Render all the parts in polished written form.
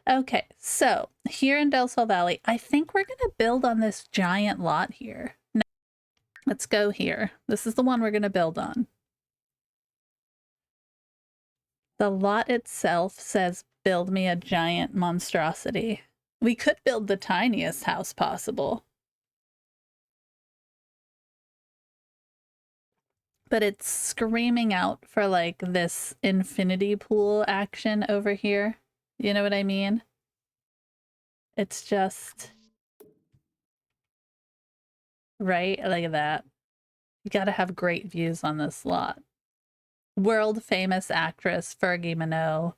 Okay, so here in Del Sol Valley, I think we're going to build on this giant lot here. No, let's go here. This is the one we're going to build on. The lot itself says, build me a giant monstrosity. We could build the tiniest house possible. But it's screaming out for like this infinity pool action over here. You know what I mean? It's just right like that. You gotta have great views on this lot. World famous actress Fergie Minot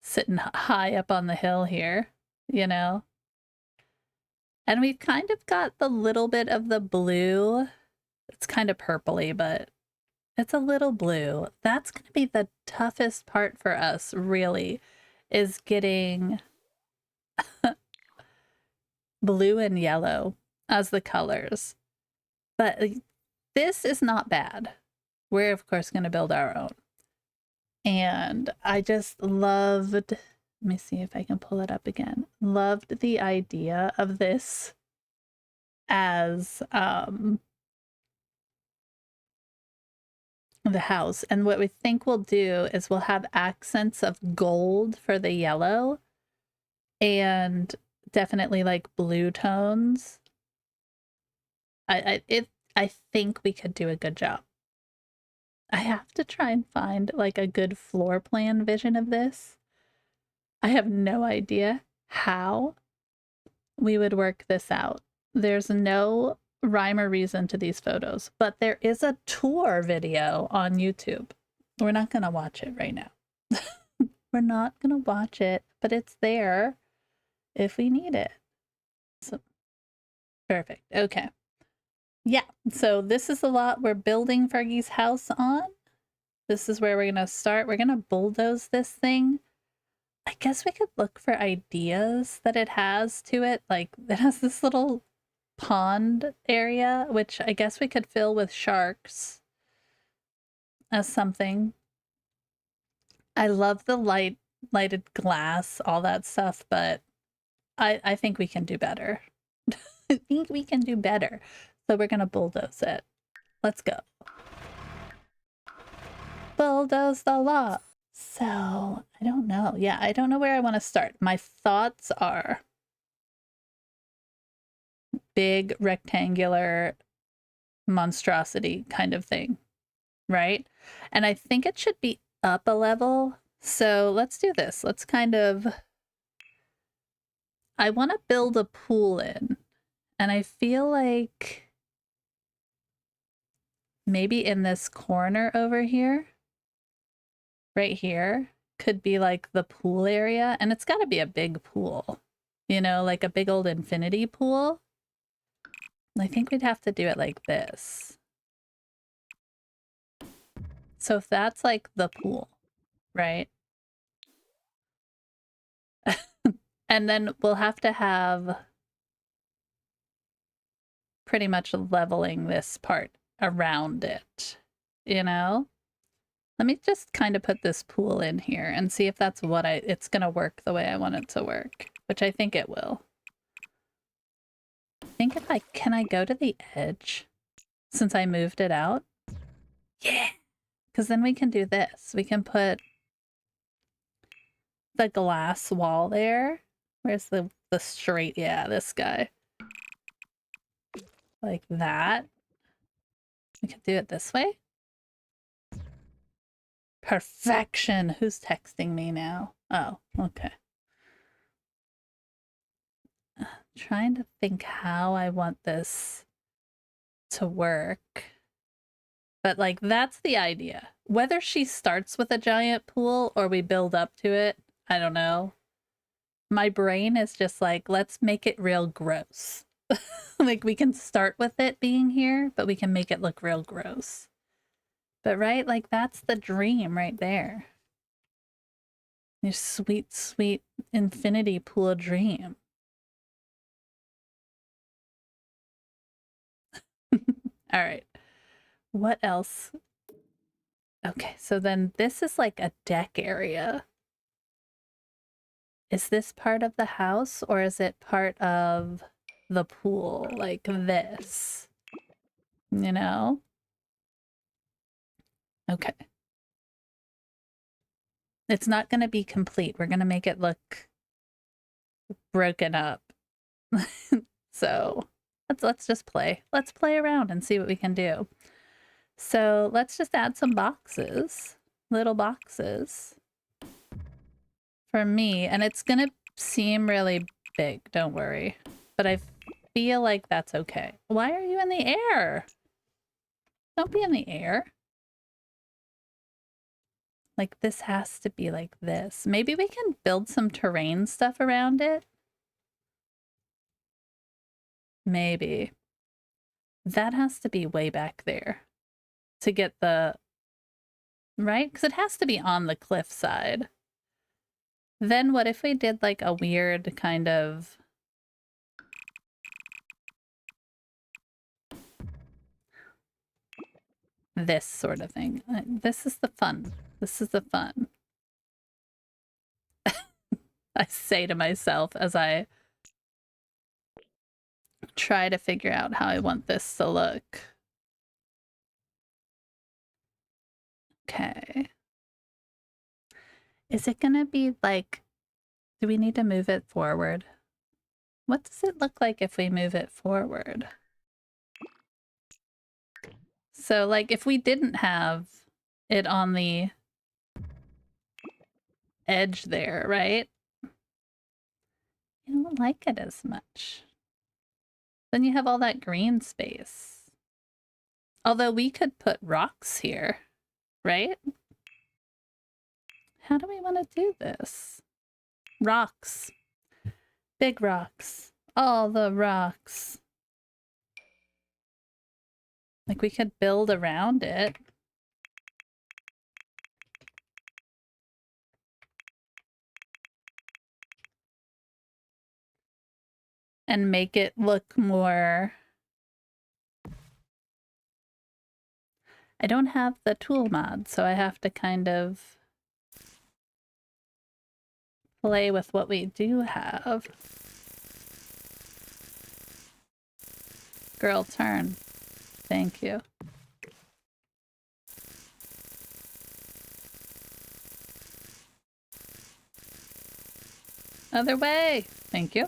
sitting high up on the hill here, you know? And we've kind of got the little bit of the blue. It's kind of purpley, but it's a little blue. That's going to be the toughest part for us, really, is getting blue and yellow as the colors. But this is not bad. We're, of course, going to build our own. And I just loved, let me see if I can pull it up again. Loved the idea of this as the house. And what we think we'll do is we'll have accents of gold for the yellow and definitely like blue tones. I think we could do a good job. I have to try and find like a good floor plan vision of this. I have no idea how we would work this out. There's no rhyme or reason to these photos, but there is a tour video on YouTube. We're not going to watch it right now. We're not going to watch it, but it's there if we need it. So, perfect. Okay. Yeah, so this is the lot we're building Fergie's house on. This is where we're going to start. We're going to bulldoze this thing. I guess we could look for ideas that it has to it. Like, it has this little pond area, which I guess we could fill with sharks as something. I love the lighted glass, all that stuff, but I think we can do better. I think we can do better. So we're gonna bulldoze it. Let's go. Bulldoze the lot. So I don't know. Yeah, I don't know where I want to start. My thoughts are big rectangular monstrosity kind of thing, right? And I think it should be up a level. So let's do this. Let's kind of, I want to build a pool in, and I feel like maybe in this corner over here, right here, could be like the pool area, and it's got to be a big pool, you know, like a big old infinity pool. I think we'd have to do it like this. So if that's like the pool, right? And then we'll have to have pretty much leveling this part around it, you know? Let me just kind of put this pool in here and see if that's what it's gonna work the way I want it to work, which I think it will. I think if can I go to the edge since I moved it out? Yeah, because then we can do this. We can put the glass wall there. Where's the straight? Yeah, this guy. Like that. We could do it this way. Perfection. Who's texting me now? Oh, okay. Trying to think how I want this to work. But like, that's the idea. Whether she starts with a giant pool or we build up to it, I don't know. My brain is just like, let's make it real gross. Like, we can start with it being here, but we can make it look real gross. But right, like, that's the dream right there. Your sweet, sweet infinity pool dream. All right. What else? Okay, so then this is like a deck area. Is this part of the house or is it part of the pool? Like this, you know? Okay. It's not going to be complete. We're going to make it look broken up. So let's just play. Let's play around and see what we can do. So let's just add some boxes, little boxes for me. And it's going to seem really big, don't worry. But I feel like that's okay. Why are you in the air? Don't be in the air. Like this has to be like this. Maybe we can build some terrain stuff around it. Maybe. That has to be way back there to get the, right? Because it has to be on the cliff side. Then what if we did like a weird kind of this sort of thing? This is the fun. This is the fun. I say to myself as I try to figure out how I want this to look. Okay. Is it gonna be like, do we need to move it forward? What does it look like if we move it forward? So like if we didn't have it on the edge there, right? You don't like it as much. Then you have all that green space. Although we could put rocks here, right? How do we want to do this? Rocks. Big rocks. All the rocks. Like we could build around it. And make it look more... I don't have the tool mod, so I have to kind of play with what we do have. Girl, turn. Thank you. Other way. Thank you.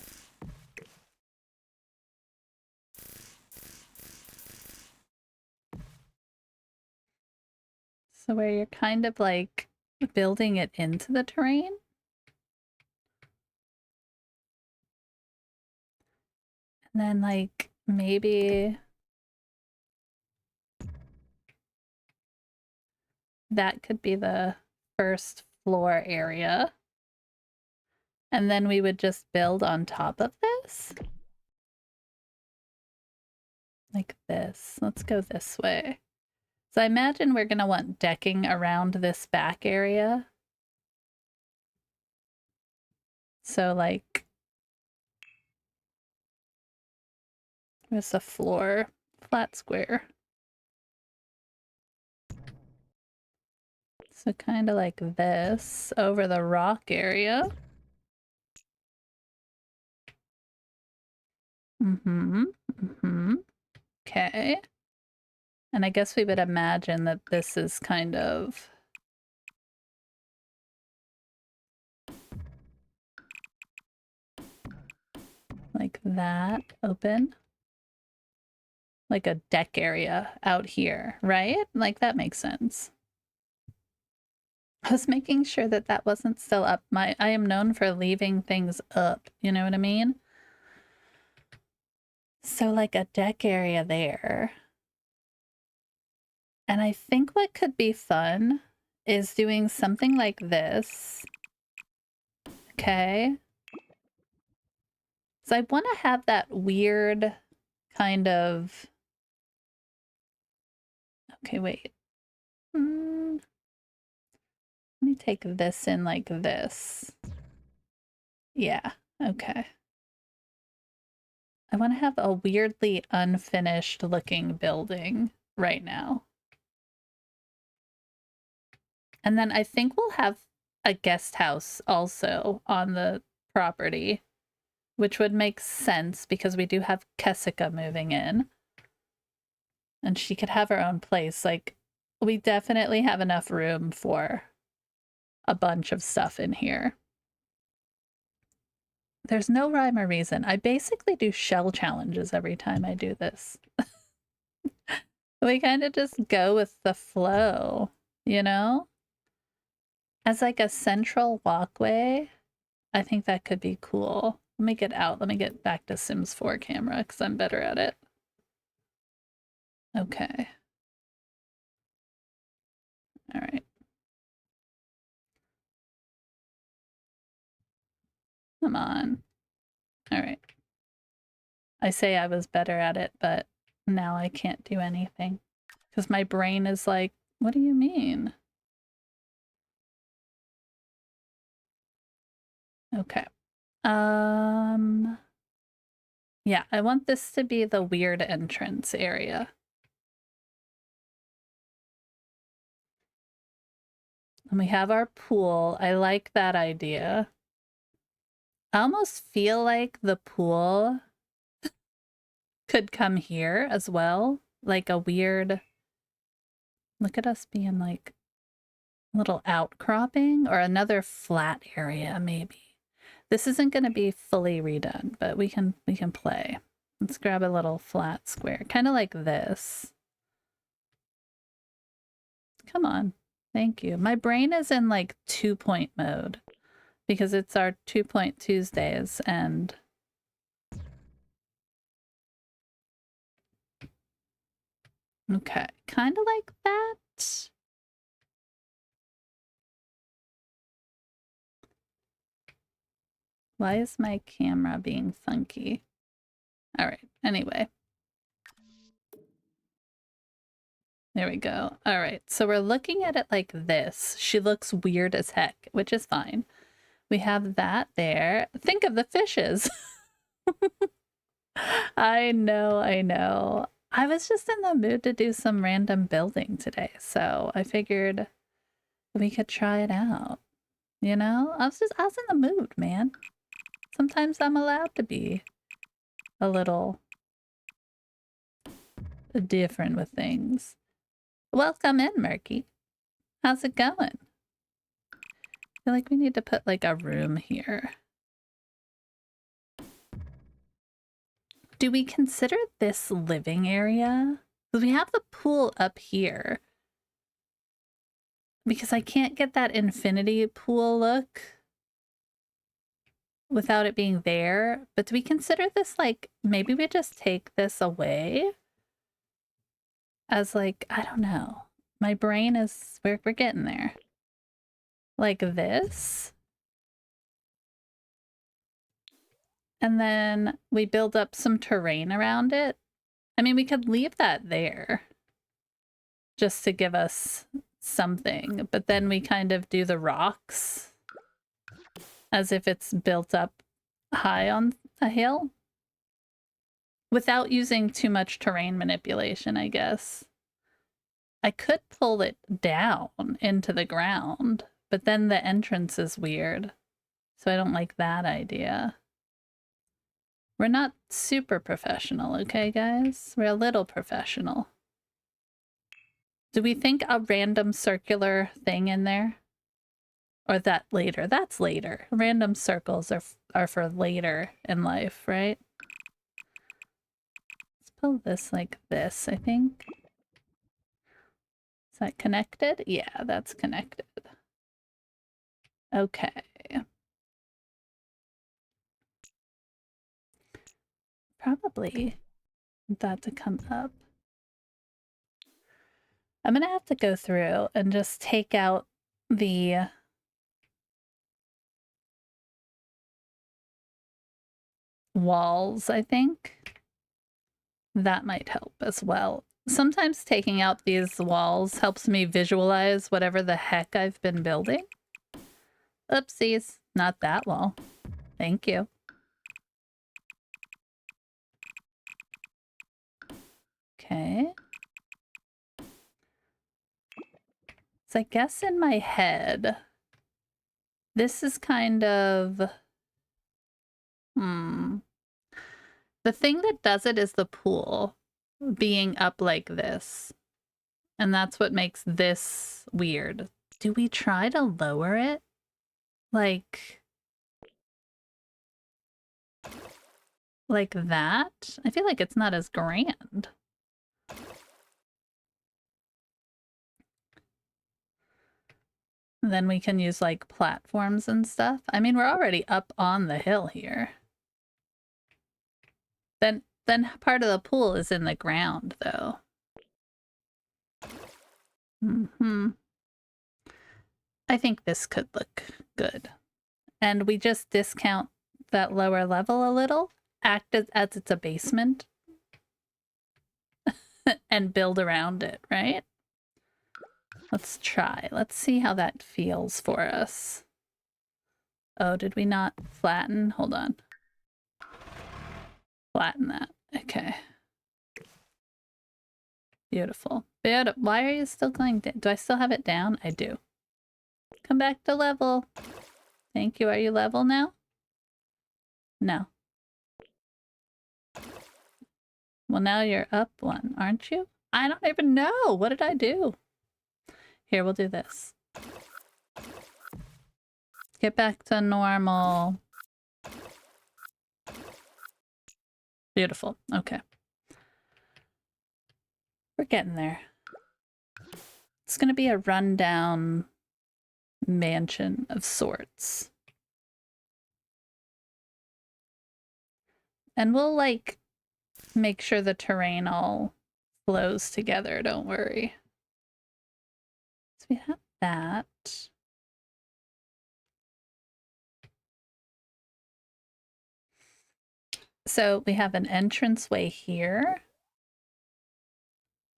So where you're kind of like building it into the terrain. And then like maybe that could be the first floor area. And then we would just build on top of this. Like this. Let's go this way. So I imagine we're going to want decking around this back area. So like, there's a floor, flat square. So kind of like this over the rock area. Okay. And I guess we would imagine that this is kind of... like that, open. Like a deck area out here, right? Like that makes sense. I was making sure that that wasn't still up. I am known for leaving things up, you know what I mean? So like a deck area there. And I think what could be fun is doing something like this. Okay. So I want to have that weird kind of... Okay, wait. Let me take this in like this. Yeah, okay. I want to have a weirdly unfinished looking building right now. And then I think we'll have a guest house also on the property, which would make sense because we do have Kessica moving in. And she could have her own place. Like, we definitely have enough room for a bunch of stuff in here. There's no rhyme or reason. I basically do shell challenges every time I do this. We kind of just go with the flow, you know? As like a central walkway, I think that could be cool. Let me get out. Let me get back to Sims 4 camera because I'm better at it. Okay. All right. Come on. All right. I say I was better at it, but now I can't do anything because my brain is like, what do you mean? Okay. Yeah, I want this to be the weird entrance area. And we have our pool. I like that idea. I almost feel like the pool could come here as well. Like a weird, look at us being like a little outcropping or another flat area maybe. This isn't going to be fully redone, but we can play. Let's grab a little flat square, kind of like this. Come on. Thank you. My brain is in like 2-point mode because it's our 2-point Tuesdays and okay, kind of like that. Why is my camera being funky? All right, anyway. There we go. All right, so we're looking at it like this. She looks weird as heck, which is fine. We have that there. Think of the fishes. I know, I know. I was just in the mood to do some random building today, so I figured we could try it out. You know? I was in the mood, man. Sometimes I'm allowed to be a little different with things. Welcome in, Murky. How's it going? I feel like we need to put like a room here. Do we consider this living area? Because we have the pool up here. Because I can't get that infinity pool look without it being there. But do we consider this like, maybe we just take this away? As like, I don't know. My brain is, we're getting there. Like this. And then we build up some terrain around it. I mean, we could leave that there just to give us something, but then we kind of do the rocks as if it's built up high on a hill without using too much terrain manipulation, I guess. I could pull it down into the ground, but then the entrance is weird. So I don't like that idea. We're not super professional, okay, guys? We're a little professional. Do we think a random circular thing in there? Or that later? That's later. Random circles are for later in life, right? Let's pull this like this, I think. Is that connected? Yeah, that's connected. Okay. Probably that to come up. I'm gonna have to go through and just take out the walls, I think. That might help as well. Sometimes taking out these walls helps me visualize whatever the heck I've been building. Oopsies, not that wall. Thank you. Okay. So I guess in my head, This is kind of... The thing that does it is the pool being up like this. And that's what makes this weird. Do we try to lower it? Like that? I feel like it's not as grand. Then we can use like platforms and stuff. I mean, we're already up on the hill here. Then part of the pool is in the ground though. I think this could look good. And we just discount that lower level a little, act as it's a basement, and build around it, right? Let's try. Let's see how that feels for us. Oh, did we not flatten? Hold on. Flatten that. Okay. Beautiful. Why are you still going down? Do I still have it down? I do. Come back to level. Thank you. Are you level now? No. Well, now you're up one, aren't you? I don't even know. What did I do? Here, we'll do this. Get back to normal. Beautiful. Okay. We're getting there. It's going to be a rundown mansion of sorts. And we'll, like, make sure the terrain all flows together. Don't worry. So we have that. So we have an entranceway here.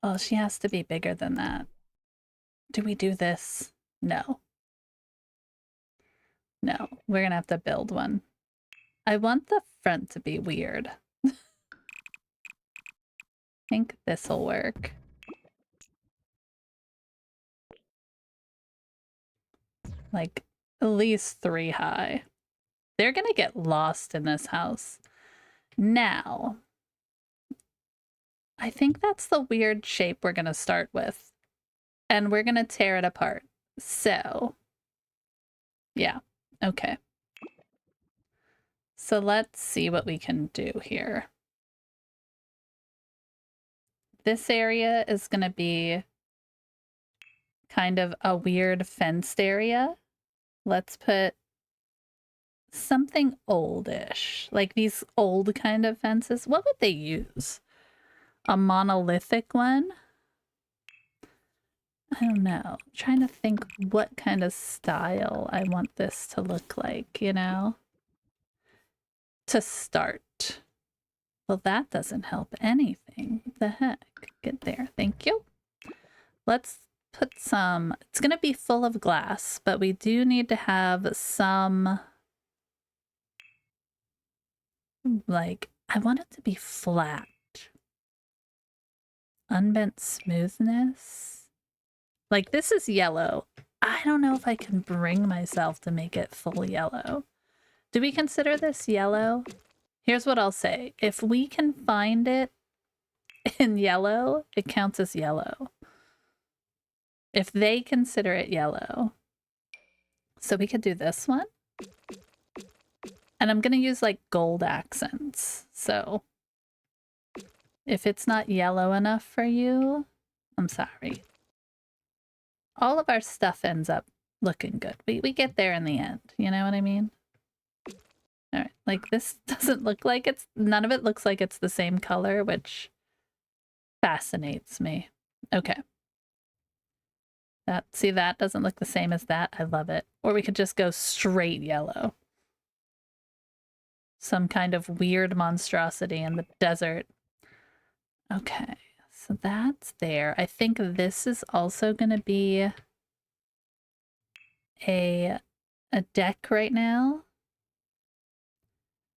Oh, she has to be bigger than that. Do we do this? No. No, we're gonna have to build one. I want the front to be weird. I think this'll work. Like, at least 3 high. They're gonna get lost in this house. Now, I think that's the weird shape we're gonna start with. And we're gonna tear it apart. So, yeah, okay. So let's see what we can do here. This area is gonna be kind of a weird fenced area. Let's put something oldish, like these old kind of fences. What would they use? A monolithic one? I don't know. I'm trying to think what kind of style I want this to look like, you know? To start. Well, that doesn't help anything. What the heck? Get there. Thank you. Let's put some... It's going to be full of glass, but we do need to have some... Like, I want it to be flat. Unbent smoothness. Like, this is yellow. I don't know if I can bring myself to make it full yellow. Do we consider this yellow? Here's what I'll say. If we can find it in yellow, it counts as yellow. If they consider it yellow. So we could do this one. And I'm going to use like gold accents. So if it's not yellow enough for you, I'm sorry. All of our stuff ends up looking good. We get there in the end. You know what I mean? All right. Like this doesn't look like it's... None of it looks like it's the same color, which fascinates me. Okay. See, that doesn't look the same as that. I love it. Or we could just go straight yellow. Some kind of weird monstrosity in the desert. Okay, so that's there. I think this is also going to be a deck right now.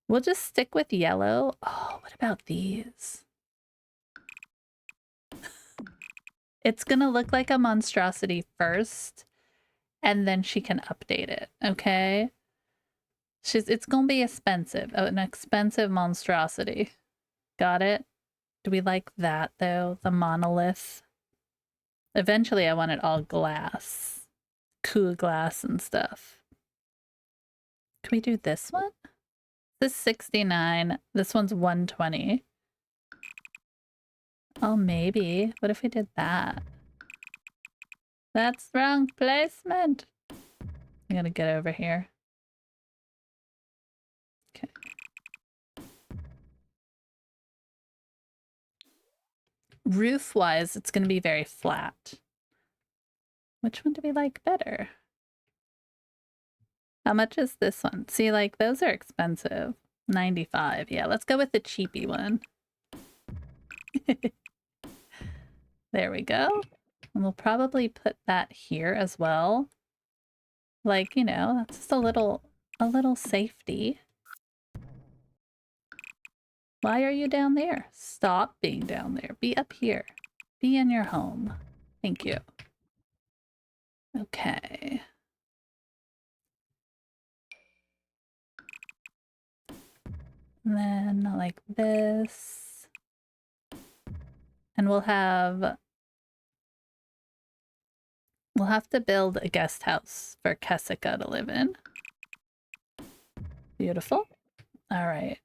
We'll just stick with yellow. Oh, what about these? It's going to look like a monstrosity first, and then she can update it, okay? It's gonna be expensive, an expensive monstrosity. Got it? Do we like that, though? The monolith? Eventually, I want it all glass. Cool glass and stuff. Can we do this one? This is 69. This one's 120. Oh, maybe. What if we did that? That's wrong placement. I gotta get over here. Okay. Roof-wise, it's gonna be very flat. Which one do we like better? How much is this one? See, like, those are expensive. 95. Yeah, let's go with the cheapy one. There we go. And we'll probably put that here as well. Like, you know, that's just a little safety. Why are you down there? Stop being down there. Be up here. Be in your home. Thank you. Okay. And then like this. And we'll have to build a guest house for Kessica to live in. Beautiful. All right.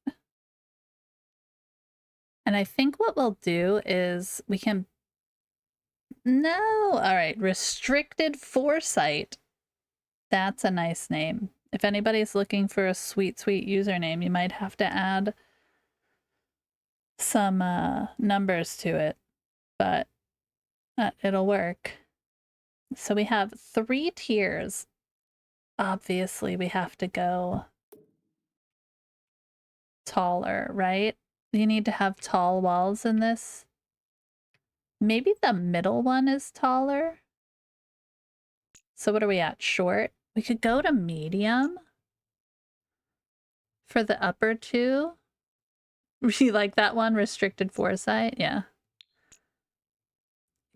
And I think what we'll do is we can... No! All right, Restricted Foresight. That's a nice name. If anybody's looking for a sweet, sweet username, you might have to add some numbers to it, but it'll work. So we have 3 tiers. Obviously, we have to go taller, right? You need to have tall walls in this. Maybe the middle one is taller. So what are we at? Short? We could go to medium for the upper 2. You like that one? Restricted Foresight? Yeah.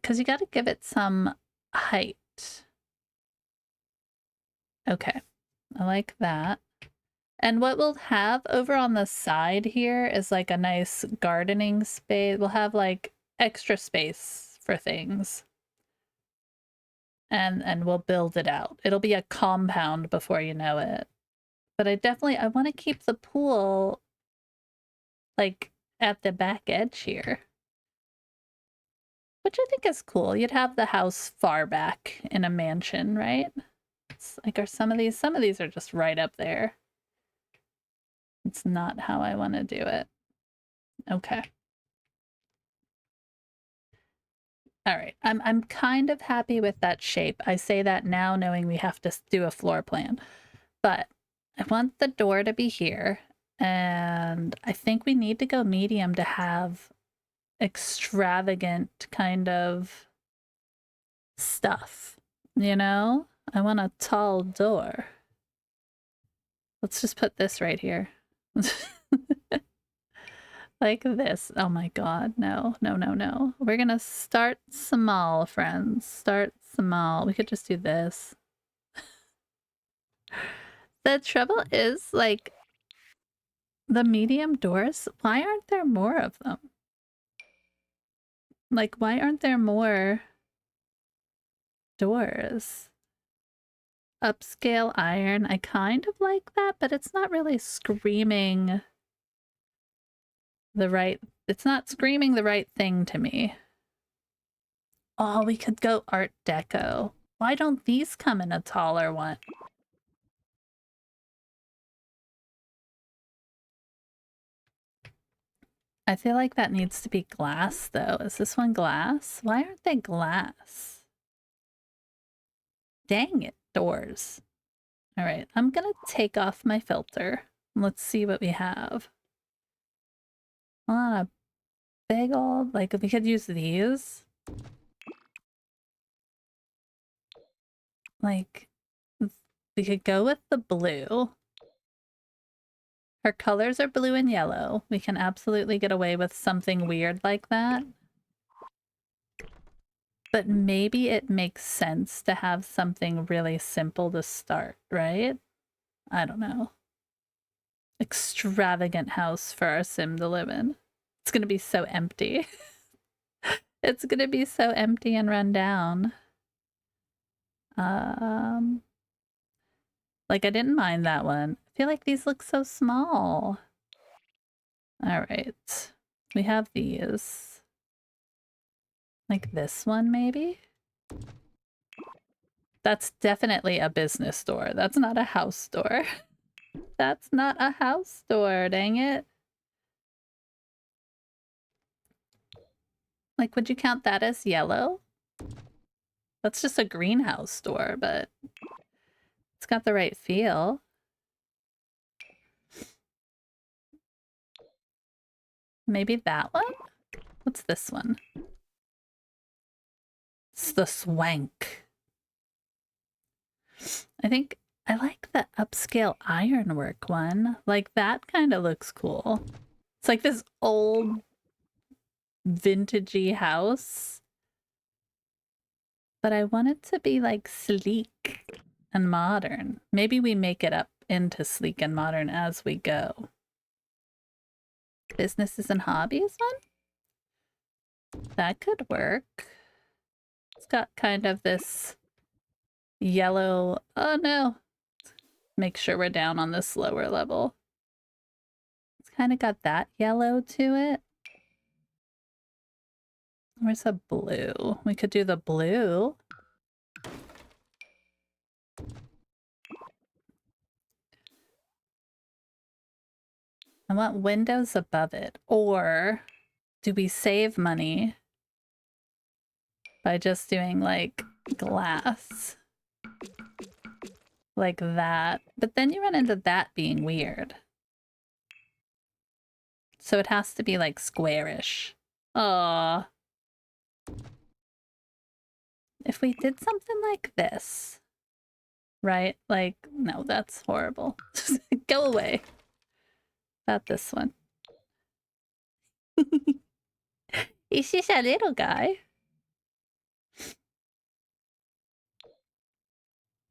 Because you got to give it some height. Okay. I like that. And what we'll have over on the side here is like a nice gardening space. We'll have like extra space for things. And we'll build it out. It'll be a compound before you know it. But I want to keep the pool like at the back edge here. Which I think is cool. You'd have the house far back in a mansion, right? It's like, are some of these are just right up there. It's not how I want to do it. Okay. All right. I'm kind of happy with that shape. I say that now knowing we have to do a floor plan. But I want the door to be here. And I think we need to go medium to have extravagant kind of stuff, you know? I want a tall door. Let's just put this right here. Like this. Oh my god, no, no, no, no. We're gonna start small, friends. Start small. We could just do this. The trouble is, like, the medium doors, why aren't there more of them? Like, why aren't there more doors? Upscale iron, I kind of like that, but it's not really screaming the right... It's not screaming the right thing to me. Oh, we could go Art Deco. Why don't these come in a taller one? I feel like that needs to be glass, though. Is this one glass? Why aren't they glass? Dang it, doors. All right, I'm gonna take off my filter. Let's see what we have. A big old, like, we could use these. Like, we could go with the blue. Her colors are blue and yellow. We can absolutely get away with something weird like that. But maybe it makes sense to have something really simple to start, right? I don't know. Extravagant house for our sim to live in. It's gonna be so empty. It's gonna be so empty and run down. Like I didn't mind that one. I feel like these look so small. All right, we have these. Like this one, maybe? That's definitely a business store. That's not a house store. That's not a house store, dang it. Like, would you count that as yellow? That's just a greenhouse store, but it's got the right feel. Maybe that one? What's this one? It's the swank. I think I like the upscale ironwork one. Like, that kind of looks cool. It's like this old vintagey house. But I want it to be like sleek and modern. Maybe we make it up into sleek and modern as we go. Businesses and hobbies one? That could work. It's got kind of this yellow. Oh no. Make sure we're down on this lower level. It's kind of got that yellow to it. Where's a blue? We could do the blue. I want windows above it. Or do we save money by just doing like glass? Like that. But then you run into that being weird. So it has to be like squarish. Aww. If we did something like this, right? Like, no, that's horrible. Go away. Not this one. He's just a little guy.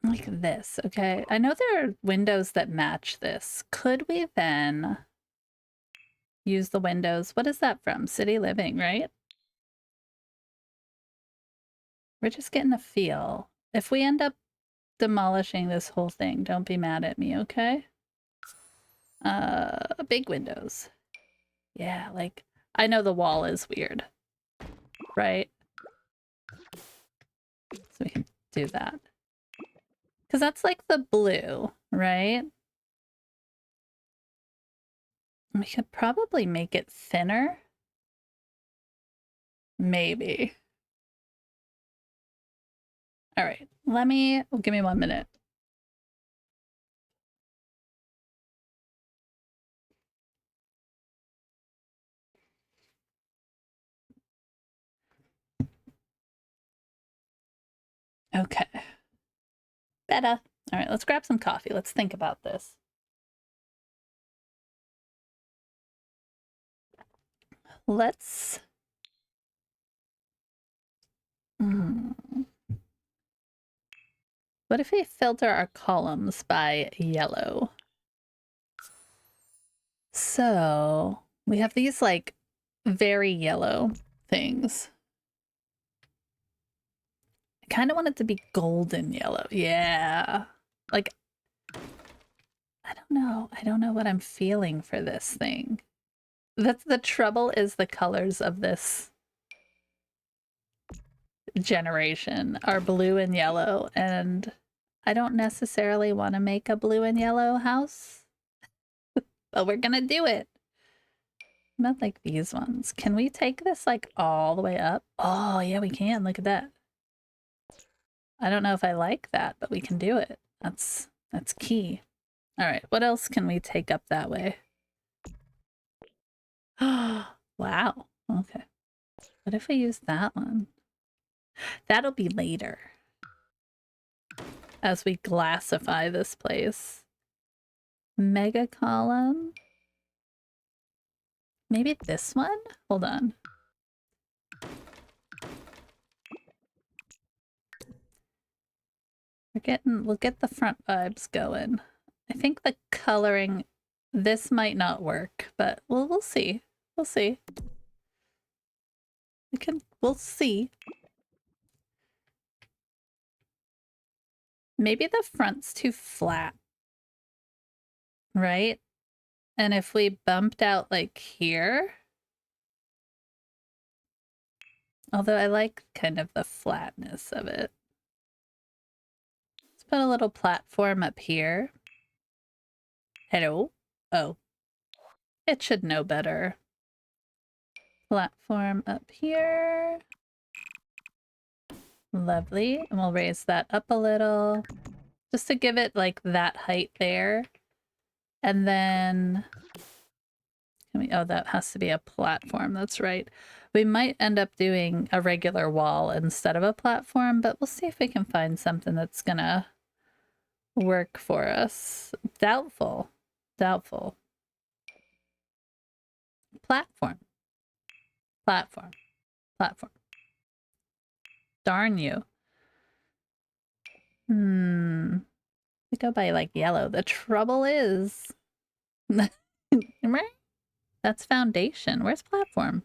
Like this, okay? I know there are windows that match this. Could we then use the windows? What is that from? City Living, right? We're just getting a feel. If we end up demolishing this whole thing, don't be mad at me, okay? Big windows. Yeah, like, I know the wall is weird, right? So we can do that. Because that's like the blue, right? We could probably make it thinner. Maybe. All right, give me 1 minute. Okay. Better. All right, let's grab some coffee. Let's think about this. Let's... What if we filter our columns by yellow? So we have these like very yellow things. I kind of want it to be golden yellow. Yeah. Like, I don't know. I don't know what I'm feeling for this thing. That's the trouble, is the colors of this generation are blue and yellow, and I don't necessarily want to make a blue and yellow house, but we're gonna do it. Not like these ones. Can we take this like all the way up? Oh yeah, we can. Look at that. I don't know if I like that, but we can do it. That's key. All right, what else can we take up that way? Wow. Okay. What if we use that one? That'll be later. As we glassify this place. Mega column. Maybe this one? Hold on. We'll get the front vibes going. I think the coloring, this might not work, but we'll see. We'll see. We'll see. Maybe the front's too flat, right? And if we bumped out like here, although I like kind of the flatness of it. Let's put a little platform up here. Hello? Oh. It should know better. Platform up here. Lovely. And we'll raise that up a little. Just to give it like that height there. And then... oh, that has to be a platform. That's right. We might end up doing a regular wall instead of a platform, but we'll see if we can find something that's gonna work for us. Doubtful. Doubtful. Platform. Platform. Platform. Darn you. We go by like yellow. The trouble is... That's foundation. Where's platform?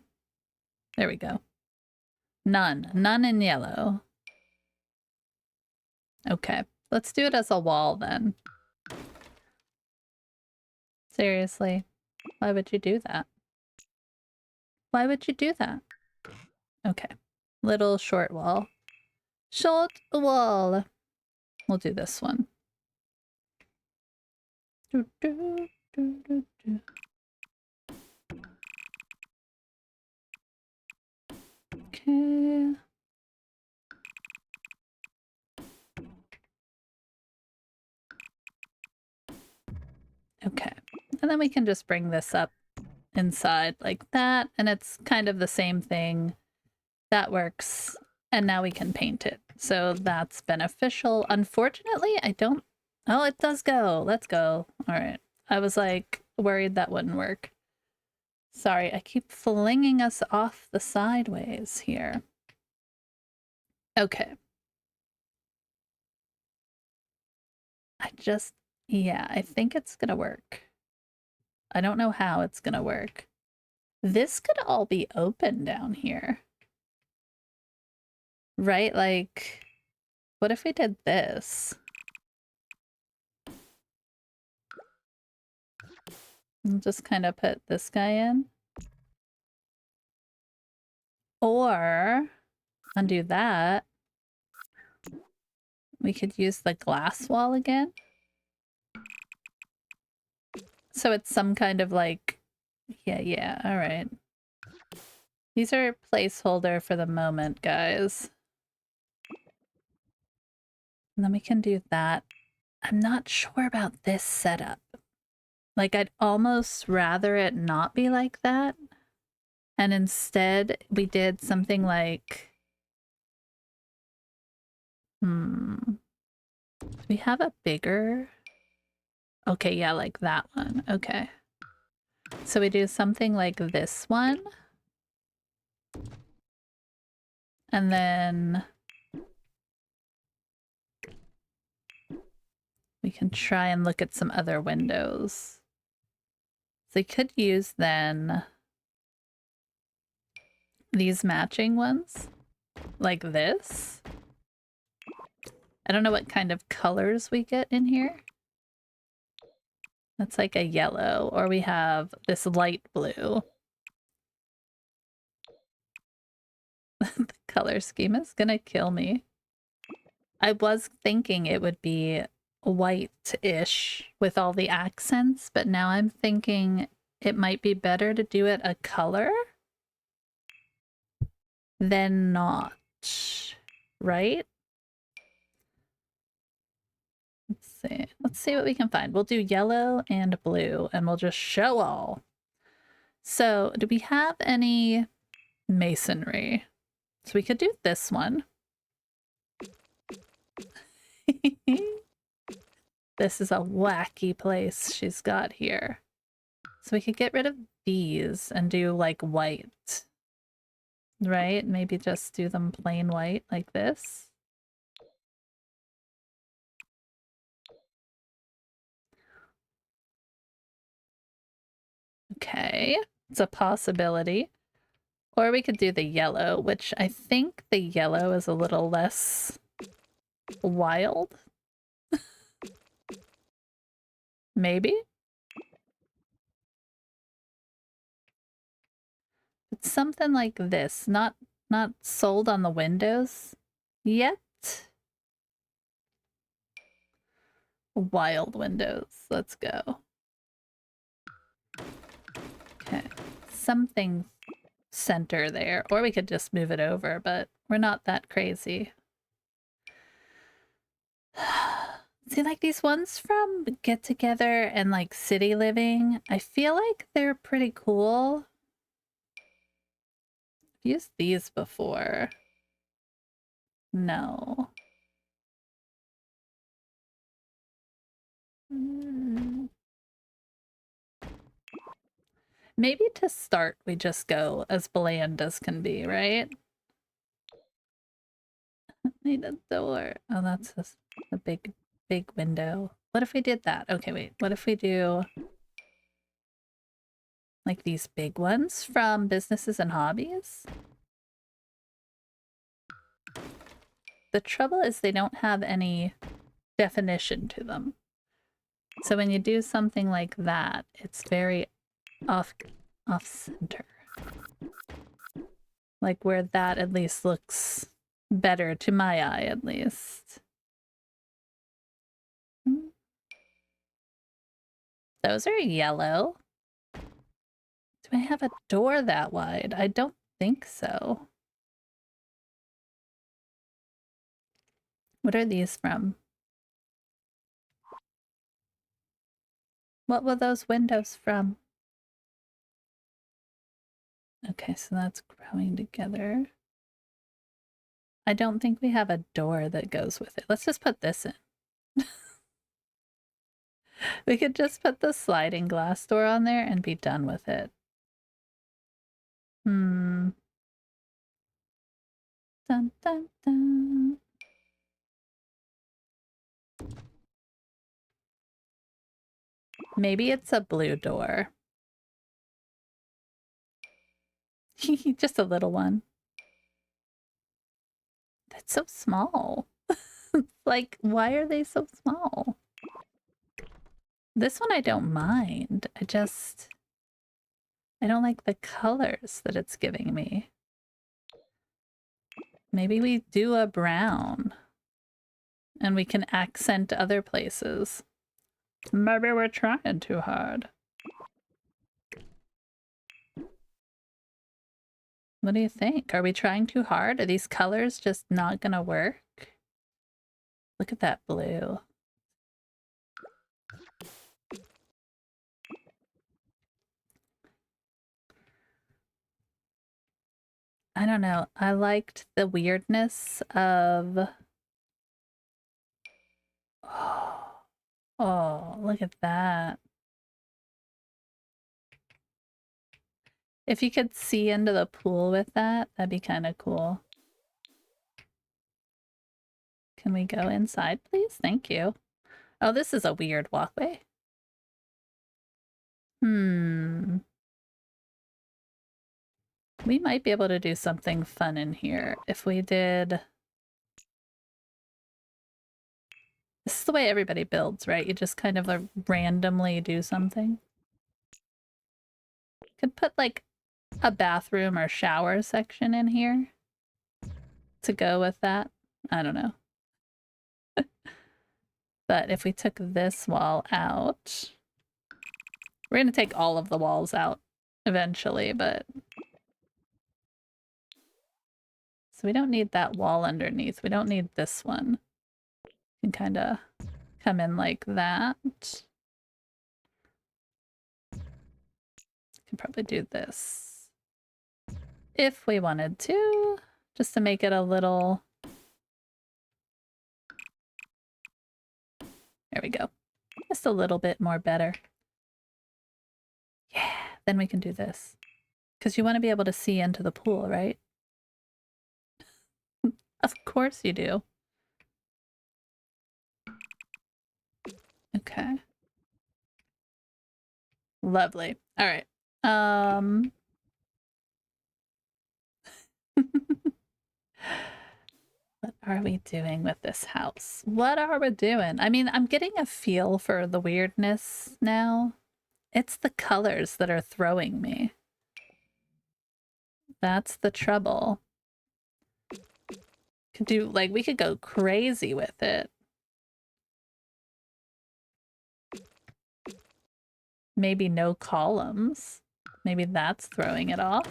There we go. None. None in yellow. Okay. Let's do it as a wall then. Seriously. Why would you do that? Why would you do that? Okay. Little short wall. Short wall. We'll do this one. Okay. Okay. And then we can just bring this up inside like that, and it's kind of the same thing. That works. And now we can paint it. So that's beneficial. Unfortunately, I don't... Oh, it does go. Let's go. All right. I was like worried that wouldn't work. Sorry, I keep flinging us off the sideways here. Okay. Yeah, I think it's gonna work. I don't know how it's gonna work. This could all be open down here. Right? Like, what if we did this? And just kind of put this guy in. Or undo that. We could use the glass wall again. So it's some kind of like, yeah, all right. These are placeholder for the moment, guys. And then we can do that. I'm not sure about this setup. Like, I'd almost rather it not be like that. And instead, we did something like... Do we have a bigger... Okay, yeah, like that one. Okay. So we do something like this one. And then... we can try and look at some other windows. So we could use then... these matching ones. Like this. I don't know what kind of colors we get in here. That's like a yellow, or we have this light blue. The color scheme is gonna kill me. I was thinking it would be white-ish with all the accents, but now I'm thinking it might be better to do it a color than not, right? Let's see what we can find. We'll do yellow and blue, and we'll just show all. So, do we have any masonry? So we could do this one. This is a wacky place she's got here. So we could get rid of these and do like white. Right? Maybe just do them plain white like this. Okay, it's a possibility. Or we could do the yellow, which I think the yellow is a little less wild. Maybe? It's something like this, not sold on the windows yet. Wild windows. Let's go. Okay. Something center there. Or we could just move it over, but we're not that crazy. See, like these ones from Get Together and like City Living, I feel like they're pretty cool. I've used these before. No. Maybe to start, we just go as bland as can be, right? Need a door. Oh, that's a big window. What if we did that? Okay, wait. What if we do like these big ones from Businesses and Hobbies? The trouble is they don't have any definition to them. So when you do something like that, it's very off center. Like where that at least looks better to my eye, at least. Those are yellow. Do I have a door that wide? I don't think so. What are these from? What were those windows from? Okay, so that's growing together. I don't think we have a door that goes with it. Let's just put this in. We could just put the sliding glass door on there and be done with it. Dun, dun, dun. Maybe it's a blue door. Just a little one. That's so small. Like, why are they so small? This one I don't mind. I don't like the colors that it's giving me. Maybe we do a brown and we can accent other places. Maybe we're trying too hard. What do you think? Are we trying too hard? Are these colors just not gonna work? Look at that blue. I don't know. I liked the weirdness of... Oh, look at that. If you could see into the pool with that, that'd be kind of cool. Can we go inside, please? Thank you. Oh, this is a weird walkway. We might be able to do something fun in here if we did... This is the way everybody builds, right? You just kind of randomly do something. Could put like a bathroom or shower section in here to go with that. I don't know. But if we took this wall out, we're going to take all of the walls out eventually, but... So we don't need that wall underneath. We don't need this one. You can kind of come in like that. Can probably do this if we wanted to, just to make it a little... There we go. Just a little bit more better. Yeah, then we can do this. Because you want to be able to see into the pool, right? Of course you do. Okay. Lovely. All right. What are we doing with this house? What are we doing? I mean, I'm getting a feel for the weirdness now. It's the colors that are throwing me. That's the trouble. Could do, like, we could go crazy with it. Maybe no columns. Maybe that's throwing it off.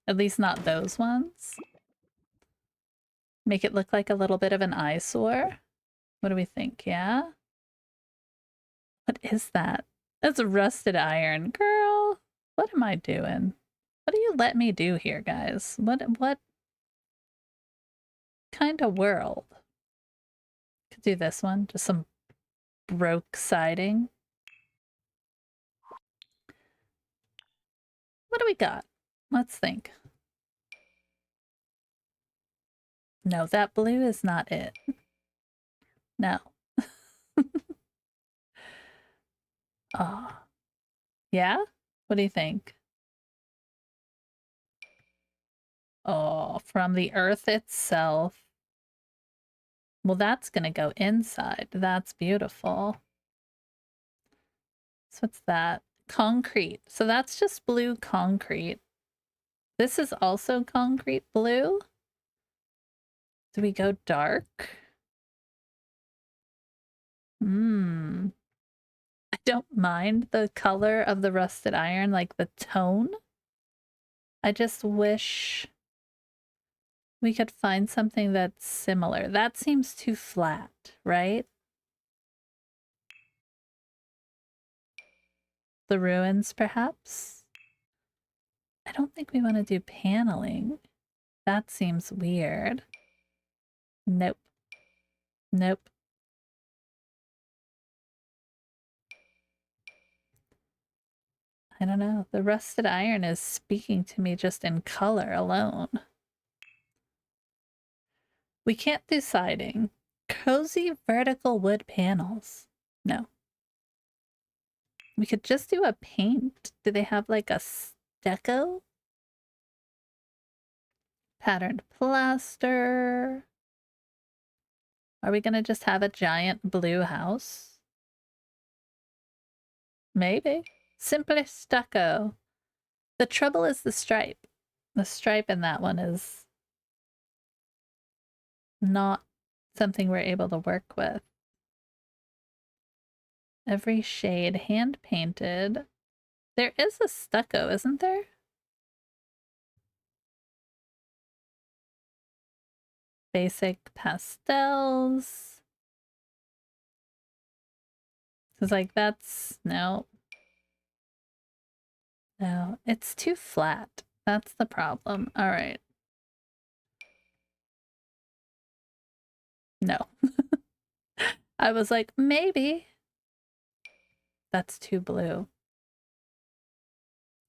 At least not those ones. Make it look like a little bit of an eyesore. What do we think? Yeah? What is that? That's a rusted iron. Girl, what am I doing? What do you let me do here, guys? What kind of world? Could do this one. Just some broke siding. What do we got? Let's think. No, that blue is not it. No. Oh. Yeah? What do you think? Oh, from the earth itself. Well, that's gonna go inside. That's beautiful. So what's that? Concrete. So that's just blue concrete. This is also concrete blue. Do we go dark? I don't mind the color of the rusted iron, like the tone. I just wish we could find something that's similar. That seems too flat, right? The ruins, perhaps? I don't think we want to do paneling. That seems weird. Nope. Nope. I don't know. The rusted iron is speaking to me just in color alone. We can't do siding. Cozy vertical wood panels. No. We could just do a paint. Do they have like a stucco? Patterned plaster. Are we gonna just have a giant blue house? Maybe. Simply stucco. The trouble is the stripe. The stripe in that one is not something we're able to work with. Every shade hand painted. There is a stucco, isn't there? Basic pastels. It's like, that's no. No, it's too flat. That's the problem. All right. No. I was like, maybe. That's too blue.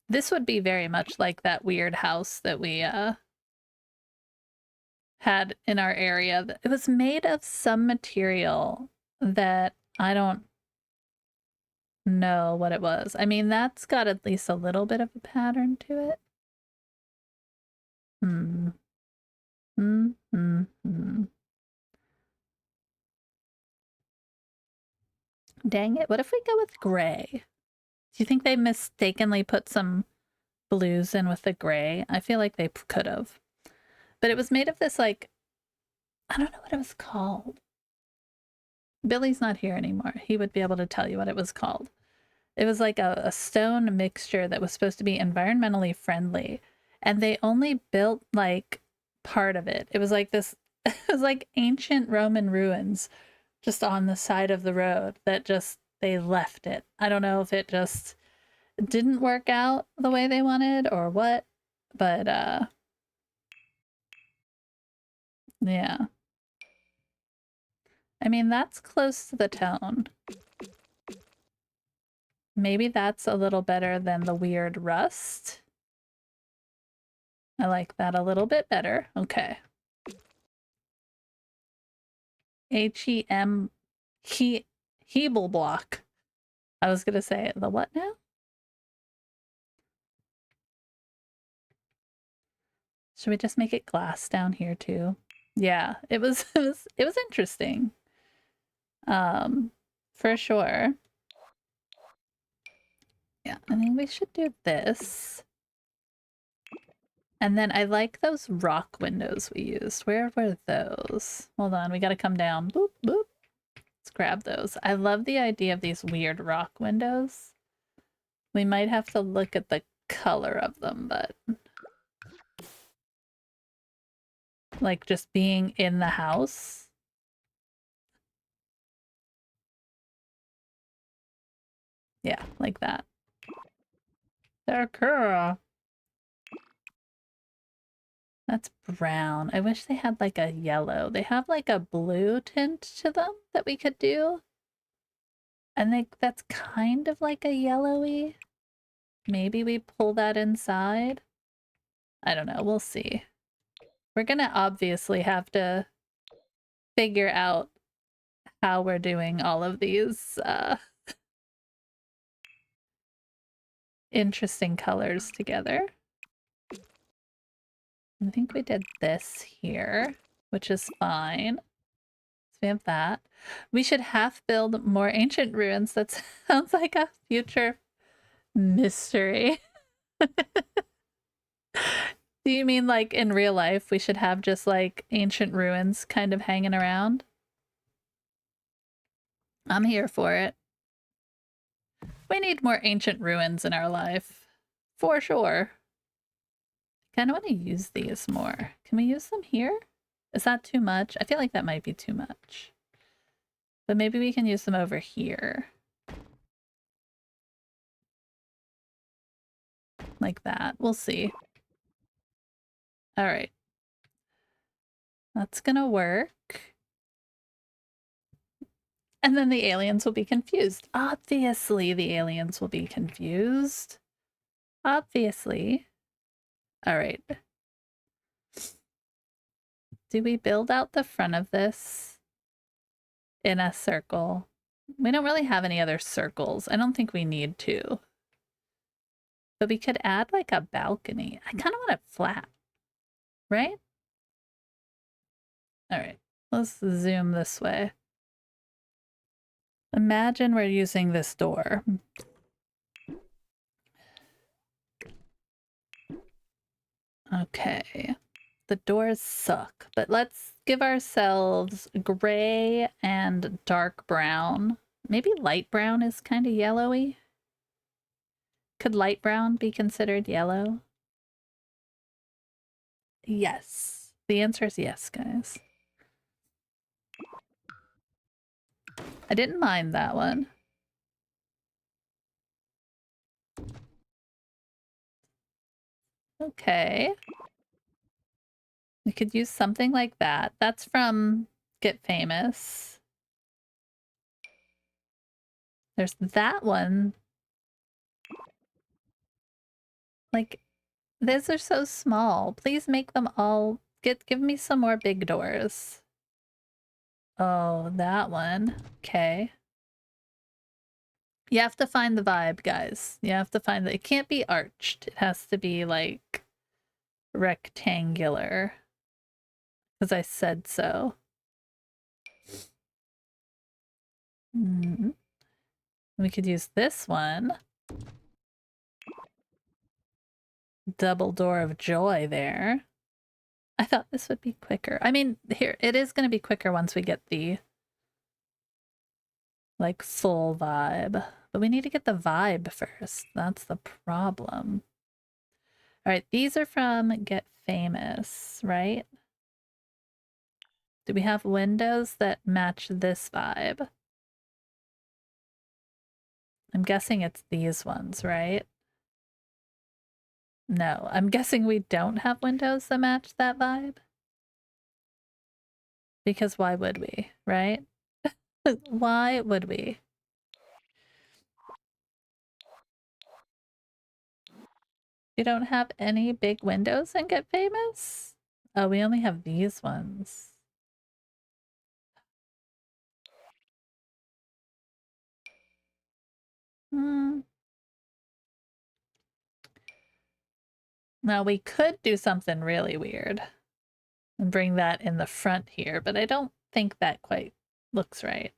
This would be very much like that weird house that we had in our area. It was made of some material that I don't know what it was. I mean, that's got at least a little bit of a pattern to it. Hmm. Hmm. Hmm. Hmm. Dang it. What if we go with gray? Do you think they mistakenly put some blues in with the gray? I feel like they could have. But it was made of this, like, I don't know what it was called. Billy's not here anymore. He would be able to tell you what it was called. It was like a stone mixture that was supposed to be environmentally friendly. And they only built like part of it. It was like this, it was like ancient Roman ruins just on the side of the road that just, they left it. I don't know if it just didn't work out the way they wanted or what, but yeah. I mean, that's close to the tone. Maybe that's a little better than the weird rust. I like that a little bit better. Okay. H-E-M Hebel block. I was gonna say the what now? Should we just make it glass down here too? Yeah, it was it was interesting. For sure. Yeah, I think we should do this. And then I like those rock windows we used. Where were those? Hold on, we gotta come down. Boop, boop. Let's grab those. I love the idea of these weird rock windows. We might have to look at the color of them, but like just being in the house. Yeah, like that. They're cool. That's brown. I wish they had like a yellow. They have like a blue tint to them that we could do. And that's kind of like a yellowy. Maybe we pull that inside. I don't know. We'll see. We're gonna obviously have to figure out how we're doing all of these interesting colors together. I think we did this here, which is fine. So we have that. We should half build more ancient ruins. That sounds like a future mystery. Do you mean like in real life we should have just like ancient ruins kind of hanging around? I'm here for it. We need more ancient ruins in our life. For sure. I kind of want to use these more. Can we use them here? Is that too much? I feel like that might be too much. But maybe we can use them over here. Like that. We'll see. All right. That's gonna work. And then the aliens will be confused. Obviously, the aliens will be confused. Obviously. All right. Do we build out the front of this in a circle? We don't really have any other circles. I don't think we need to. But we could add like a balcony. I kind of want it flat, right? All right. Let's zoom this way. Imagine we're using this door. Okay. The doors suck, but let's give ourselves gray and dark brown. Maybe light brown is kind of yellowy. Could light brown be considered yellow? Yes. The answer is yes, guys. I didn't mind that one. Okay. We could use something like that. That's from Get Famous. There's that one. Like, these are so small. Please make them all... Give me some more big doors. Oh, that one. Okay. You have to find the vibe, guys. You have to find that. It can't be arched. It has to be, like, rectangular. Because I said so. We could use this one. Double door of joy there. I thought this would be quicker. I mean, here, it is going to be quicker once we get the, like, full vibe. But we need to get the vibe first. That's the problem. All right, these are from Get Famous, right? Do we have windows that match this vibe? I'm guessing it's these ones, right? No, I'm guessing we don't have windows that match that vibe. Because why would we, right? Why would we? You don't have any big windows and Get Famous? Oh, we only have these ones. Hmm. Now we could do something really weird and bring that in the front here, but I don't think that quite looks right.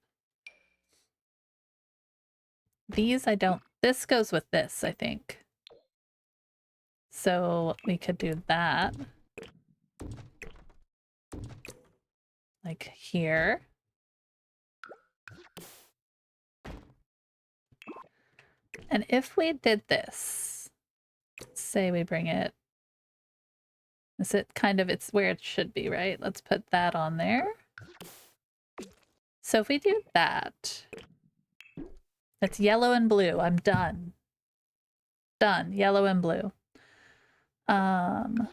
These I don't, this goes with this, I think. So we could do that. Like here. And if we did this, say we bring it, is it kind of, it's where it should be, right? Let's put that on there. So if we do that, that's yellow and blue. I'm done. Done. Yellow and blue. No,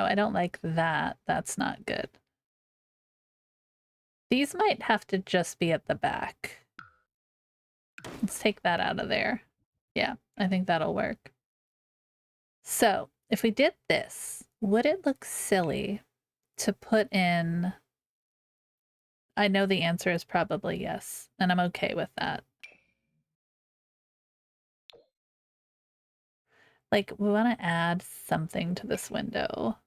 I don't like that. That's not good. These might have to just be at the back. Let's take that out of there. Yeah, I think that'll work. So if we did this, would it look silly to put in... I know the answer is probably yes, and I'm okay with that. Like, we want to add something to this window.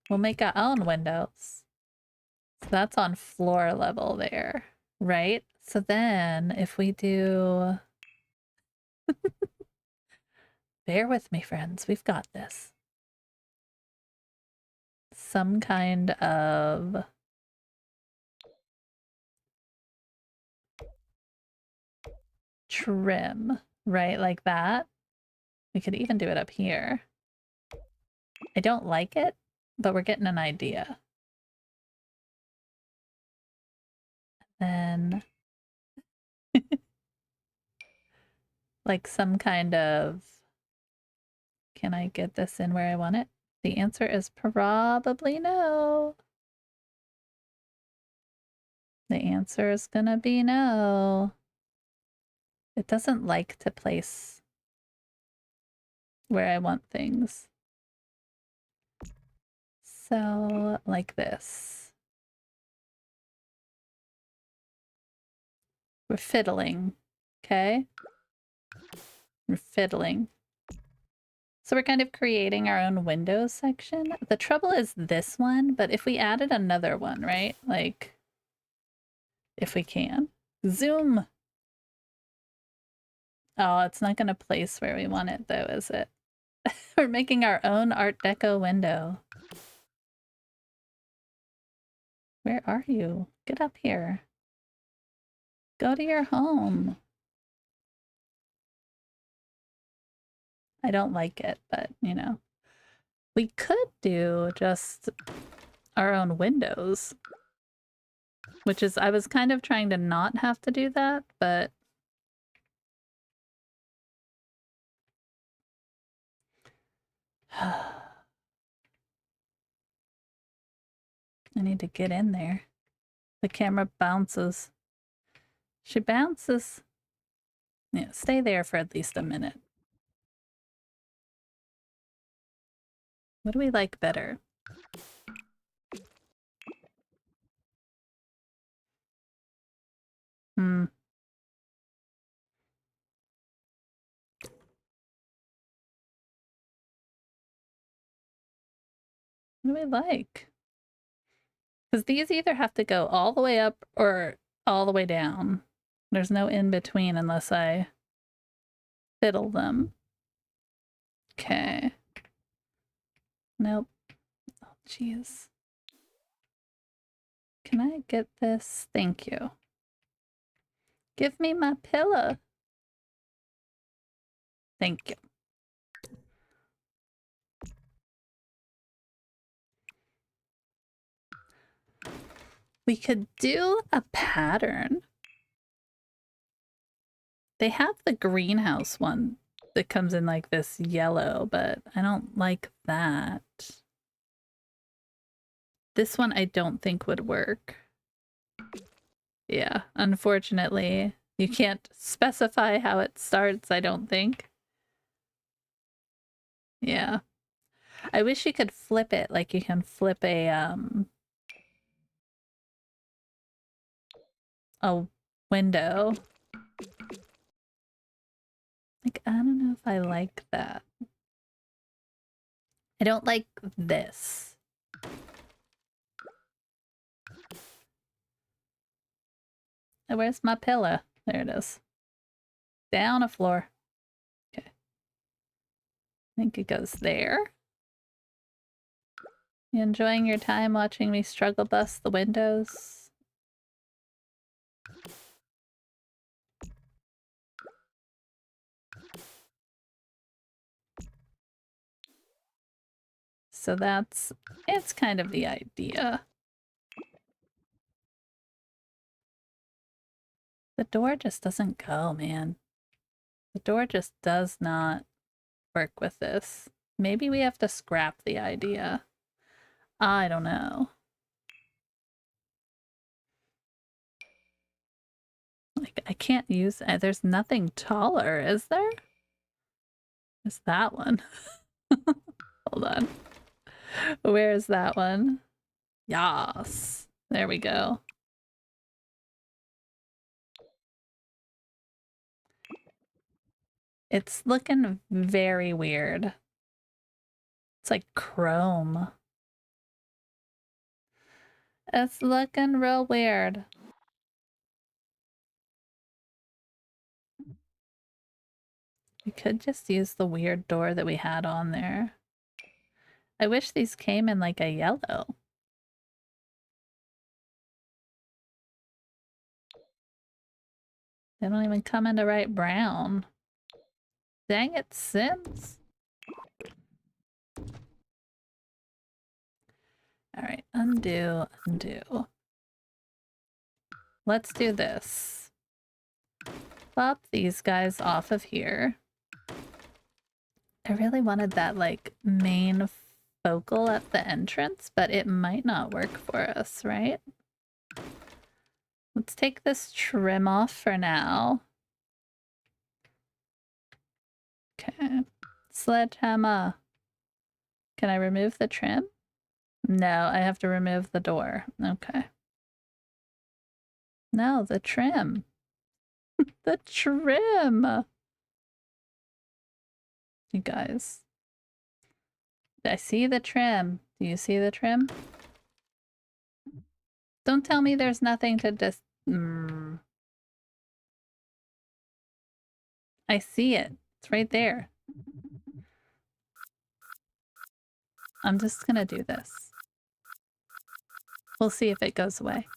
We'll make our own windows. So that's on floor level there, right? So then if we do... Bear with me, friends. We've got this. Some kind of... trim, right? Like that. We could even do it up here. I don't like it, but we're getting an idea. Then... like some kind of... Can I get this in where I want it? The answer is probably no. The answer is gonna be no. It doesn't like to place where I want things. So, like this. We're fiddling, okay? We're fiddling. So we're kind of creating our own Windows section. The trouble is this one, but if we added another one, right? Like, if we can. Zoom! Oh, it's not gonna place where we want it though, is it? We're making our own Art Deco window. Where are you? Get up here. Go to your home. I don't like it, but you know. We could do just our own windows. Which is, I was kind of trying to not have to do that, but... I need to get in there. The camera bounces. She bounces. Yeah, stay there for at least a minute. What do we like better? Hmm. What do we like? Because these either have to go all the way up or all the way down. There's no in between unless I fiddle them. Okay. Nope. Oh, jeez. Can I get this? Thank you. Give me my pillow. Thank you. We could do a pattern. They have the greenhouse one that comes in like this yellow, but I don't like that. This one I don't think would work. Yeah, unfortunately, you can't specify how it starts, I don't think. Yeah. I wish you could flip it like you can flip a window. Like, I don't know if I like that. I don't like this. Oh, where's my pillow? There it is. Down a floor. Okay. I think it goes there. You enjoying your time watching me struggle bust the windows? So it's kind of the idea. The door just doesn't go, man. The door just does not work with this. Maybe we have to scrap the idea. I don't know. Like, I can't use it. There's nothing taller, is there? Is that one? Hold on. Where is that one? Yas. There we go. It's looking very weird. It's like chrome. It's looking real weird. We could just use the weird door that we had on there. I wish these came in like a yellow. They don't even come in the right brown. Dang it, Sims. Alright, undo, undo. Let's do this. Pop these guys off of here. I really wanted that, like, main focal at the entrance, but it might not work for us, right? Let's take this trim off for now. Okay. Sledgehammer. Can I remove the trim? No, I have to remove the door. Okay. No, the trim. The trim! You guys. I see the trim. Do you see the trim? Don't tell me there's nothing to just... I see it. It's right there. I'm just gonna do this. We'll see if it goes away.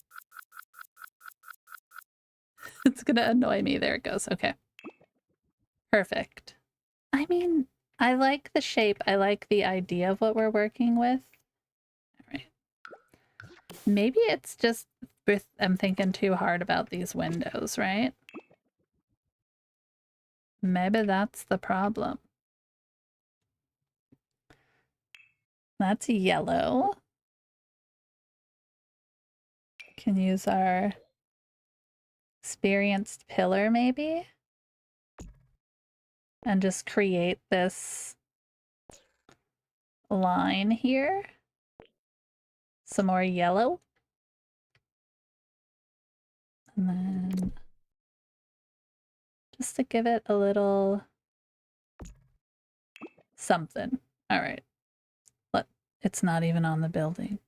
It's gonna annoy me. There it goes. Okay. Perfect. I mean, I like the shape. I like the idea of what we're working with. All right. Maybe it's just I'm thinking too hard about these windows, right? Maybe that's the problem. That's yellow. Can use our experienced pillar maybe? And just create this line here. Some more yellow. And then just to give it a little something. All right. But it's not even on the building.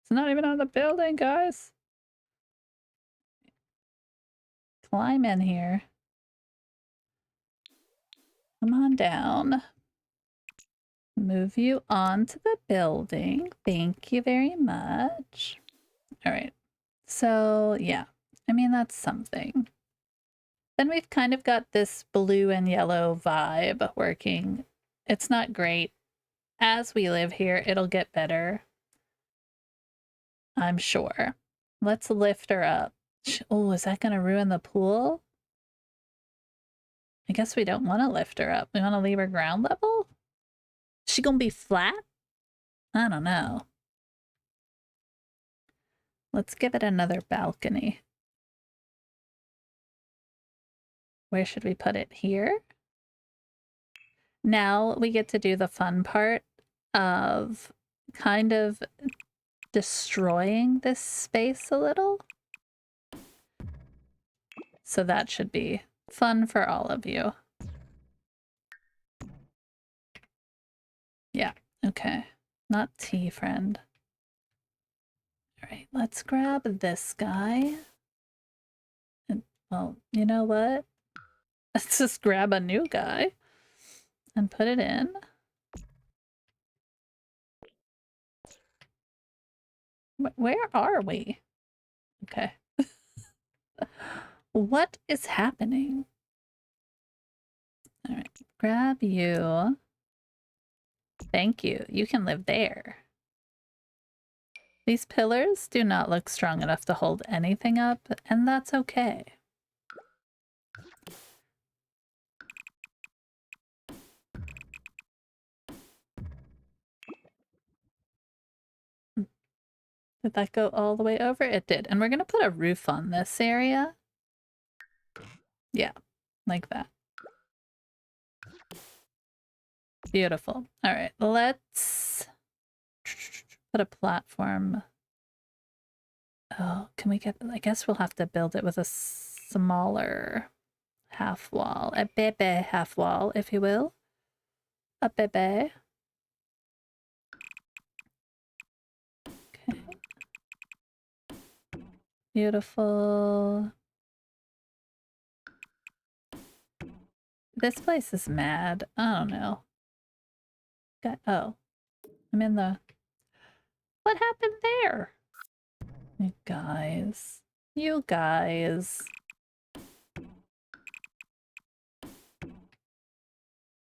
It's not even on the building, guys. Climb in here. Come on down. Move you onto the building. Thank you very much. All right. So, yeah. I mean, that's something. Then we've kind of got this blue and yellow vibe working. It's not great. As we live here, it'll get better. I'm sure. Let's lift her up. Oh, is that going to ruin the pool? I guess we don't want to lift her up. We want to leave her ground level? Is she going to be flat? I don't know. Let's give it another balcony. Where should we put it? Here? Now we get to do the fun part of kind of destroying this space a little. So that should be fun for all of you. Yeah, okay. Not tea, friend. All right, let's grab this guy. And, well, you know what? Let's just grab a new guy and put it in. Where are we? Okay. What is happening? All right, grab you. Thank you. You can live there. These pillars do not look strong enough to hold anything up, and that's okay. Did that go all the way over? It did. And we're going to put a roof on this area. Yeah, like that. Beautiful. All right, let's put a platform. Oh, can we get, I guess we'll have to build it with a smaller half wall. A bebe half wall, if you will. A bebe. Okay. Beautiful. This place is mad. I don't know. Oh, I'm in the... What happened there? You guys. You guys.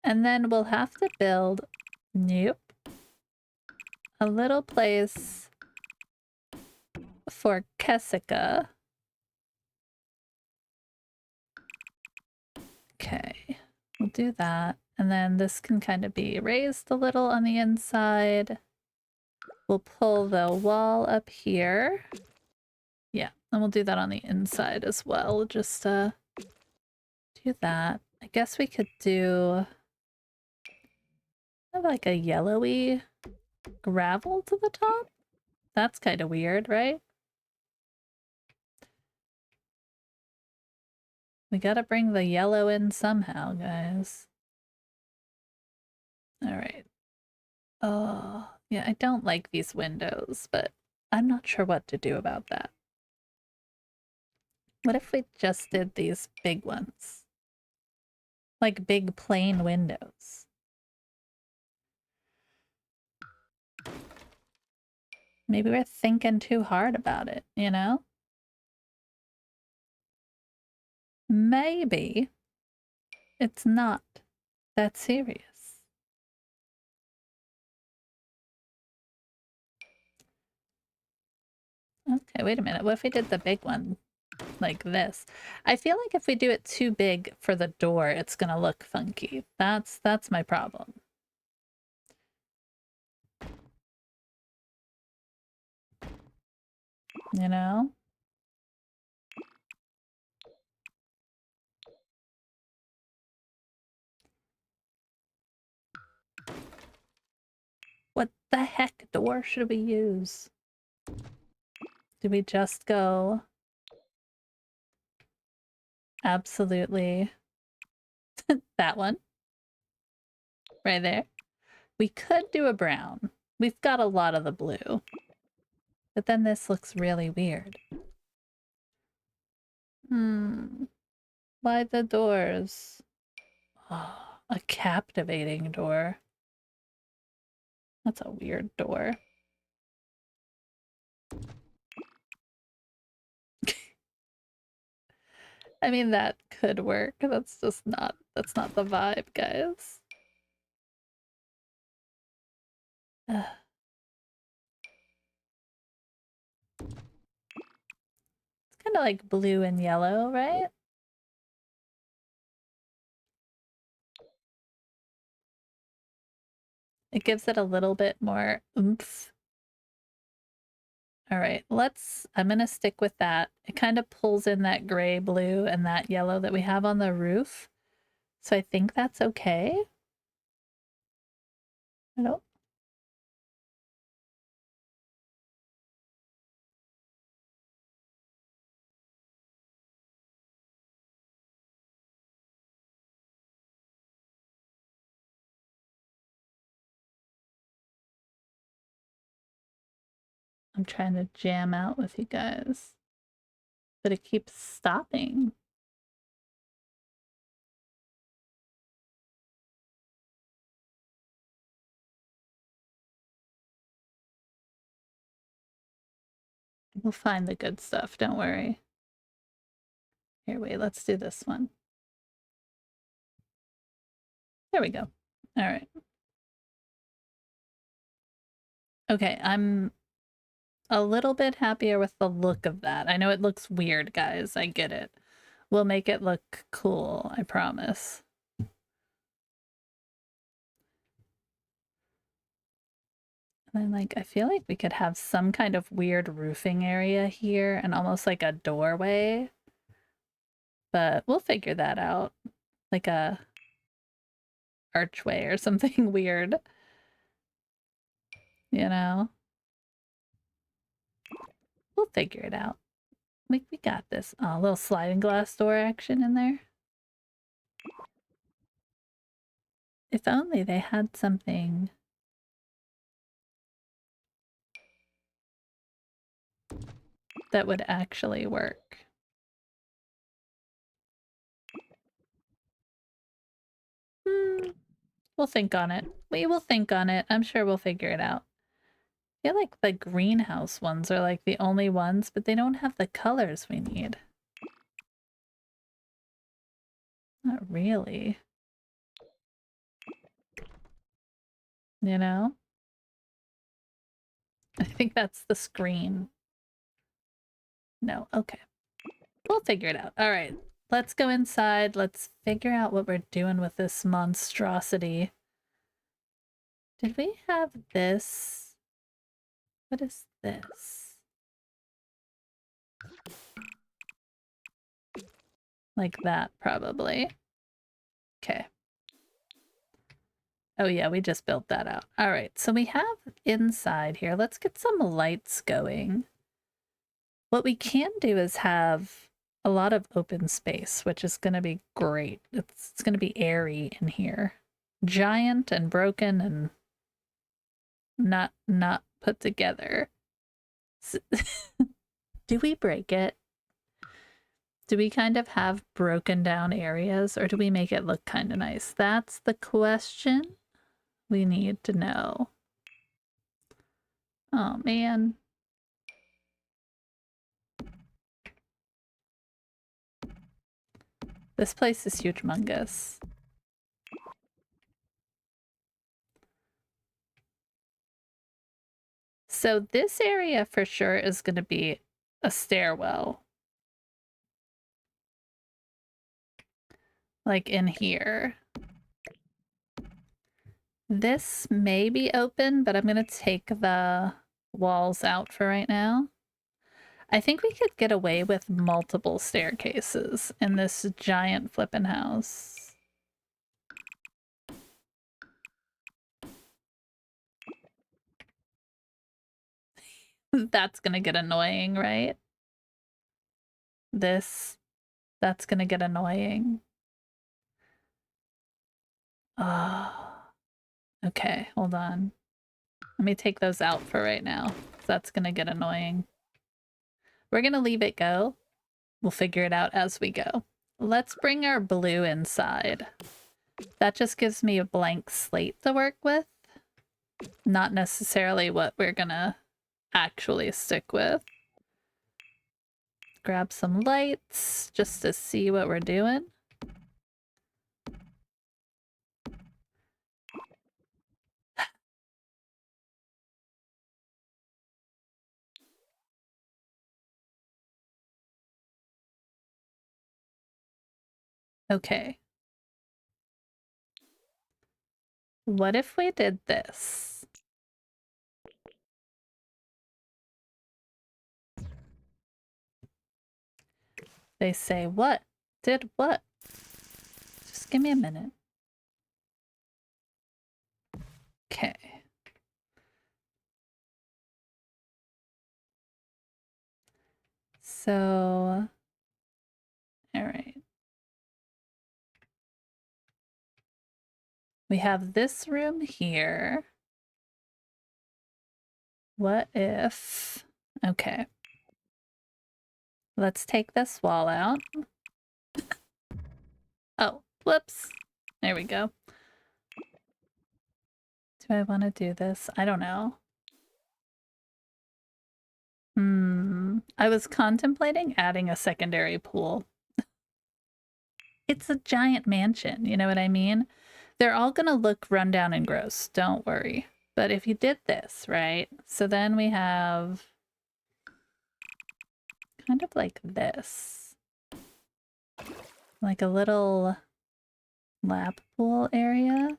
And then we'll have to build... Nope. A little place for Kessica. Okay. We'll do that. And then this can kind of be raised a little on the inside. We'll pull the wall up here. Yeah, and we'll do that on the inside as well. Just do that. I guess we could do like a yellowy gravel to the top. That's kind of weird, right? We gotta bring the yellow in somehow, guys. All right. Oh, yeah, I don't like these windows, but I'm not sure what to do about that. What if we just did these big ones? Like big plain windows. Maybe we're thinking too hard about it, you know? Maybe it's not that serious. Okay, wait a minute. What if we did the big one like this? I feel like if we do it too big for the door, it's gonna look funky. That's my problem. You know? What the heck door should we use? Do we just go absolutely that one? Right there? We could do a brown. We've got a lot of the blue. But then this looks really weird. Why the doors? Oh, a captivating door. That's a weird door. I mean, that could work. That's just not, that's not the vibe, guys. Ugh. It's kind of like blue and yellow, right? It gives it a little bit more oomph. All right, I'm gonna stick with that. It kind of pulls in that gray, blue, and that yellow that we have on the roof. So I think that's okay. I don't... I'm trying to jam out with you guys, but it keeps stopping. We'll find the good stuff, don't worry. Here, wait, let's do this one. There we go. All right. Okay, I'm a little bit happier with the look of that. I know it looks weird, guys. I get it. We'll make it look cool, I promise. And then, like, I feel like we could have some kind of weird roofing area here and almost like a doorway. But we'll figure that out. Like a archway or something weird. You know? We'll figure it out. We got this. Oh, a little sliding glass door action in there. If only they had something. That would actually work. We'll think on it. We will think on it. I'm sure we'll figure it out. I feel like the greenhouse ones are like the only ones, but they don't have the colors we need. Not really. You know? I think that's the screen. No, okay. We'll figure it out. All right, let's go inside. Let's figure out what we're doing with this monstrosity. Did we have this? What is this? Like that, probably. Okay. Oh yeah, we just built that out. All right, so we have inside here. Let's get some lights going. What we can do is have a lot of open space, which is going to be great. It's going to be airy in here. Giant and broken and not put together. Do we break it? Do we kind of have broken down areas, or do we make it look kind of nice? That's the question we need to know. Oh man. This place is humongous. So this area for sure is going to be a stairwell. Like in here. This may be open, but I'm going to take the walls out for right now. I think we could get away with multiple staircases in this giant flippin' house. That's gonna get annoying, right? That's gonna get annoying. Oh, okay, hold on. Let me take those out for right now. That's gonna get annoying. We're gonna leave it go. We'll figure it out as we go. Let's bring our blue inside. That just gives me a blank slate to work with. Not necessarily what we're gonna actually stick with. Grab some lights just to see what we're doing. Okay. What if we did this? They say, what? Did what? Just give me a minute. Okay. So, all right. We have this room here. What if Okay. Let's take this wall out. Oh, whoops. There we go. Do I want to do this? I don't know. I was contemplating adding a secondary pool. It's a giant mansion, you know what I mean? They're all gonna look rundown and gross, don't worry. But if you did this, right? So then we have kind of like this. Like a little lap pool area.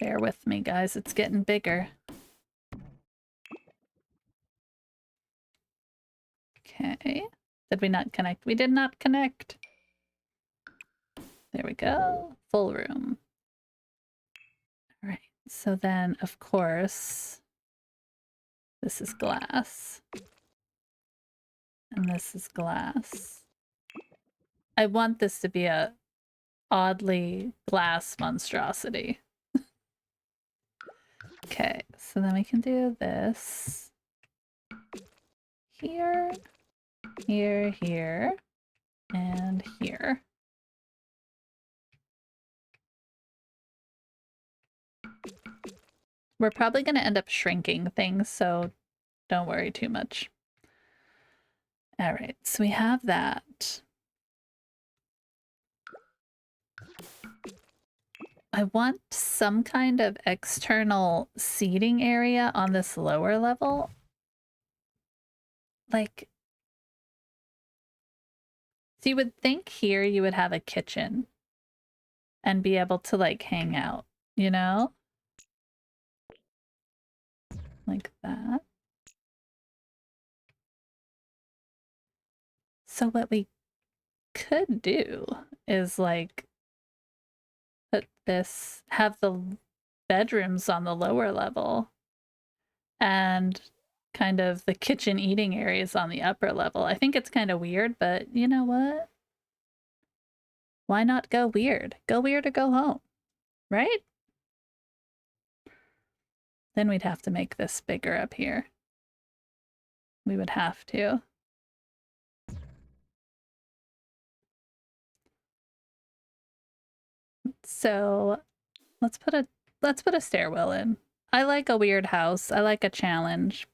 Bear with me, guys. It's getting bigger. Okay. Did we not connect? We did not connect. There we go. Full room. All right. So then, of course, this is glass. And this is glass. I want this to be a oddly glass monstrosity. Okay, so then we can do this. Here, here, here, and here. We're probably going to end up shrinking things, so don't worry too much. All right, so we have that. I want some kind of external seating area on this lower level. Like, so you would think here you would have a kitchen and be able to like hang out, you know? Like that. So what we could do is like put this, have the bedrooms on the lower level and kind of the kitchen eating areas on the upper level. I think it's kind of weird, but you know what? Why not go weird? Go weird or go home, right? Then we'd have to make this bigger up here. We would have to. So let's put a stairwell in. I like a weird house. I like a challenge.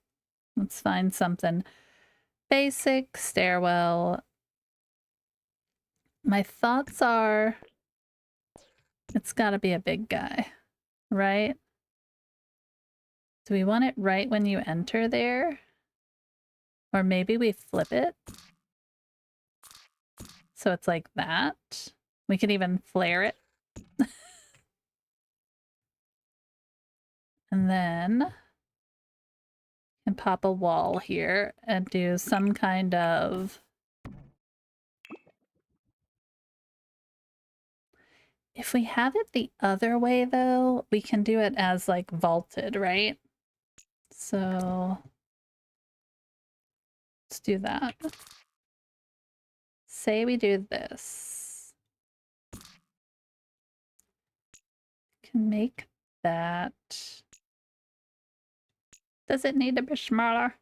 Let's find something basic. Stairwell. My thoughts are it's got to be a big guy, right? Do we want it right when you enter there? Or maybe we flip it so it's like that. We could even flare it. And then and pop a wall here and do some kind of... If we have it the other way, though, we can do it as, like, vaulted, right? So... let's do that. Say we do this. Can make that... Does it need to be smaller?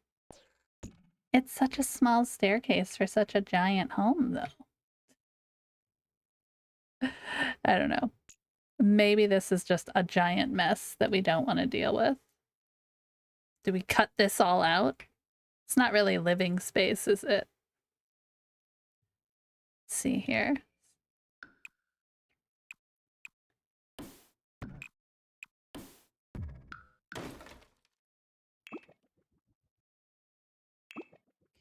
It's such a small staircase for such a giant home, though. I don't know. Maybe this is just a giant mess that we don't want to deal with. Do we cut this all out? It's not really living space, is it? Let's see here.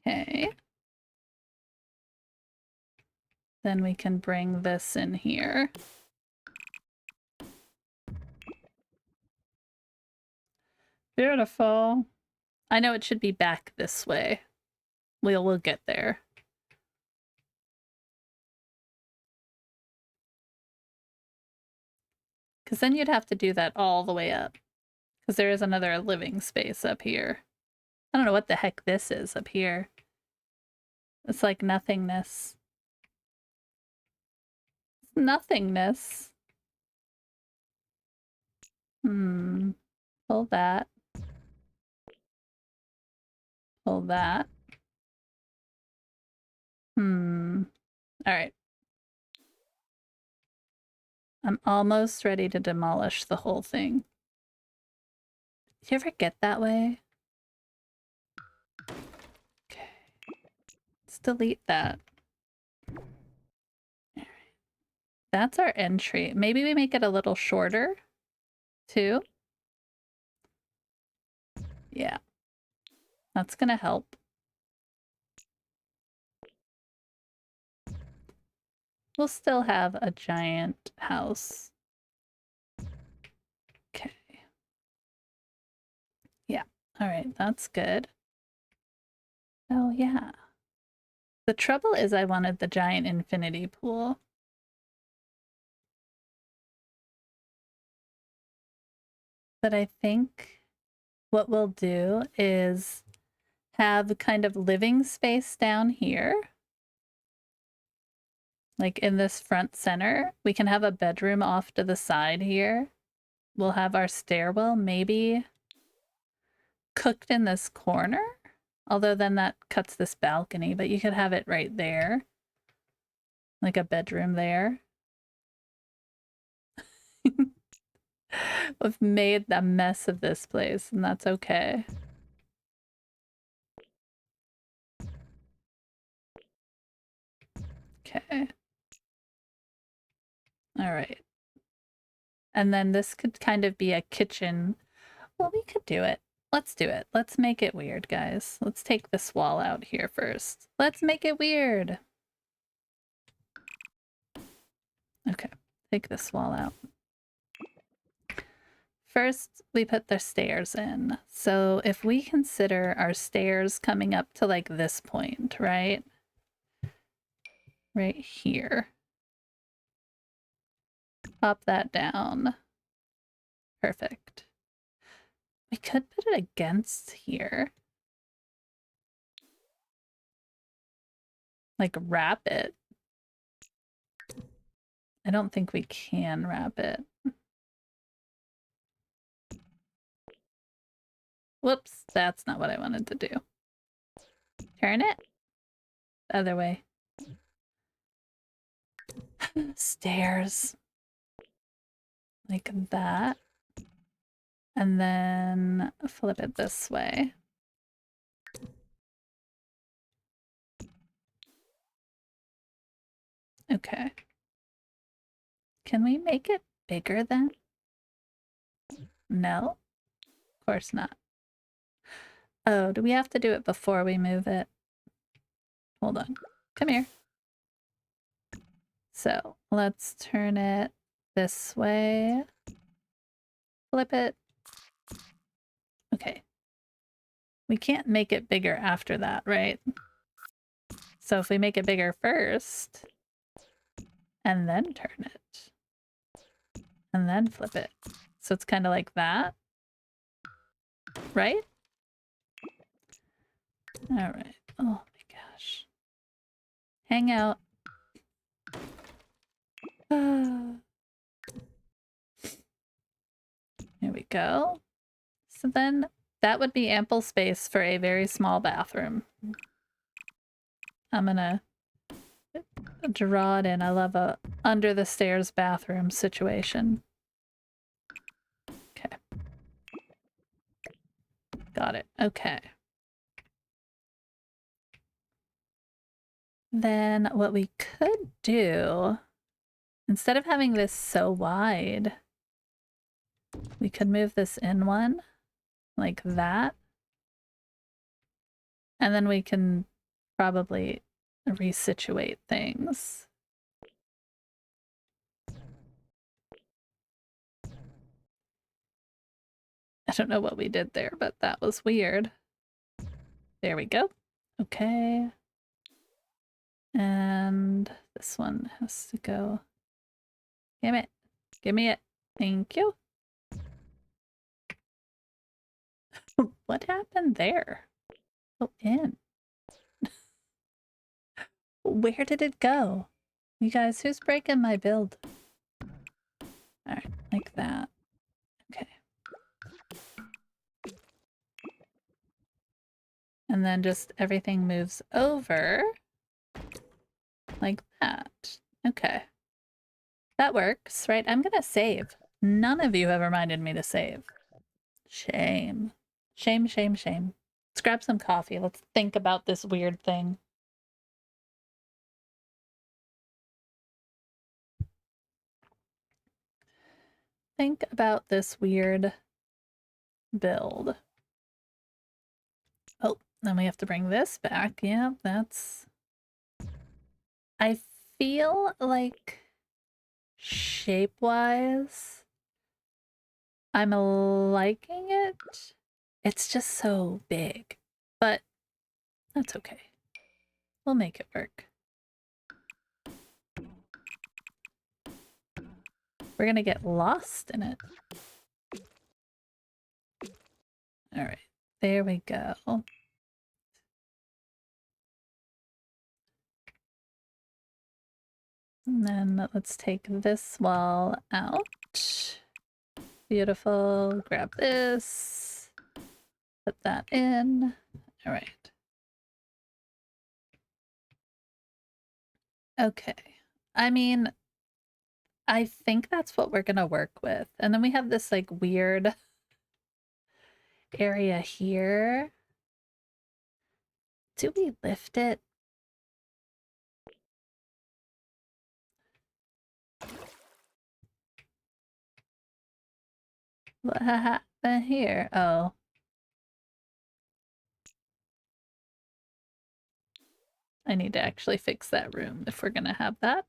Okay. Then we can bring this in here. Beautiful. I know it should be back this way. We'll get there. Because then you'd have to do that all the way up. Because there is another living space up here. I don't know what the heck this is up here. It's like nothingness. Nothingness. Pull that. Pull that. All right. I'm almost ready to demolish the whole thing. Do you ever get that way? Okay. Let's delete that. All right. That's our entry. Maybe we make it a little shorter, too. Yeah. That's gonna help. We'll still have a giant house. Okay. Yeah. All right, that's good. Oh, yeah. The trouble is I wanted the giant infinity pool. But I think what we'll do is have kind of living space down here. Like in this front center. We can have a bedroom off to the side here. We'll have our stairwell maybe cooked in this corner. Although then that cuts this balcony, but you could have it right there. Like a bedroom there. We've made a mess of this place, and that's okay. Okay. All right. And then this could kind of be a kitchen. Well, we could do it. Let's do it. Let's make it weird, guys. Let's take this wall out here first. Let's make it weird. Okay, take this wall out. First, we put the stairs in. So if we consider our stairs coming up to like this point, right? Right here. Pop that down. Perfect. We could put it against here. Like wrap it. I don't think we can wrap it. Whoops, that's not what I wanted to do. Turn it. The other way. Stairs. Like that. And then flip it this way. Okay. Can we make it bigger then? No? Of course not. Oh, do we have to do it before we move it? Hold on. Come here. So let's turn it this way. Flip it. Okay. We can't make it bigger after that, right? So if we make it bigger first, and then turn it, and then flip it. So it's kind of like that, right? All right. Oh my gosh. Hang out. Here we go. So then that would be ample space for a very small bathroom. I'm gonna draw it in. I love a under the stairs bathroom situation. Okay. Got it. Okay. Then what we could do, instead of having this so wide, we could move this in one like that. And then we can probably resituate things. I don't know what we did there, but that was weird. There we go. Okay. And this one has to go. Damn it. Give me it. Thank you. What happened there? Oh, in. Where did it go? You guys, who's breaking my build? Alright, like that. Okay. And then just everything moves over like that. Okay. That works, right? I'm gonna save. None of you have reminded me to save. Shame. Shame, shame, shame. Let's grab some coffee. Let's think about this weird thing. Think about this weird build. Oh, then we have to bring this back. Yeah, that's... I feel like shape-wise, I'm liking it. It's just so big, but that's okay. We'll make it work. We're gonna get lost in it. All right, there we go. And then let's take this wall out. Beautiful. Grab this. Put that in. All right. Okay. I mean, I think that's what we're gonna work with. And then we have this like weird area here. Do we lift it? What happened here? Oh. I need to actually fix that room if we're gonna have that.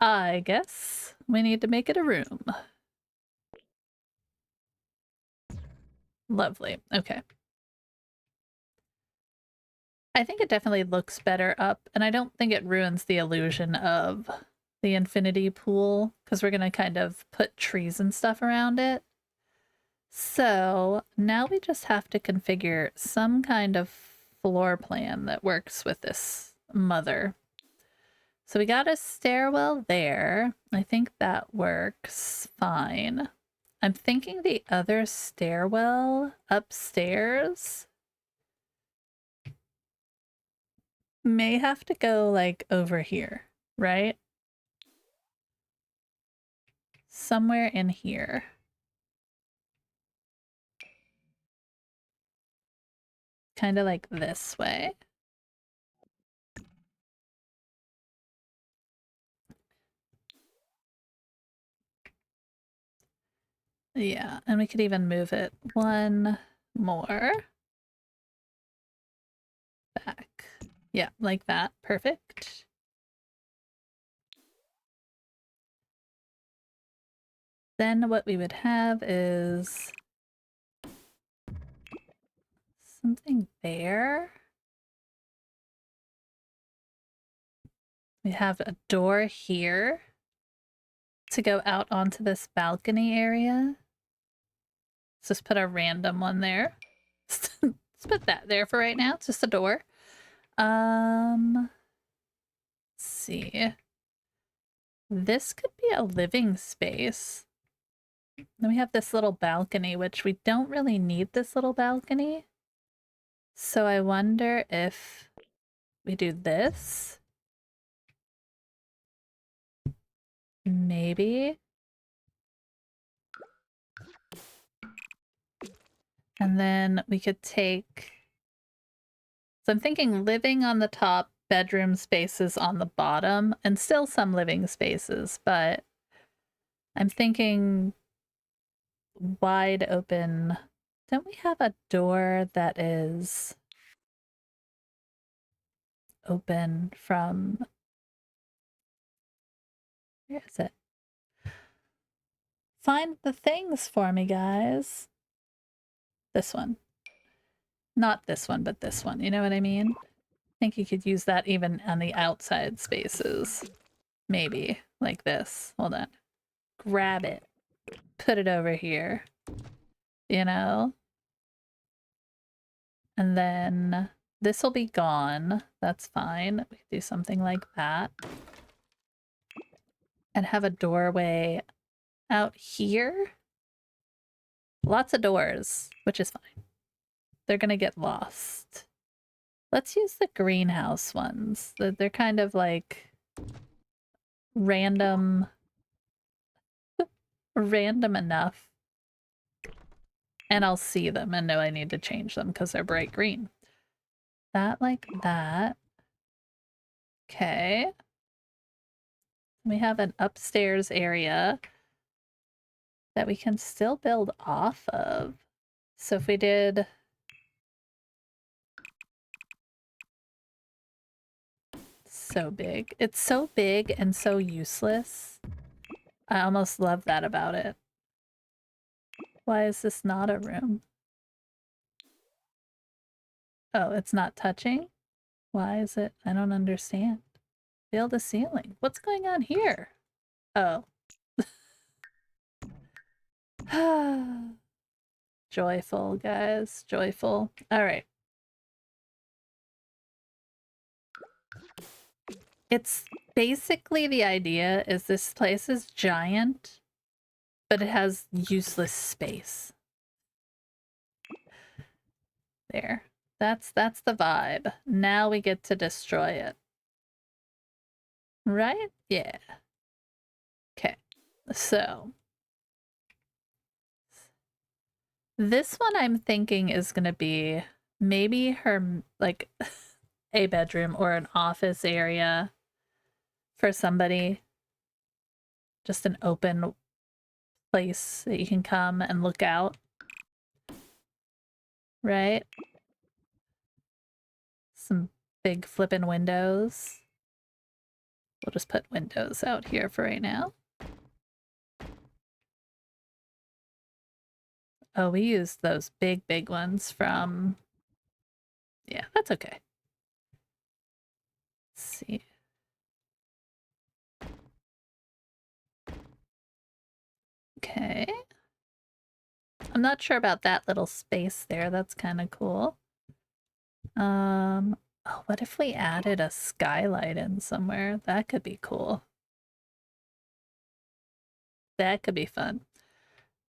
I guess we need to make it a room. Lovely. Okay. I think it definitely looks better up, and I don't think it ruins the illusion of the infinity pool, because we're going to kind of put trees and stuff around it. So now we just have to configure some kind of floor plan that works with this mother. So we got a stairwell there. I think that works fine. I'm thinking the other stairwell upstairs may have to go like over here, right? Somewhere in here. Kind of like this way. Yeah, and we could even move it one more back. Yeah, like that. Perfect. Then what we would have is something there. We have a door here to go out onto this balcony area. Let's just put a random one there. Let's put that there for right now. It's just a door. Let's see. This could be a living space. Then we have this little balcony, which we don't really need this little balcony. So I wonder if we do this. Maybe. And then we could take... So I'm thinking living on the top, bedroom spaces on the bottom, and still some living spaces, but I'm thinking wide open. Don't we have a door that is open from... Where is it? Find the things for me, guys. This one. Not this one, but this one. You know what I mean? I think you could use that even on the outside spaces. Maybe. Like this. Hold on. Grab it. Put it over here. You know? And then this will be gone. That's fine. We could do something like that. And have a doorway out here. Lots of doors, which is fine. They're gonna get lost. Let's use the greenhouse ones. They're kind of like random enough. And I'll see them and know I need to change them because they're bright green. That like that. Okay. We have an upstairs area that we can still build off of. So if we did... So big. It's so big and so useless. I almost love that about it. Why is this not a room? Oh, it's not touching? Why is it? I don't understand. Build a ceiling. What's going on here? Oh. Joyful, guys. Joyful. All right. It's basically the idea is this place is giant, but it has useless space. There. That's the vibe. Now we get to destroy it. Right? Yeah. Okay. So this one I'm thinking is gonna be maybe her like a bedroom or an office area for somebody. Just an open place that you can come and look out. Right? Some big flippin' windows. We'll just put windows out here for right now. Oh, we used those big ones from... Yeah, that's okay. Let's see. Okay. I'm not sure about that little space there. That's kind of cool. Oh, what if we added a skylight in somewhere? That could be cool. That could be fun.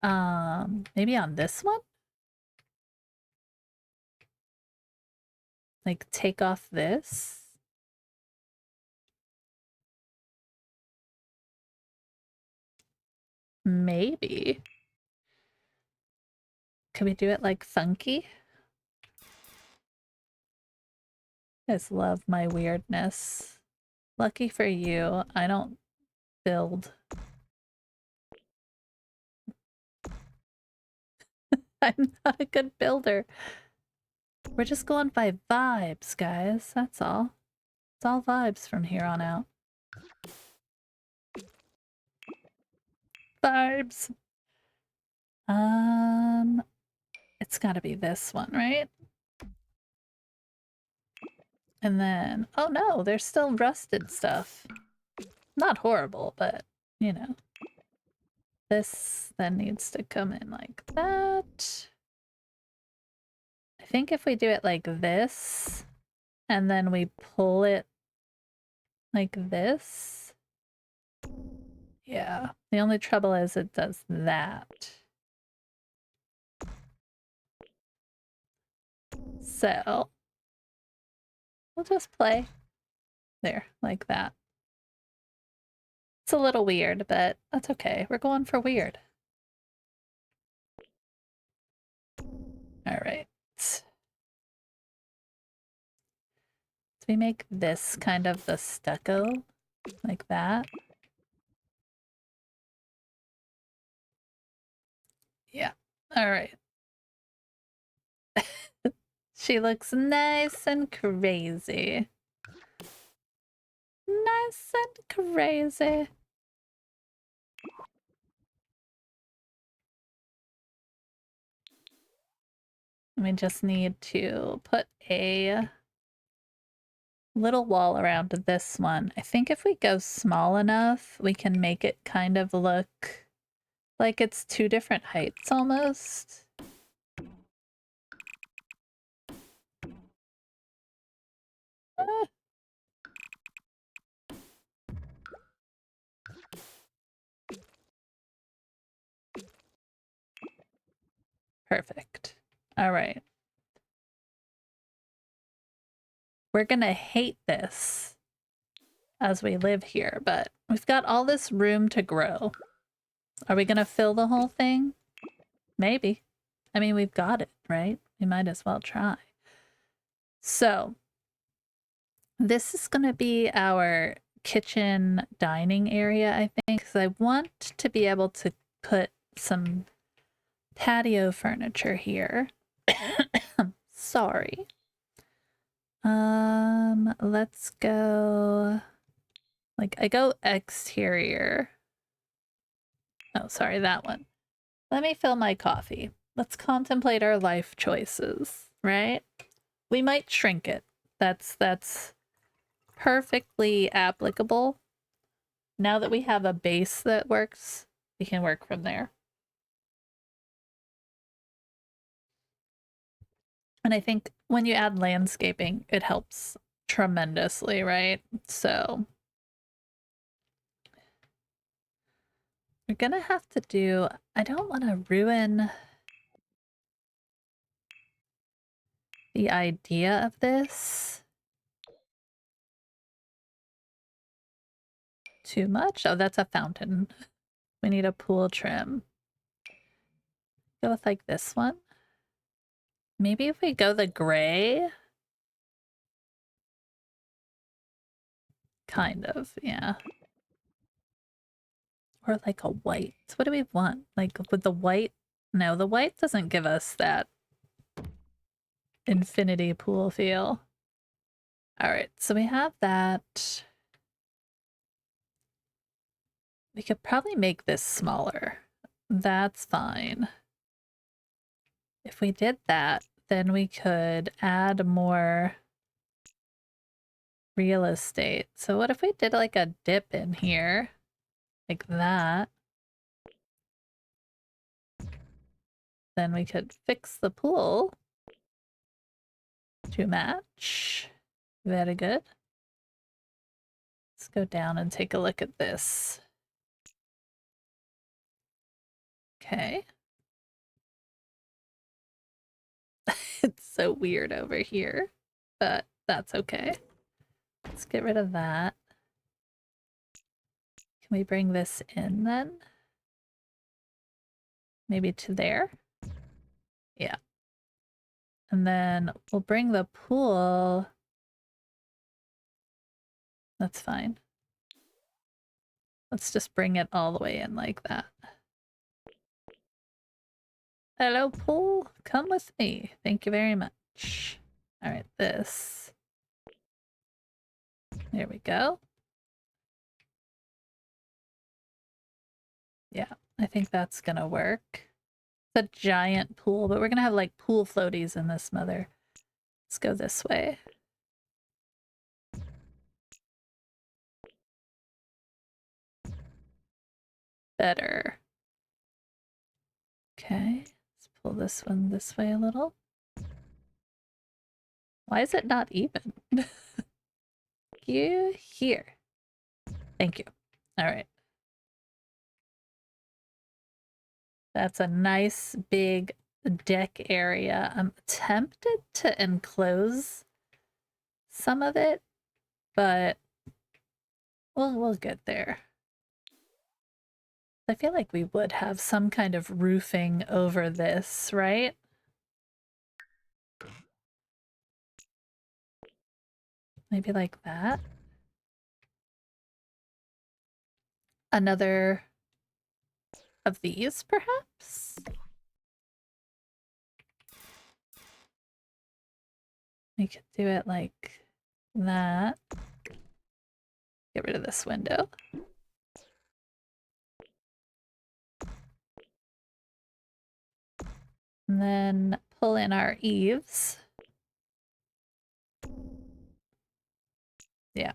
Maybe on this one? Like, take off this? Maybe. Could we do it like funky? I just love my weirdness. Lucky for you, I don't build. I'm not a good builder. We're just going by vibes, guys. That's all. It's all vibes from here on out. Vibes. It's gotta be this one, right? And then, oh no, there's still rusted stuff. Not horrible, but, you know. This then needs to come in like that. I think if we do it like this, and then we pull it like this. Yeah, the only trouble is it does that. So, we'll just play there, like that. It's a little weird, but that's okay. We're going for weird. All right. Do we make this kind of the stucco? Like that? Yeah. All right. She looks nice and crazy. Nice and crazy. We just need to put a little wall around this one. I think if we go small enough, we can make it kind of look like it's two different heights almost. Ah. Perfect. All right. We're gonna hate this as we live here, but we've got all this room to grow. Are we gonna fill the whole thing? Maybe. I mean, we've got it, right? We might as well try. So this is gonna be our kitchen dining area, I think, because I want to be able to put some patio furniture here. Sorry. Let's go, like, I go exterior. Oh, sorry, that one. Let me fill my coffee. Let's contemplate our life choices, right? We might shrink it. That's perfectly applicable. Now that we have a base that works, we can work from there. And I think when you add landscaping, it helps tremendously, right? So we're gonna have to do, I don't want to ruin the idea of this too much. Oh, that's a fountain. We need a pool trim. Go with like this one. Maybe if we go the gray. Kind of, yeah. Or like a white. What do we want? Like with the white? No, the white doesn't give us that infinity pool feel. All right, so we have that. We could probably make this smaller. That's fine. If we did that, then we could add more real estate. So what if we did like a dip in here? Like that. Then we could fix the pool to match. Very good. Let's go down and take a look at this. Okay. It's so weird over here, but that's okay. Let's get rid of that. Can we bring this in then? Maybe to there? Yeah. And then we'll bring the pool. That's fine. Let's just bring it all the way in like that. Hello, pool. Come with me. Thank you very much. All right, this. There we go. Yeah, I think that's gonna work. It's a giant pool, but we're gonna have like pool floaties in this mother. Let's go this way. Better. Okay, let's pull this one this way a little. Why is it not even? You here. Thank you. All right. That's a nice big deck area. I'm tempted to enclose some of it, but we'll get there. I feel like we would have some kind of roofing over this, right? Maybe like that. Another of these, perhaps? We could do it like that. Get rid of this window. And then pull in our eaves. Yeah.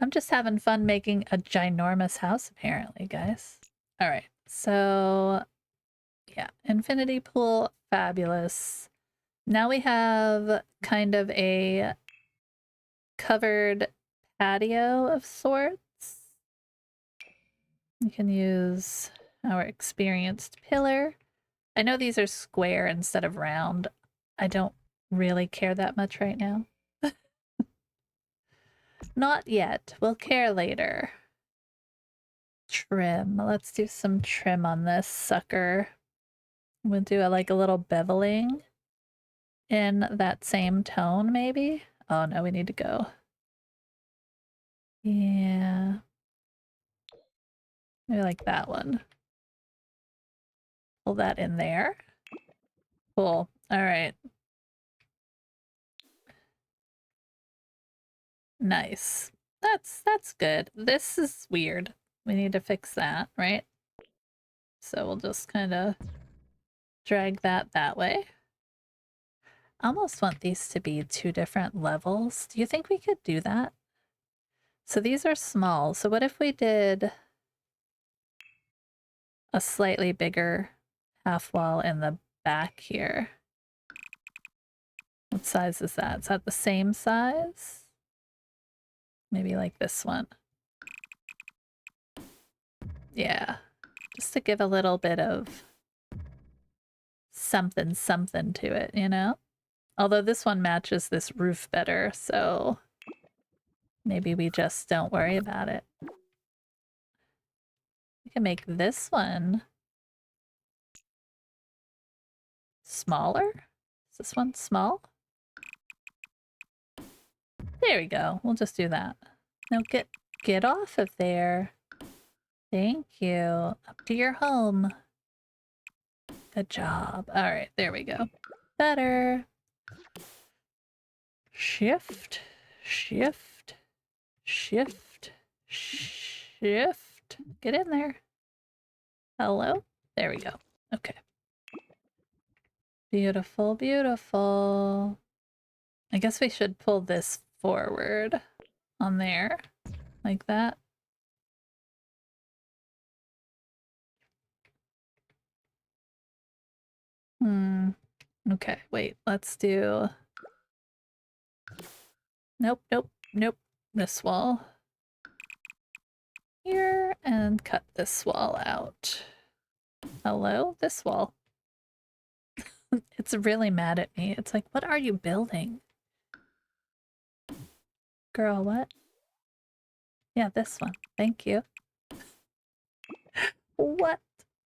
I'm just having fun making a ginormous house, apparently, guys. All right, so yeah, infinity pool, fabulous. Now we have kind of a covered patio of sorts. You can use our experienced pillar. I know these are square instead of round. I don't really care that much right now. Not yet. We'll care later. Trim. Let's do some trim on this sucker. We'll do like a little beveling in that same tone, maybe. Oh no, we need to go. Yeah. Maybe like that one. Pull that in there. Cool. All right. Nice. That's good. This is weird. We need to fix that, right? So we'll just kind of drag that way. I almost want these to be 2 different levels. Do you think we could do that? So these are small. So what if we did a slightly bigger half wall in the back here? What size is that? Is that the same size? Maybe like this one. Yeah. Just to give a little bit of something to it, you know? Although this one matches this roof better, so maybe we just don't worry about it. We can make this one smaller. Is this one small? There we go. We'll just do that. No, get off of there. Thank you. Up to your home. Good job. All right, there we go. Better. Shift, shift, shift, shift. Get in there. Hello? There we go. Okay. Beautiful, beautiful. I guess we should pull this forward on there, like that. Okay, wait, let's do... Nope, nope, nope. This wall. Here, and cut this wall out. Hello? This wall. It's really mad at me. It's like, what are you building? Girl, what? Yeah, this one. Thank you. What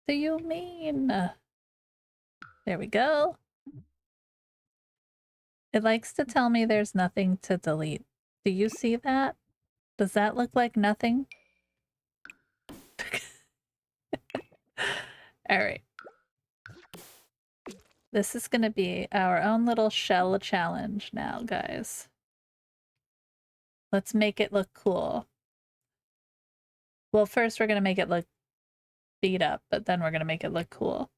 do you mean? There we go. It likes to tell me there's nothing to delete. Do you see that? Does that look like nothing? All right. This is going to be our own little shell challenge now, guys. Let's make it look cool. Well, first we're going to make it look beat up, but then we're going to make it look cool.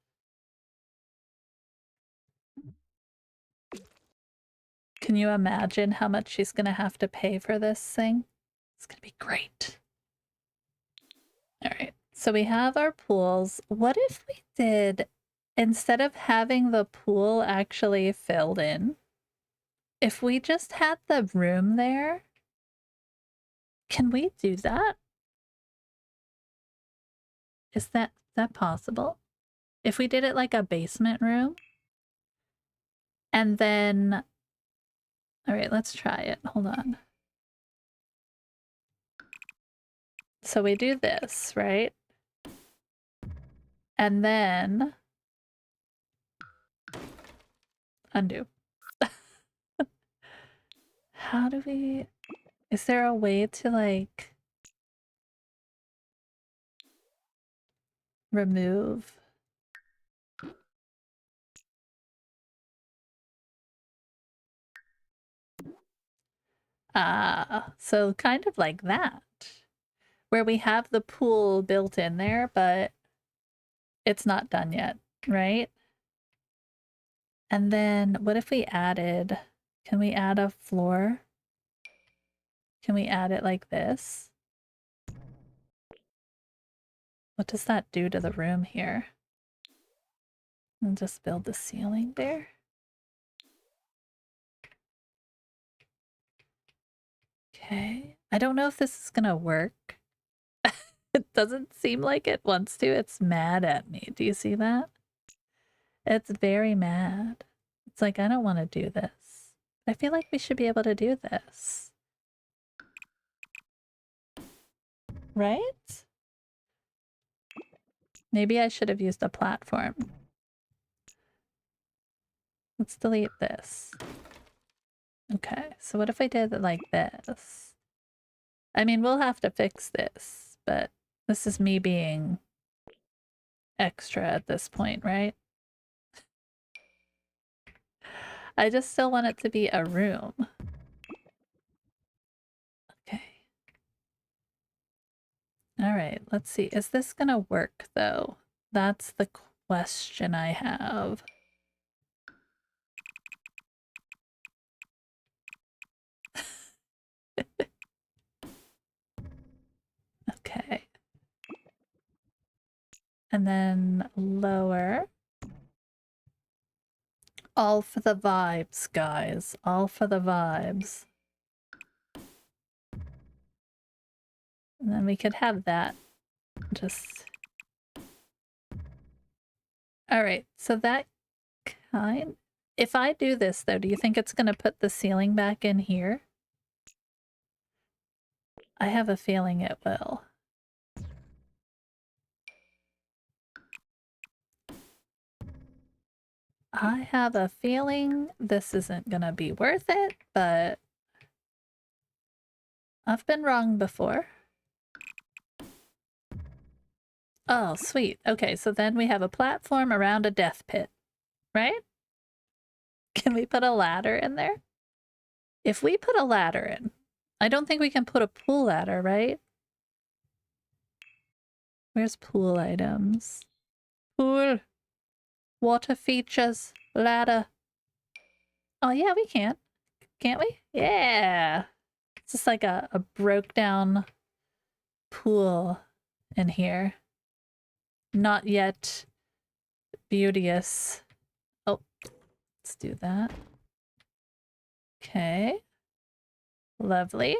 Can you imagine how much she's going to have to pay for this thing? It's going to be great. All right. So we have our pools. What if we did, instead of having the pool actually filled in, if we just had the room there, can we do that? Is that possible? If we did it like a basement room, and then, all right, let's try it. Hold on. So we do this, right? And then undo. How do we, is there a way to like remove? Ah, so kind of like that, where we have the pool built in there, but it's not done yet, right? And then what if we added, can we add a floor? Can we add it like this? What does that do to the room here? And just build the ceiling there. Okay. I don't know if this is gonna work. It doesn't seem like it wants to. It's mad at me. Do you see that? It's very mad. It's like, I don't want to do this. I feel like we should be able to do this. Right? Maybe I should have used a platform. Let's delete this. Okay, so what if I did it like this? I mean, we'll have to fix this, but this is me being extra at this point, right? I just still want it to be a room. Okay. All right, let's see. Is this gonna work though? That's the question I have. Okay. And then lower. All for the vibes, guys. All for the vibes. And then we could have that just... All right, so that kind... If I do this, though, do you think it's going to put the ceiling back in here? I have a feeling it will. I have a feeling this isn't going to be worth it, but I've been wrong before. Oh, sweet. Okay, so then we have a platform around a death pit, right? Can we put a ladder in there? If we put a ladder in, I don't think we can put a pool ladder, right? Where's pool items? Pool. Water features. Ladder. Oh, yeah, we can. Can't we? Yeah. It's just like a broke down pool in here. Not yet beauteous. Oh, let's do that. Okay. Lovely.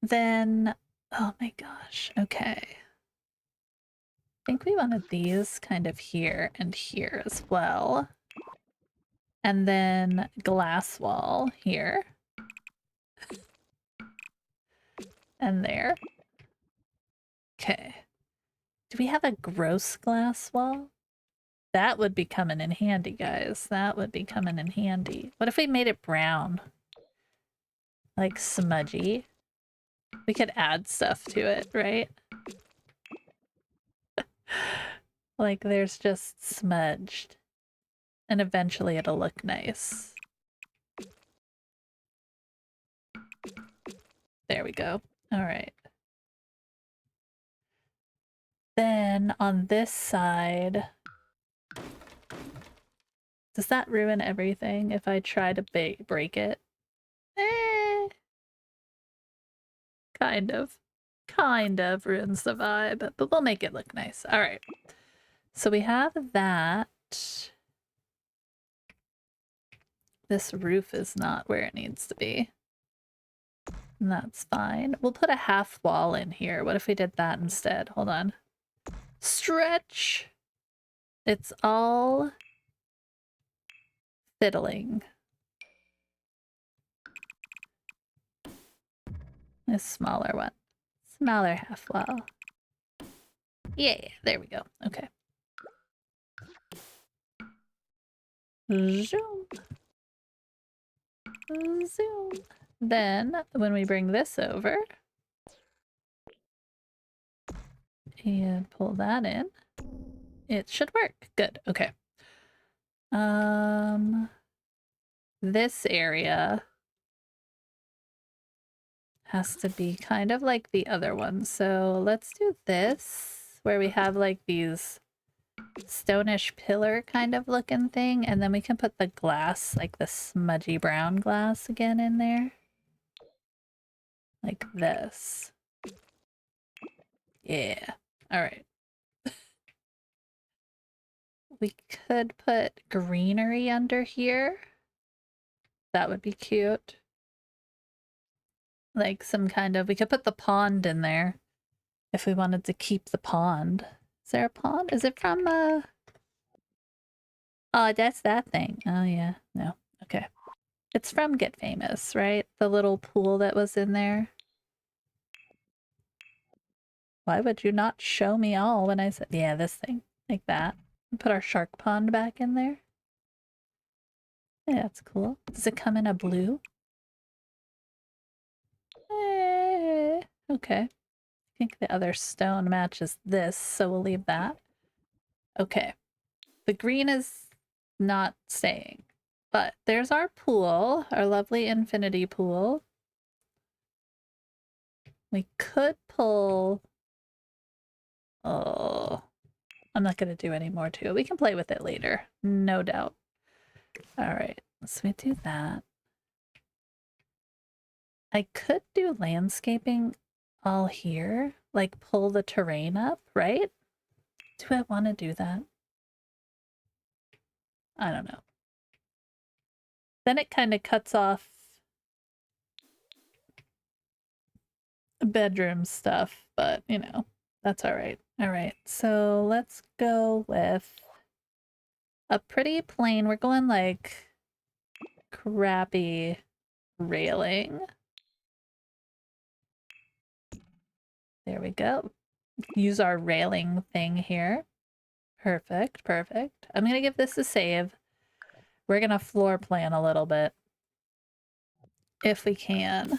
Then, oh my gosh. Okay. I think we wanted these kind of here and here as well. And then glass wall here. And there. Okay. Do we have a gross glass wall? That would be coming in handy, guys. That would be coming in handy. What if we made it brown? Like smudgy. We could add stuff to it, right? Like there's just smudged. And eventually it'll look nice. There we go. All right. Then on this side, does that ruin everything if I try to break it? Kind of. Kind of ruins the vibe, but we'll make it look nice. All right. So we have that. This roof is not where it needs to be. And that's fine. We'll put a half wall in here. What if we did that instead? Hold on. Stretch! It's all fiddling. A smaller one. Smaller half wall. Yeah, there we go. Okay. Zoom. Zoom. Then, when we bring this over and pull that in, it should work. Good. Okay. This area has to be kind of like the other one. So let's do this, where we have like these stonish pillar kind of looking thing, and then we can put the glass, like the smudgy brown glass again in there. Like this. Yeah. All right. We could put greenery under here. That would be cute. Like some kind of, we could put the pond in there if we wanted to keep the pond. Is there a pond? Is it from, Oh, that's that thing. Oh, yeah. No. Okay. It's from Get Famous, right? The little pool that was in there. Why would you not show me all when I said, yeah, this thing, like that. Put our shark pond back in there. Yeah, that's cool. Does it come in a blue? Okay. I think the other stone matches this, so we'll leave that. Okay. The green is not staying, but there's our pool, our lovely infinity pool. We could pull... Oh, I'm not going to do any more to it. We can play with it later, no doubt. All right, so we do that. I could do landscaping all here, like pull the terrain up, right? Do I want to do that? I don't know. Then it kind of cuts off bedroom stuff, but you know, that's all right. All right, so let's go with a pretty plain. We're going like crappy railing. There we go. Use our railing thing here. Perfect, perfect. I'm gonna give this a save. We're gonna floor plan a little bit if we can.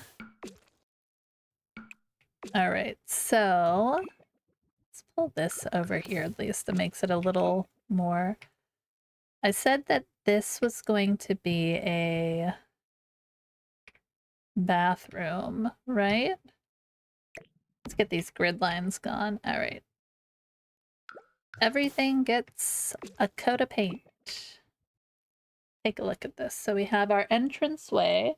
All right, so let's pull this over here at least. It makes it a little more. I said that this was going to be a bathroom, right? Let's get these grid lines gone. All right. Everything gets a coat of paint. Take a look at this. So we have our entranceway.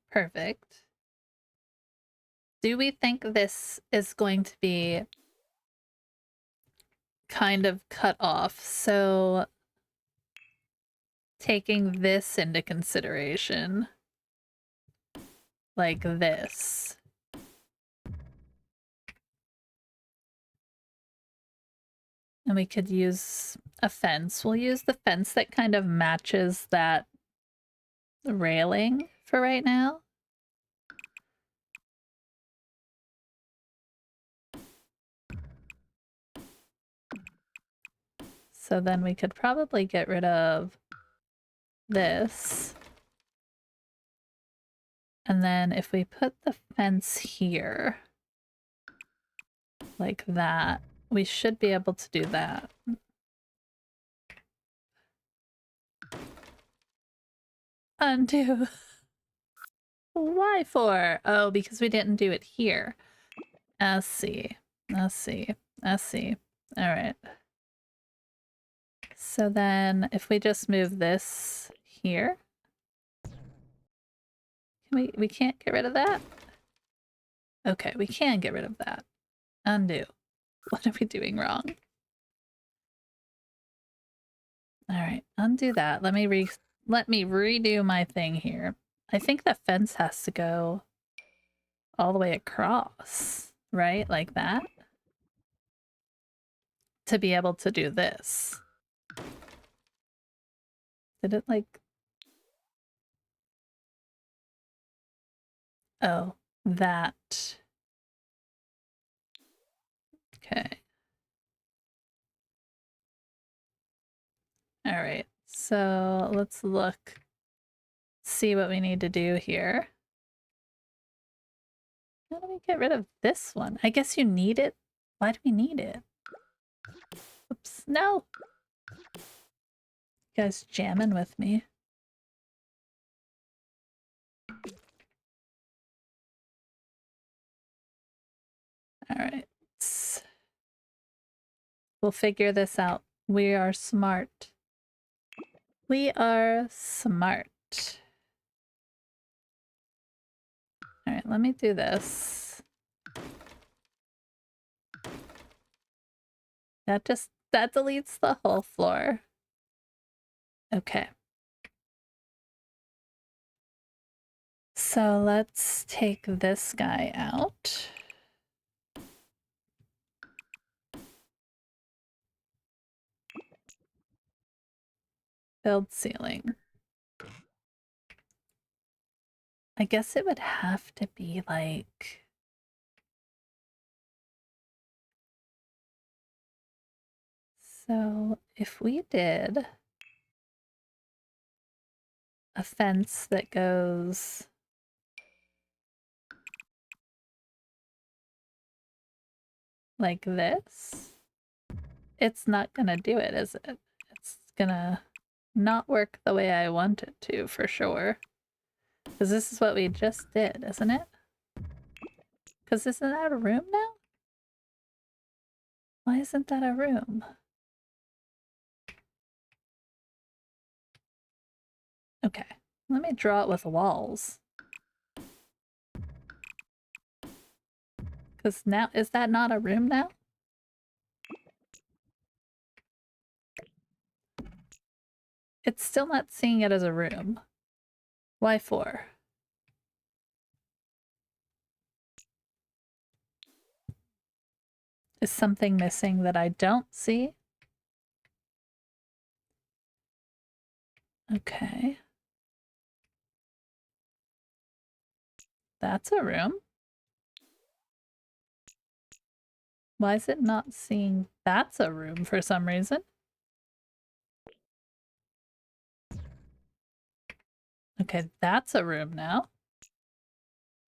Perfect. Do we think this is going to be kind of cut off? So taking this into consideration, like this. And we could use a fence. We'll use the fence that kind of matches that railing for right now. So then we could probably get rid of this. And then if we put the fence here, like that, we should be able to do that. Undo. Why for? Oh, because we didn't do it here. Let's see. Let's see. Let's see. All right. So then if we just move this here, we can't get rid of that? Okay, we can get rid of that. Undo. What are we doing wrong? All right, undo that. Let me redo my thing here. I think the fence has to go all the way across, right? Like that? To be able to do this. Did it like... Oh, that. Okay. All right, so let's look, see what we need to do here. How do we get rid of this one? I guess you need it. Why do we need it? Oops, no. You guys jamming with me. All right. We'll figure this out. We are smart. We are smart. All right, let me do this. That deletes the whole floor. Okay. So let's take this guy out. Build ceiling. I guess it would have to be like... So if we did a fence that goes like this, it's not gonna do it, is it? It's gonna not work the way I want it to, for sure. Because this is what we just did, isn't it? Because isn't that a room now? Why isn't that a room? Okay, let me draw it with walls. Because now, is that not a room now? It's still not seeing it as a room. Why for? Is something missing that I don't see? Okay. That's a room. Why is it not seeing that's a room for some reason? Okay, that's a room now.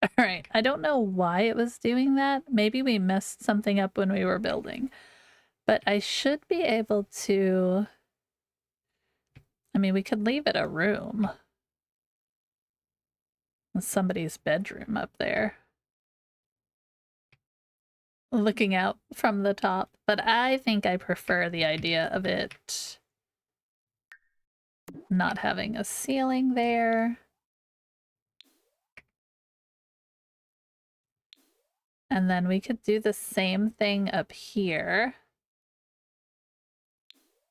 All right, I don't know why it was doing that. Maybe we messed something up when we were building. But I should be able to... I mean, we could leave it a room. With somebody's bedroom up there. Looking out from the top. But I think I prefer the idea of it not having a ceiling there. And then we could do the same thing up here.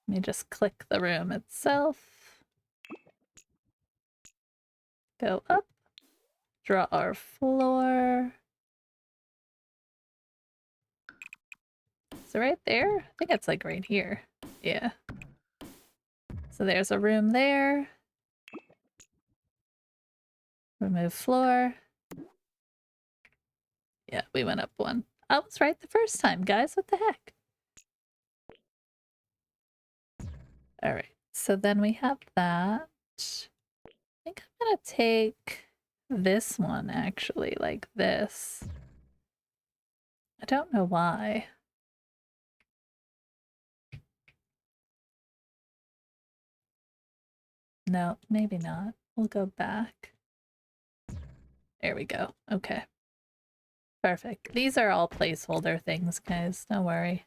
Let me just click the room itself. Go up. Draw our floor. Is it right there? I think it's like right here. Yeah. So there's a room there. Remove floor. Yeah, we went up one. I was right the first time, guys. What the heck? All right. So then we have that. I think I'm gonna take this one actually, like this. I don't know why. No, maybe not. We'll go back. There we go. Okay. Perfect. These are all placeholder things, guys. Don't worry.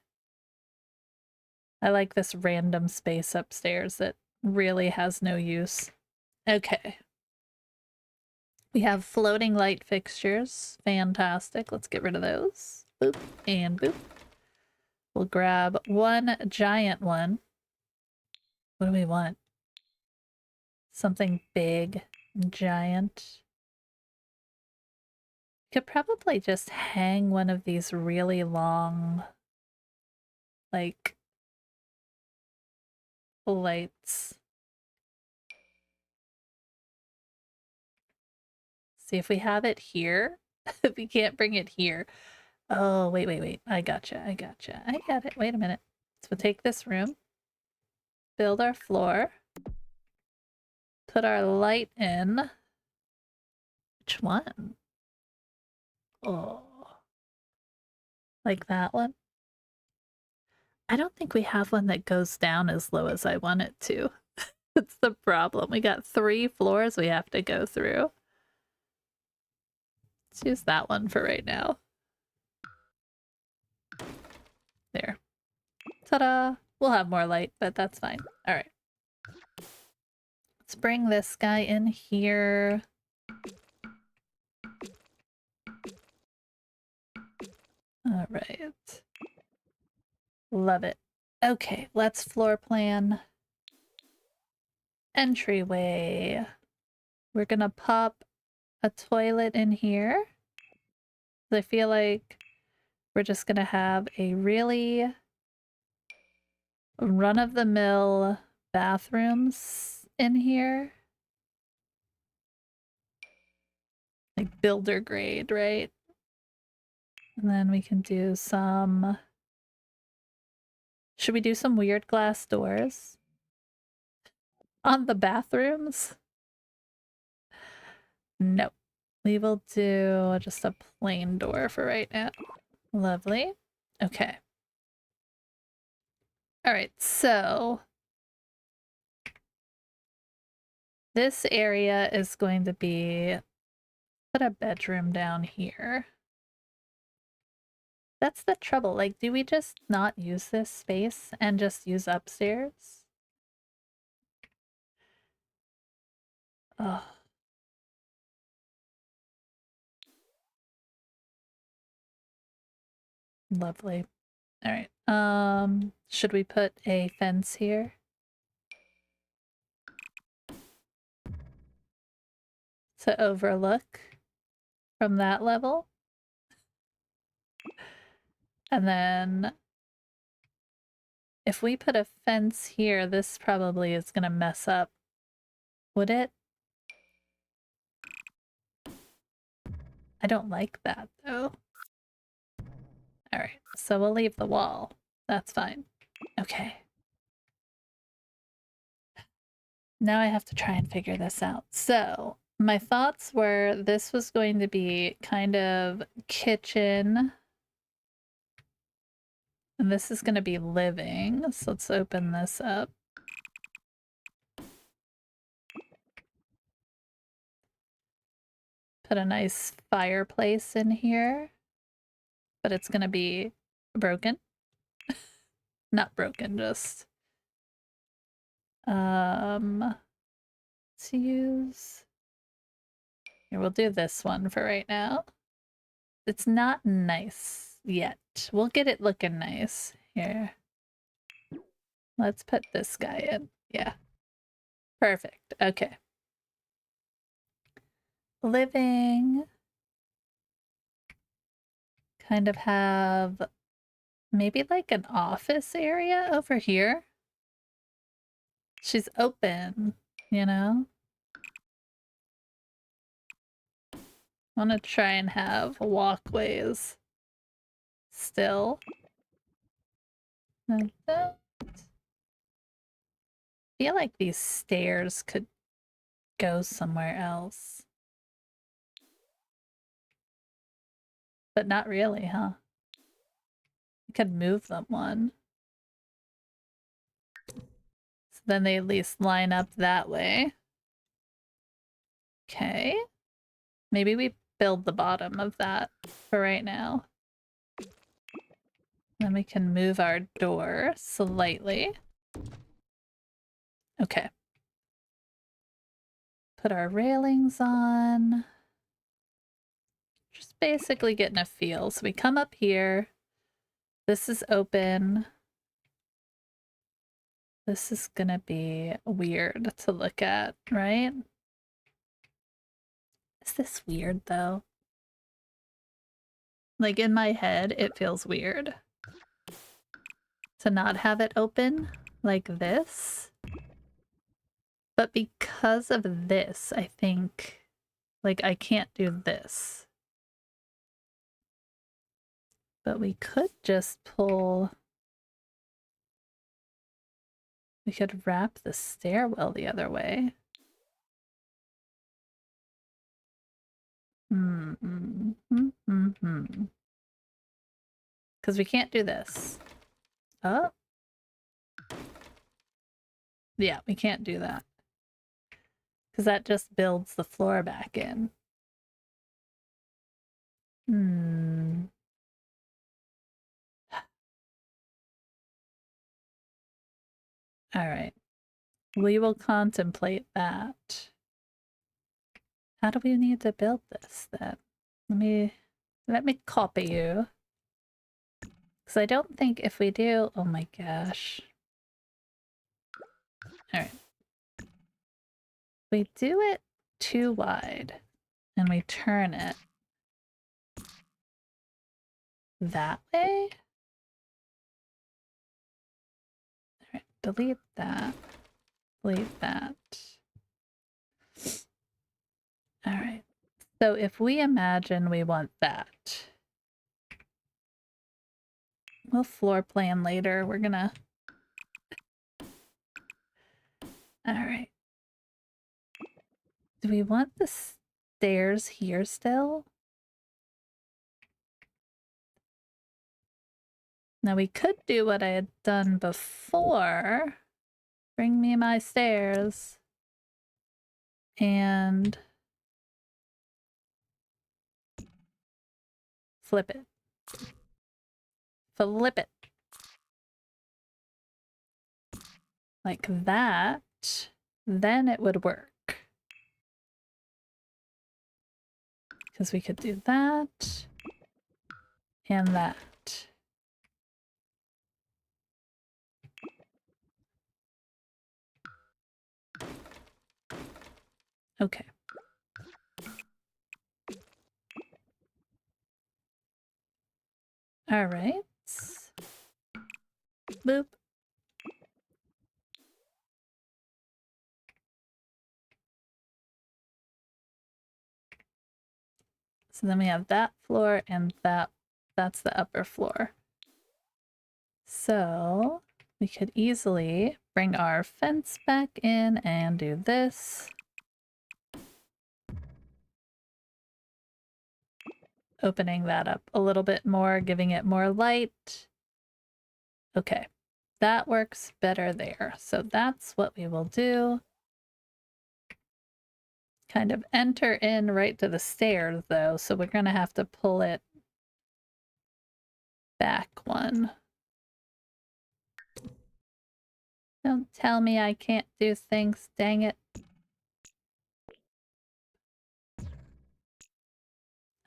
I like this random space upstairs that really has no use. Okay. We have floating light fixtures. Fantastic. Let's get rid of those. Boop and boop. We'll grab one giant one. What do we want? Something big and giant. Could probably just hang one of these really long, like, lights. See if we have it here. If we can't bring it here. Oh, wait. I gotcha. I got it. Wait a minute. So we'll take this room, build our floor, put our light in. Which one? Oh. Like that one? I don't think we have one that goes down as low as I want it to. That's the problem. We got 3 floors we have to go through. Let's use that one for right now. There. Ta-da! We'll have more light, but that's fine. All right. Let's bring this guy in here. All right. Love it. Okay, let's floor plan. Entryway. We're gonna pop a toilet in here. I feel like we're just gonna have a really run-of-the-mill bathrooms in here. Like builder grade, right? And then we can do some... Should we do some weird glass doors? On the bathrooms? No. We will do just a plain door for right now. Lovely. Okay. All right, so this area is going to be, put a bedroom down here. That's the trouble. Like, do we just not use this space and just use upstairs? Oh. Lovely. All right. Should we put a fence here? To overlook from that level? And then if we put a fence here, this probably is gonna mess up. Would it? I don't like that though. All right, so we'll leave the wall. That's fine. Okay. Now I have to try and figure this out. So my thoughts were this was going to be kind of kitchen. And this is going to be living. So let's open this up. Put a nice fireplace in here. But it's going to be broken. Not broken, just... to use... Here, we'll do this one for right now. It's not nice yet. We'll get it looking nice. Here. Let's put this guy in. Yeah. Perfect. Okay. Living. Kind of have maybe like an office area over here. She's open, you know? I want to try and have walkways still. Like that. I feel like these stairs could go somewhere else. But not really, huh? I could move them one. So then they at least line up that way. Okay. Maybe we build the bottom of that for right now. Then we can move our door slightly. Okay. Put our railings on. Just basically getting a feel. So we come up here. This is open. This is gonna be weird to look at, right? Is this weird though? Like in my head, it feels weird to not have it open like this. But because of this, I think, like, I can't do this. But we could just pull... We could wrap the stairwell the other way. Because we can't do this. Oh. Yeah, we can't do that. Because that just builds the floor back in. All right. We will contemplate that. How do we need to build this then? Let me copy you. Because I don't think if we do... Oh my gosh. Alright. We do it too wide. And we turn it that way? Alright, delete that. Leave that. All right. So if we imagine we want that, we'll floor plan later. We're gonna... All right. Do we want the stairs here still? Now we could do what I had done before. Bring me my stairs. And flip it. Flip it. Like that. Then it would work. Because we could do that. And that. Okay. All right. Boop. So then we have that floor and that's the upper floor. So we could easily bring our fence back in and do this. Opening that up a little bit more, giving it more light. Okay, that works better there. So that's what we will do. Kind of enter in right to the stairs though, so we're gonna have to pull it back one. Don't tell me I can't do things, dang it.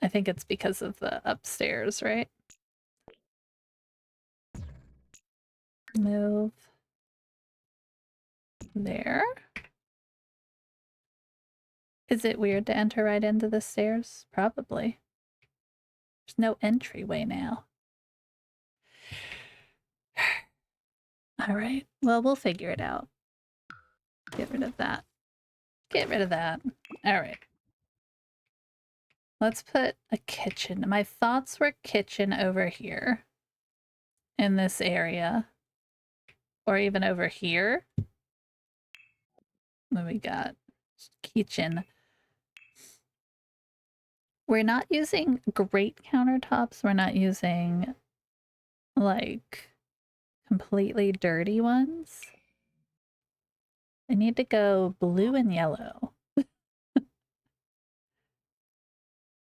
I think it's because of the upstairs, right? Move there. Is it weird to enter right into the stairs? Probably. There's no entryway now. All right. Well, we'll figure it out. Get rid of that. Get rid of that. All right. Let's put a kitchen. My thoughts were kitchen over here in this area. Or even over here. What we got? Kitchen. We're not using great countertops. We're not using, like, completely dirty ones. I need to go blue and yellow.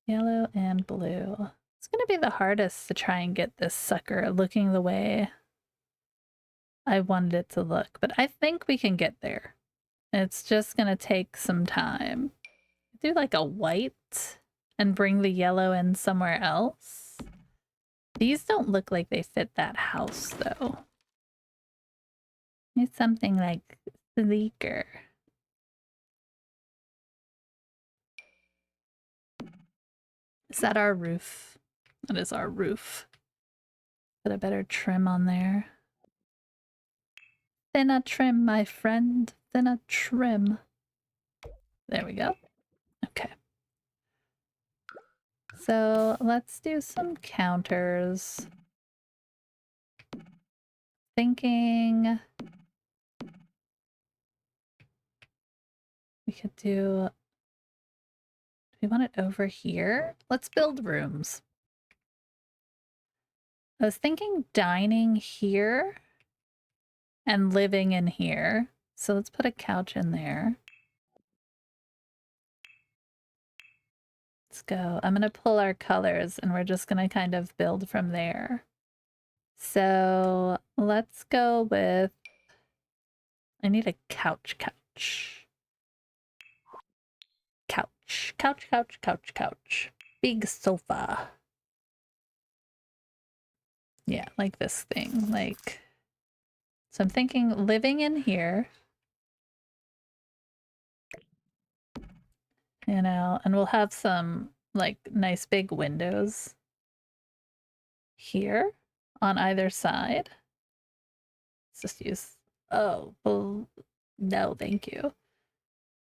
Yellow and blue. It's gonna be the hardest to try and get this sucker looking the way I wanted it to look, but I think we can get there. It's just gonna take some time. Do like a white and bring the yellow in somewhere else. These don't look like they fit that house though. Need something like sleeker. Is that our roof? That is our roof. Put a better trim on there. Thinner trim, my friend. Thinner trim. There we go. Okay. So let's do some counters. Thinking we could do we want it over here? Let's build rooms. I was thinking dining here and living in here. So let's put a couch in there. Let's go. I'm going to pull our colors and we're just going to kind of build from there. So let's go with, I need a couch. Couch. Big sofa. Yeah, like this thing. Like, so I'm thinking living in here. You know, and we'll have some like nice big windows here on either side. Let's just use, oh, No, thank you.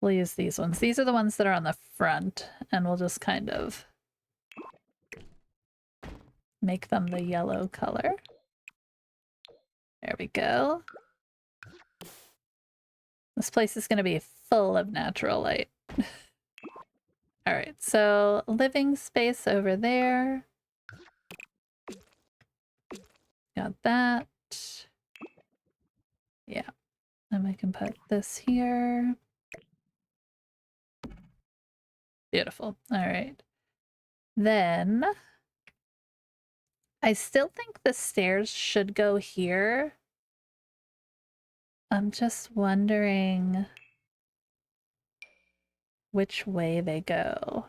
We'll use these ones. These are the ones that are on the front, and we'll just kind of make them the yellow color. There we go. This place is going to be full of natural light. All right, so living space over there. Got that. Yeah. And we can put this here. Beautiful. All right. Then I still think the stairs should go here. I'm just wondering which way they go.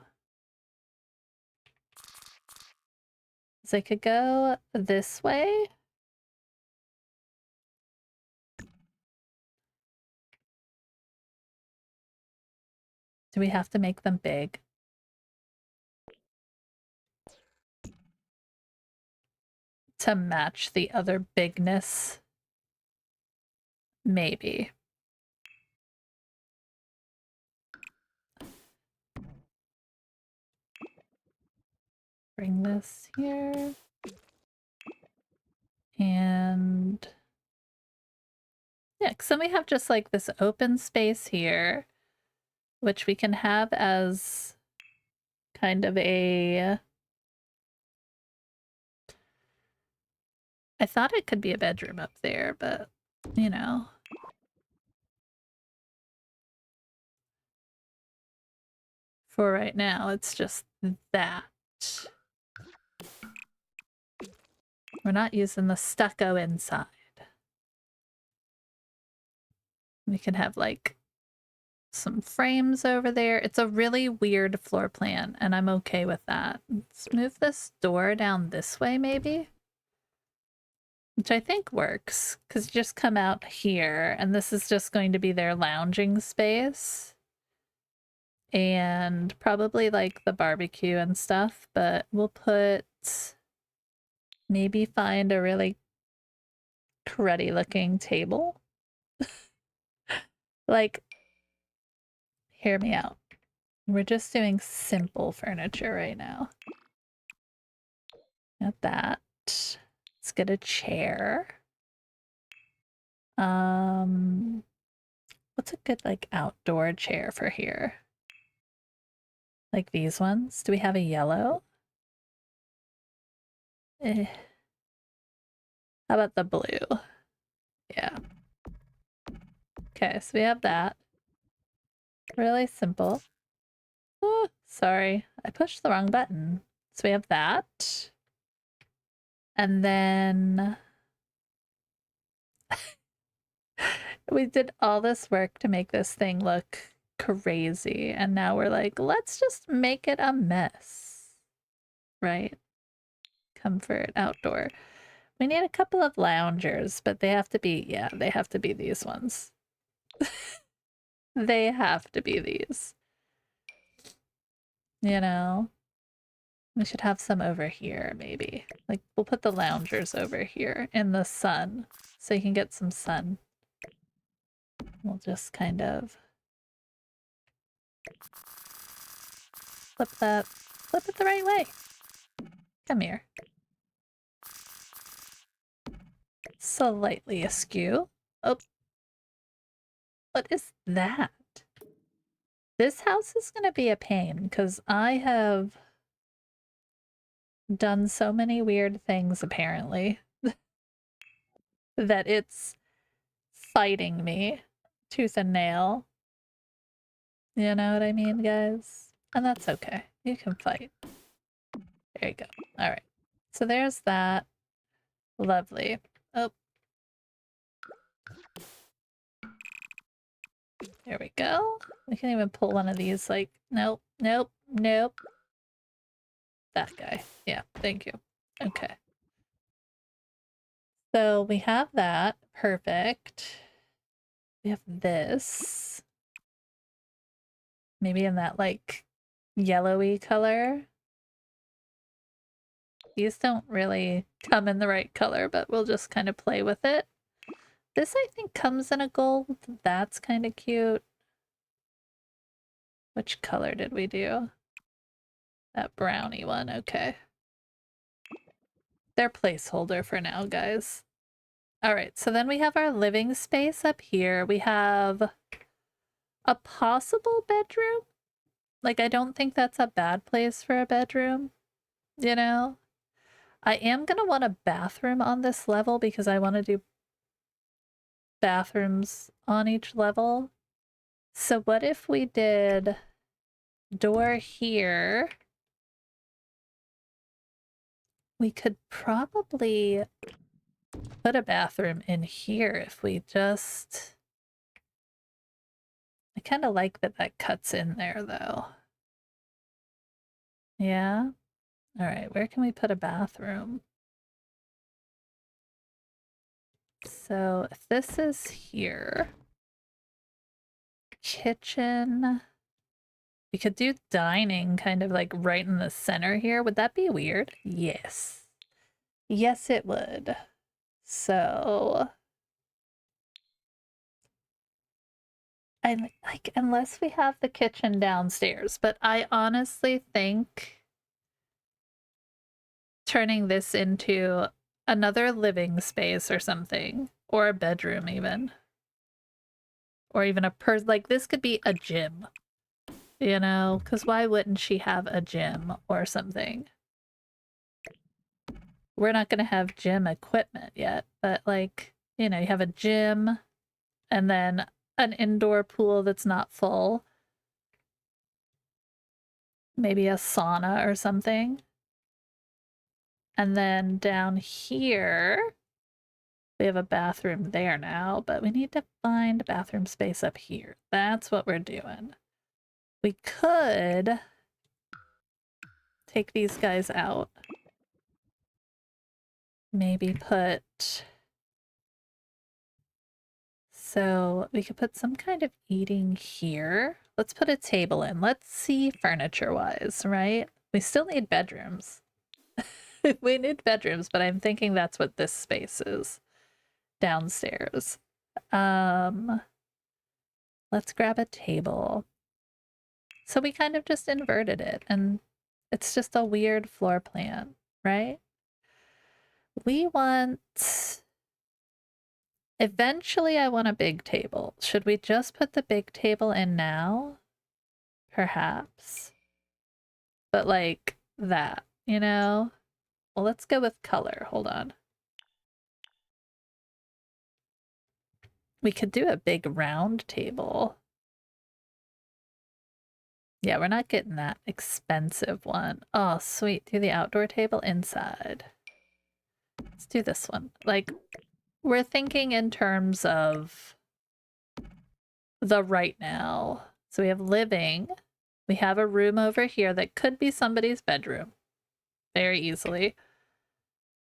So they could go this way. Do we have to make them big? To match the other bigness? Maybe. Bring this here. And yeah, because then we have just like this open space here, which we can have as kind of a... I thought it could be a bedroom up there, but you know. For right now, it's just that. We're not using the stucco inside. We can have like some frames over there. It's a really weird floor plan, and I'm okay with that. Let's move this door down this way, maybe? Which I think works, because you just come out here, and this is just going to be their lounging space. And probably like the barbecue and stuff, but we'll put... maybe find a really cruddy looking table. Like, hear me out. We're just doing simple furniture right now. Got that. Let's get a chair. What's a good like outdoor chair for here? Like these ones? Do we have a yellow? How about the blue? Yeah. Okay, so we have that. Really simple. Oh, sorry, I pushed the wrong button. So we have that. And then we did all this work to make this thing look crazy. And now we're like, let's just make it a mess. Right? Comfort, outdoor. We need a couple of loungers, but they have to be, yeah, they have to be these ones. They have to be these. You know? We should have some over here, maybe. Like, we'll put the loungers over here in the sun, so you can get some sun. We'll just kind of flip it the right way. Come here. Slightly askew. Oh. What is that? This house is gonna be a pain, because I have done so many weird things, apparently, that it's fighting me tooth and nail. You know what I mean, guys? And that's okay. You can fight. There you go. All right. So there's that. Lovely. Oh. There we go. We can even pull one of these, like, nope, nope, nope. That guy. Yeah, thank you. Okay. So we have that. Perfect. We have this. Maybe in that, like, yellowy color. These don't really come in the right color, but we'll just kind of play with it. This, I think, comes in a gold. That's kind of cute. Which color did we do? That brownie one, okay. They're placeholder for now, guys. All right, so then we have our living space up here. We have a possible bedroom. Like, I don't think that's a bad place for a bedroom, you know? I am gonna want a bathroom on this level because I want to do bathrooms on each level. So what if we did door here? We could probably put a bathroom in here if we just... I kind of like that that cuts in there, though. Yeah? All right, where can we put a bathroom? So if this is here... Kitchen... We could do dining kind of like right in the center here. Would that be weird? Yes. Yes, it would. So... I like, unless we have the kitchen downstairs, but I honestly think turning this into another living space or something, or a bedroom even, or even like this could be a gym, you know, because why wouldn't she have a gym or something? We're not going to have gym equipment yet, but like, you know, you have a gym and then an indoor pool that's not full, maybe a sauna or something. And then down here, we have a bathroom there now, but we need to find bathroom space up here. That's what we're doing. We could take these guys out. Maybe put... So we could put some kind of eating here. Let's put a table in. Let's see furniture-wise, right? We still need bedrooms. We need bedrooms, but I'm thinking that's what this space is. Downstairs. Let's grab a table. So we kind of just inverted it, and it's just a weird floor plan, right? We want... Eventually, I want a big table. Should we just put the big table in now? Perhaps. But like that, you know? Well, let's go with color. Hold on. We could do a big round table. Yeah, we're not getting that expensive one. Oh, sweet. Do the outdoor table inside. Let's do this one. Like, we're thinking in terms of the right now. So we have living. We have a room over here that could be somebody's bedroom. Very easily.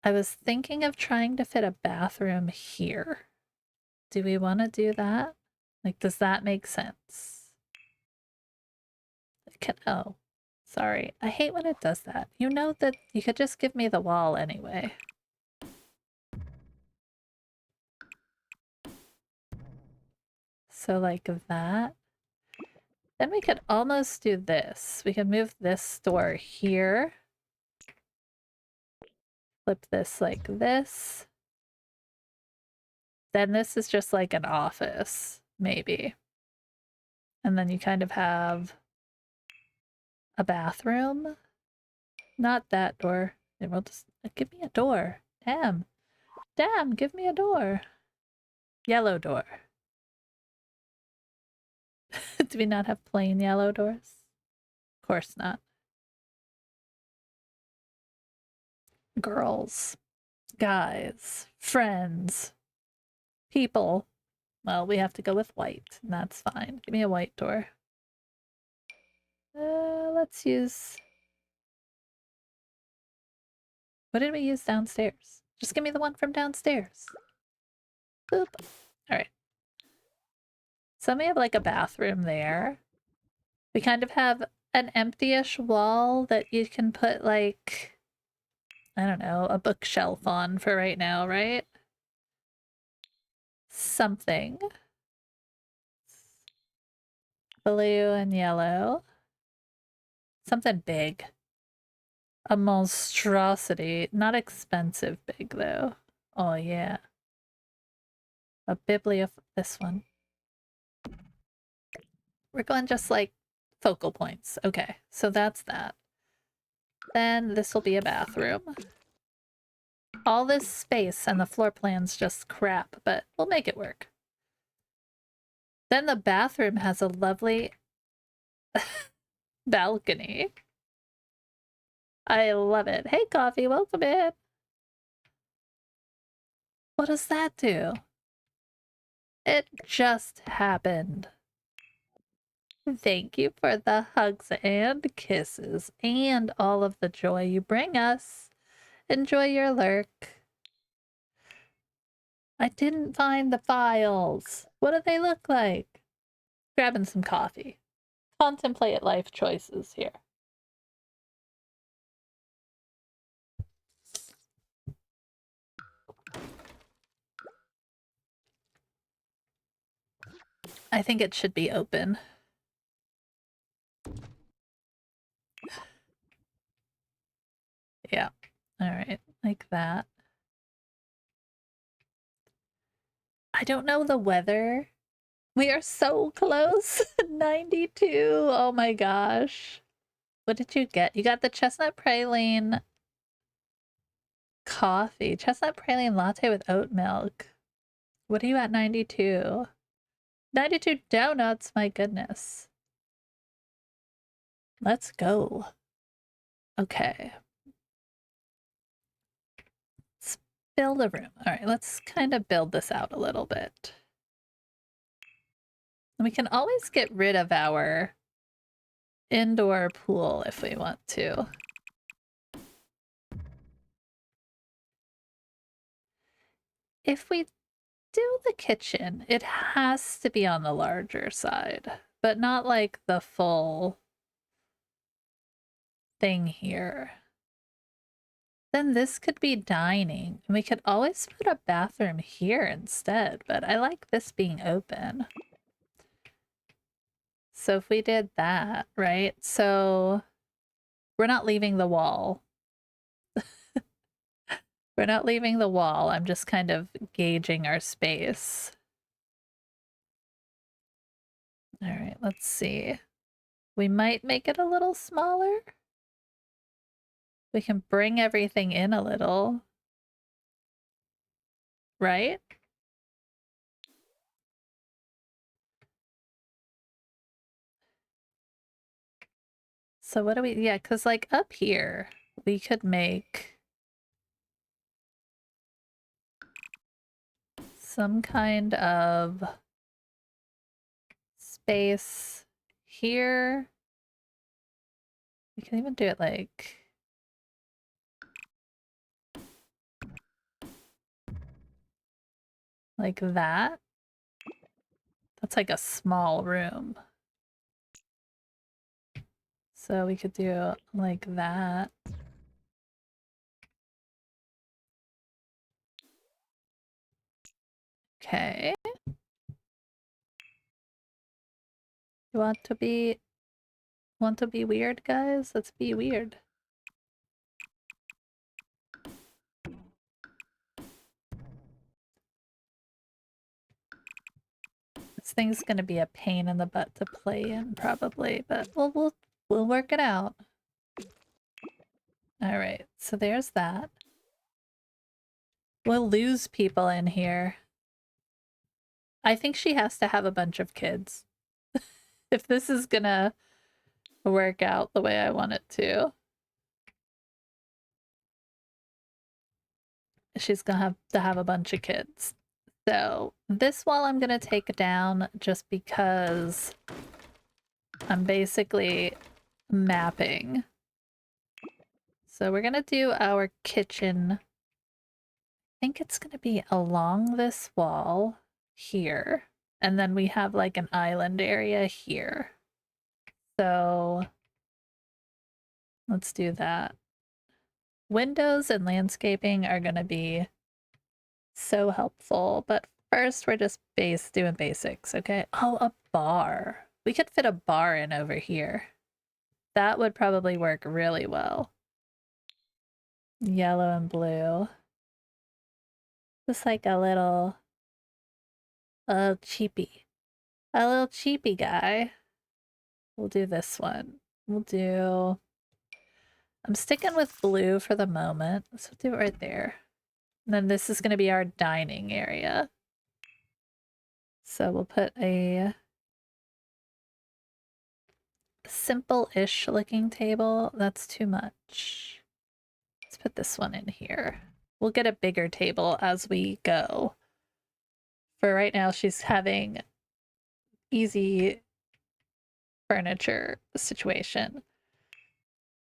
I was thinking of trying to fit a bathroom here. Do we want to do that? Like, does that make sense? Oh, sorry. I hate when it does that. You know that you could just give me the wall anyway. So like that. Then we could almost do this. We could move this door here. Flip this like this. Then this is just like an office, maybe. And then you kind of have a bathroom. Not that door. It will just give me a door. Damn. Damn, give me a door. Yellow door. Do we not have plain yellow doors? Of course not. Girls, guys, friends, people. Well, we have to go with white, and that's fine. Give me a white door. Let's use... What did we use downstairs? Just give me the one from downstairs. Boop. All right. So we have like a bathroom there. We kind of have an empty-ish wall that you can put like, I don't know, a bookshelf on for right now, right? something. Blue and yellow. Something big. A monstrosity. Not expensive big, though. Oh, yeah. A this one. We're going just like focal points. Okay, so that's that. Then this will be a bathroom. All this space and the floor plan's just crap, but we'll make it work. Then the bathroom has a lovely balcony. I love it. Hey, Coffee, welcome in. What does that do? It just happened. Thank you for the hugs and kisses and all of the joy you bring us. Enjoy your lurk. I didn't find the files. What do they look like? Grabbing some coffee. Contemplate life choices here. I think it should be open. Yeah. All right. Like that. I don't know the weather. We are so close. 92. Oh my gosh. What did you get? You got the chestnut praline coffee. Chestnut praline latte with oat milk. What are you at 92? 92 donuts. My goodness. Let's go. Okay. Let's build a room. All right, let's kind of build this out a little bit. We can always get rid of our indoor pool if we want to. If we do the kitchen, it has to be on the larger side, but not like the full thing here. Then this could be dining. And we could always put a bathroom here instead, but I like this being open. So if we did that, right? So we're not leaving the wall. We're not leaving the wall. I'm just kind of gauging our space. All right, let's see. We might make it a little smaller. We can bring everything in a little. Right? So what do we, yeah, because like up here, we could make some kind of space here. We can even do it like that. That's like a small room. So we could do like that. Okay. You want to be weird, guys? Let's be weird. This thing's gonna be a pain in the butt to play in, probably, but we'll work it out. All right, so there's that. We'll lose people in here. I think she has to have a bunch of kids. If this is gonna work out the way I want it to. She's gonna have to have a bunch of kids. So this wall I'm gonna take down just because I'm basically mapping. So we're gonna do our kitchen. I think it's gonna be along this wall here. And then we have like an island area here. So let's do that. Windows and landscaping are gonna be so helpful, but First, we're just doing basics, okay? Oh, a bar. We could fit a bar in over here. That would probably work really well. Yellow and blue. Just like a little cheapy. A little cheapy guy. We'll do this one. We'll do... I'm sticking with blue for the moment. So we'll do it right there. And then this is going to be our dining area. So we'll put a simple-ish looking table. That's too much. Let's put this one in here. We'll get a bigger table as we go. For right now, she's having easy furniture situation.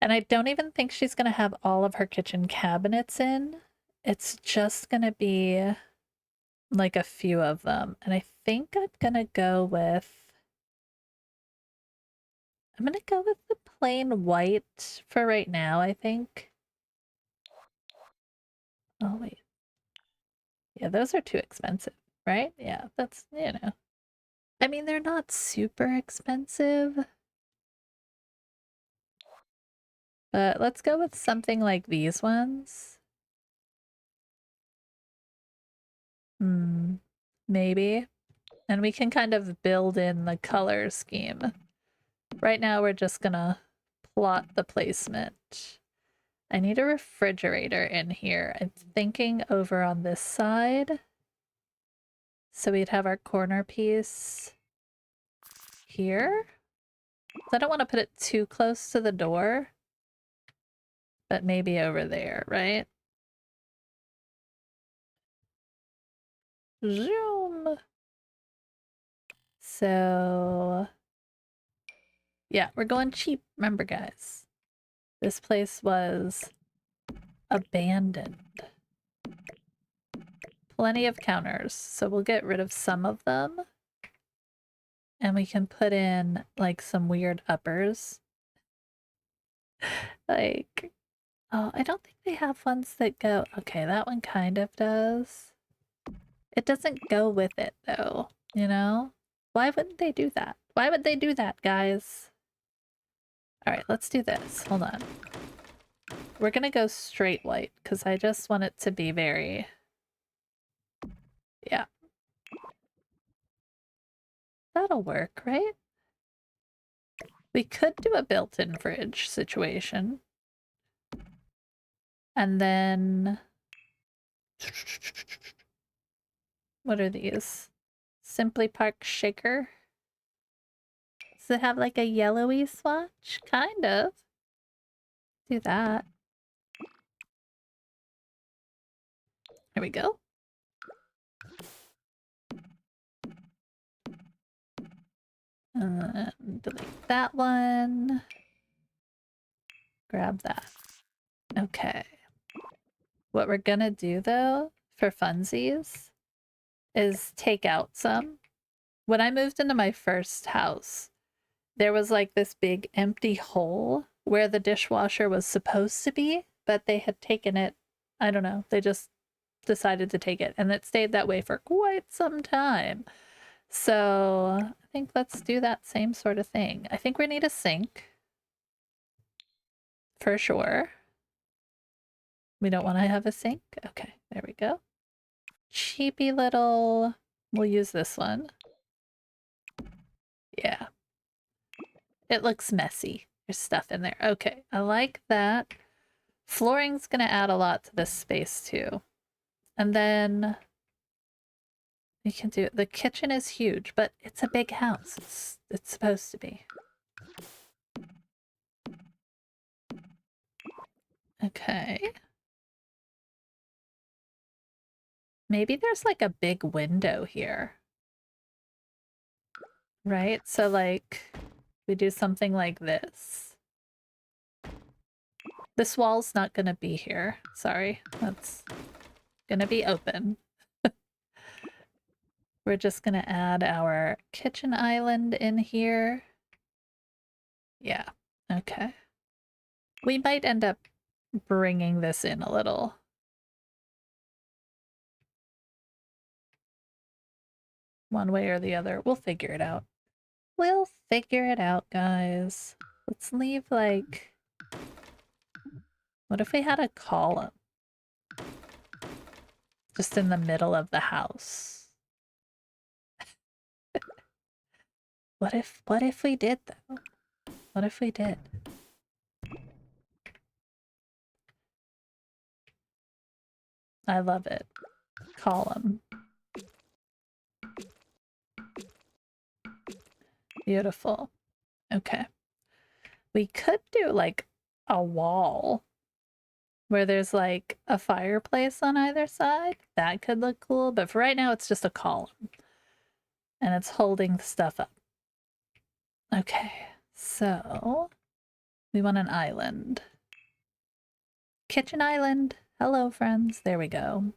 And I don't even think she's going to have all of her kitchen cabinets in. It's just going to be like a few of them. And I think I'm going to go with... I'm going to go with the plain white for right now, I think. Oh, wait. Yeah, those are too expensive, right? Yeah, that's, you know. I mean, they're not super expensive. But let's go with something like these ones. Maybe. And we can kind of build in the color scheme. Right now, we're just gonna plot the placement. I need a refrigerator in here. I'm thinking over on this side. So we'd have our corner piece here. I don't want to put it too close to the door, but maybe over there, right? Zoom. So yeah, we're going cheap. Remember, guys, this place was abandoned. Plenty of counters, so we'll get rid of some of them. And we can put in like some weird uppers. Like, oh, I don't think they have ones that go... Okay, that one kind of does. It doesn't go with it though, you know? Why wouldn't they do that? Why would they do that, guys? All right, let's do this. Hold on. We're gonna go straight white because I just want it to be very... Yeah. That'll work, right? We could do a built-in fridge situation. And then... What are these? Simply Park Shaker? Does it have like a yellowy swatch? Kind of. Do that. Here we go. Delete that one. Grab that. Okay. What we're gonna do though, for funsies, is take out some. When I moved into my first house, there was like this big empty hole where the dishwasher was supposed to be, but they had taken it. I don't know. They just decided to take it, and it stayed that way for quite some time. So I think let's do that same sort of thing. I think we need a sink for sure. We don't want to have a sink. Okay, there we go. Cheapy little... We'll use this one. Yeah. It looks messy. There's stuff in there. Okay, I like that. Flooring's gonna add a lot to this space too. And then we can do... The kitchen is huge, but it's a big house. It's supposed to be. Okay. Maybe there's like a big window here. Right? So like we do something like this. This wall's not gonna be here. Sorry. That's gonna be open. We're just gonna add our kitchen island in here. Yeah. Okay. We might end up bringing this in a little. one way or the other. We'll figure it out. We'll figure it out, guys. Let's leave, like... What if we had a column? Just in the middle of the house. What if we did, though? What if we did? I love it. Column. Beautiful. Okay. We could do, like, a wall where there's, like, a fireplace on either side. That could look cool, but for right now, it's just a column. And it's holding stuff up. Okay, so we want an island. Kitchen island. Hello, friends. There we go.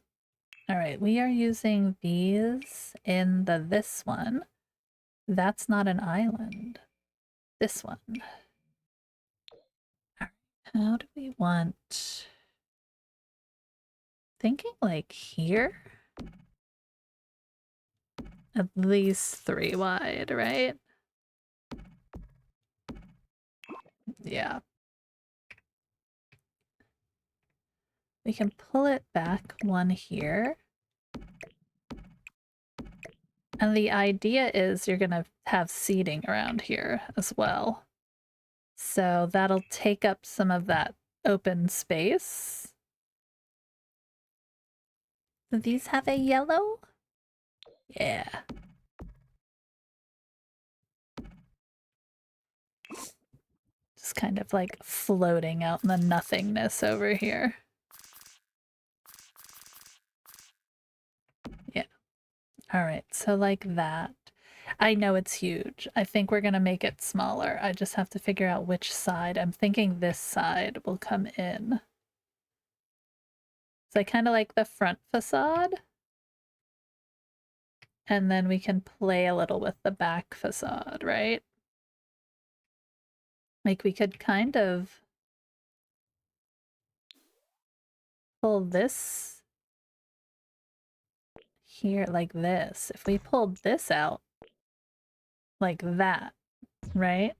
All right, we are using these in this one. That's not an island. This one. All right, how do we want... Thinking like here? At least 3 wide, right? Yeah. We can pull it back one here. And the idea is you're going to have seating around here as well. So that'll take up some of that open space. Do these have a yellow? Yeah. Just kind of like floating out in the nothingness over here. Yeah. All right, so like that. I know it's huge. I think we're gonna make it smaller. I just have to figure out which side. I'm thinking this side will come in. So I kind of like the front facade. And then we can play a little with the back facade, right? Like we could kind of pull this here like this. If we pulled this out like that, right?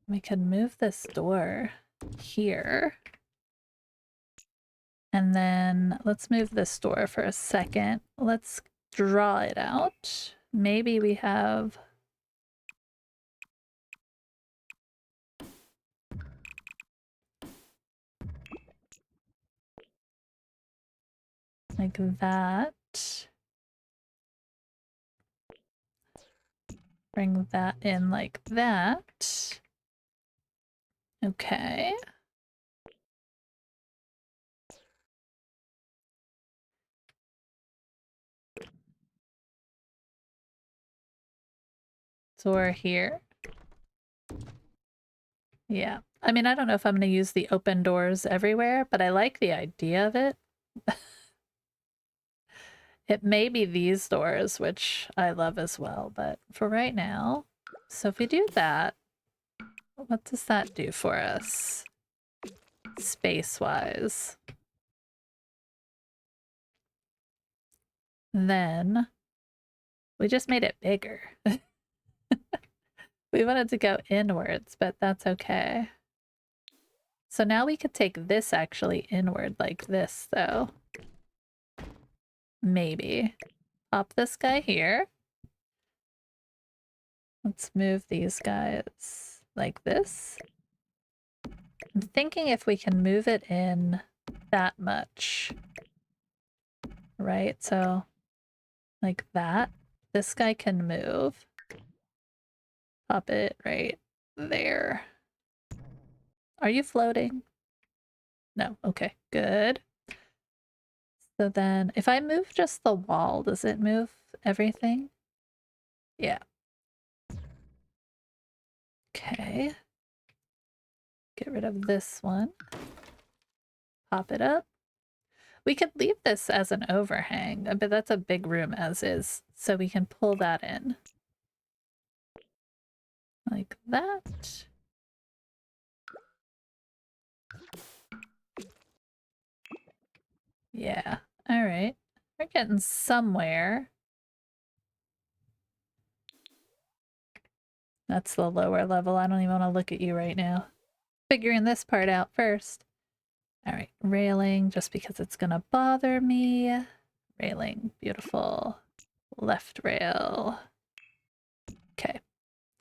We could move this door here. And then let's move this door for a second. Let's draw it out. Maybe we have... like that. Bring that in like that. Okay. So we're here. Yeah. I mean, I don't know if I'm going to use the open doors everywhere, but I like the idea of it. It may be these doors, which I love as well, but for right now. So if we do that, what does that do for us? Space-wise. Then we just made it bigger. We wanted to go inwards, but that's okay. So now we could take this actually inward like this, though. Maybe. Pop this guy here. Let's move these guys like this. I'm thinking if we can move it in that much. Right? So like that. This guy can move. Pop it right there. Are you floating? No. Okay, good. So then if I move just the wall, does it move everything? Yeah. Okay. Get rid of this one. Pop it up. We could leave this as an overhang, but that's a big room as is, so we can pull that in. Like that. Yeah. All right. We're getting somewhere. That's the lower level. I don't even want to look at you right now. Figuring this part out first. All right. Railing, just because it's going to bother me. Railing. Beautiful. Left rail. Okay.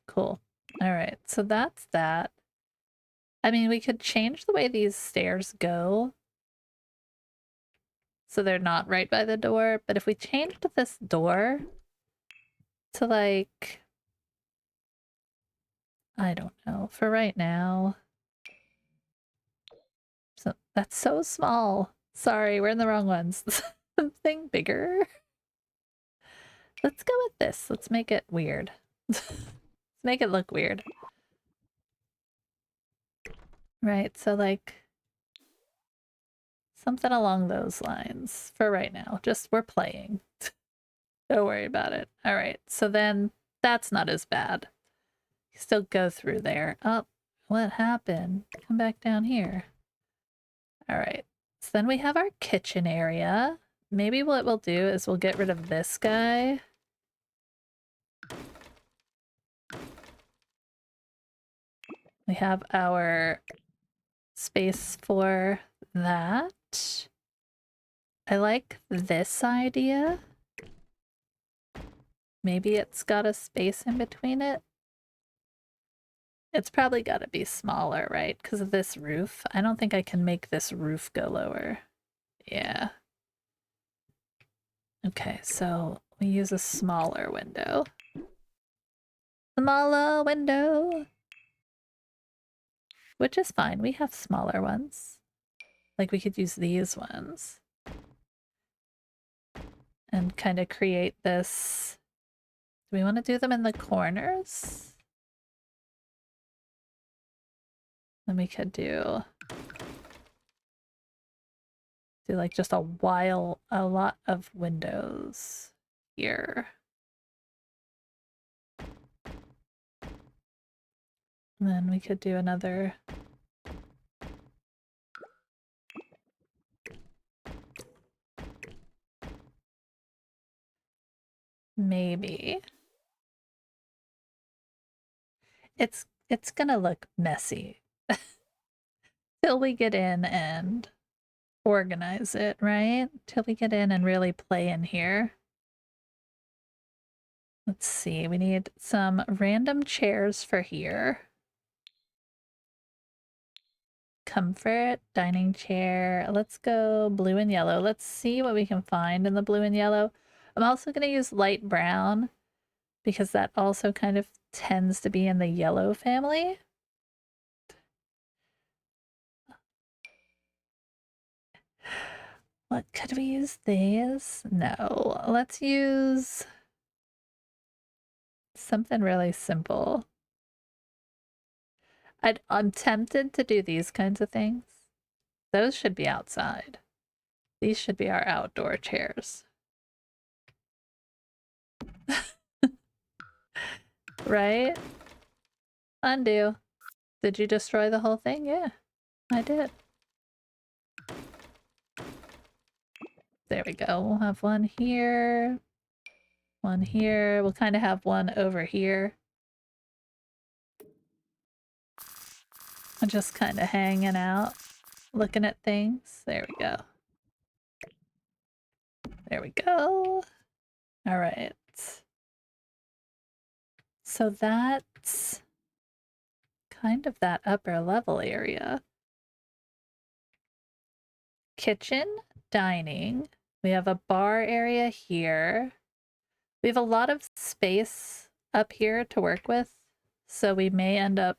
Cool. All right. So that's that. I mean, we could change the way these stairs go so they're not right by the door. But if we changed this door to like, I don't know, for right now. So that's so small. Sorry, we're in the wrong ones. Something bigger. Let's go with this. Let's make it weird. Let's make it look weird. Right, so like something along those lines for right now. Just we're playing. Don't worry about it. All right, so then that's not as bad. You still go through there. Oh, what happened? Come back down here. All right, so then we have our kitchen area. Maybe what we'll do is we'll get rid of this guy. We have our space for that. I like this idea. Maybe it's got a space in between it. It's probably got to be smaller, right? Because of this roof. I don't think I can make this roof go lower. Yeah. Okay, so we use a smaller window. Smaller window! Which is fine. We have smaller ones. Like we could use these ones. And kind of create this. Do we want to do them in the corners? Then we could do like just a lot of windows here. And then we could do another. Maybe. It's gonna look messy till we get in and organize it, right? Till we get in and really play in here. Let's see, we need some random chairs for here. Comfort, dining chair. Let's go blue and yellow. Let's see what we can find in the blue and yellow. I'm also going to use light brown because that also kind of tends to be in the yellow family. What could we use these? No, let's use something really simple. I'm tempted to do these kinds of things. Those should be outside. These should be our outdoor chairs. Right? Undo. Did you destroy the whole thing? Yeah, I did. There we go. We'll have one here. One here. We'll kind of have one over here. I'm just kind of hanging out, looking at things. There we go. There we go. All right. So that's kind of that upper level area. Kitchen, dining. We have a bar area here. We have a lot of space up here to work with, so we may end up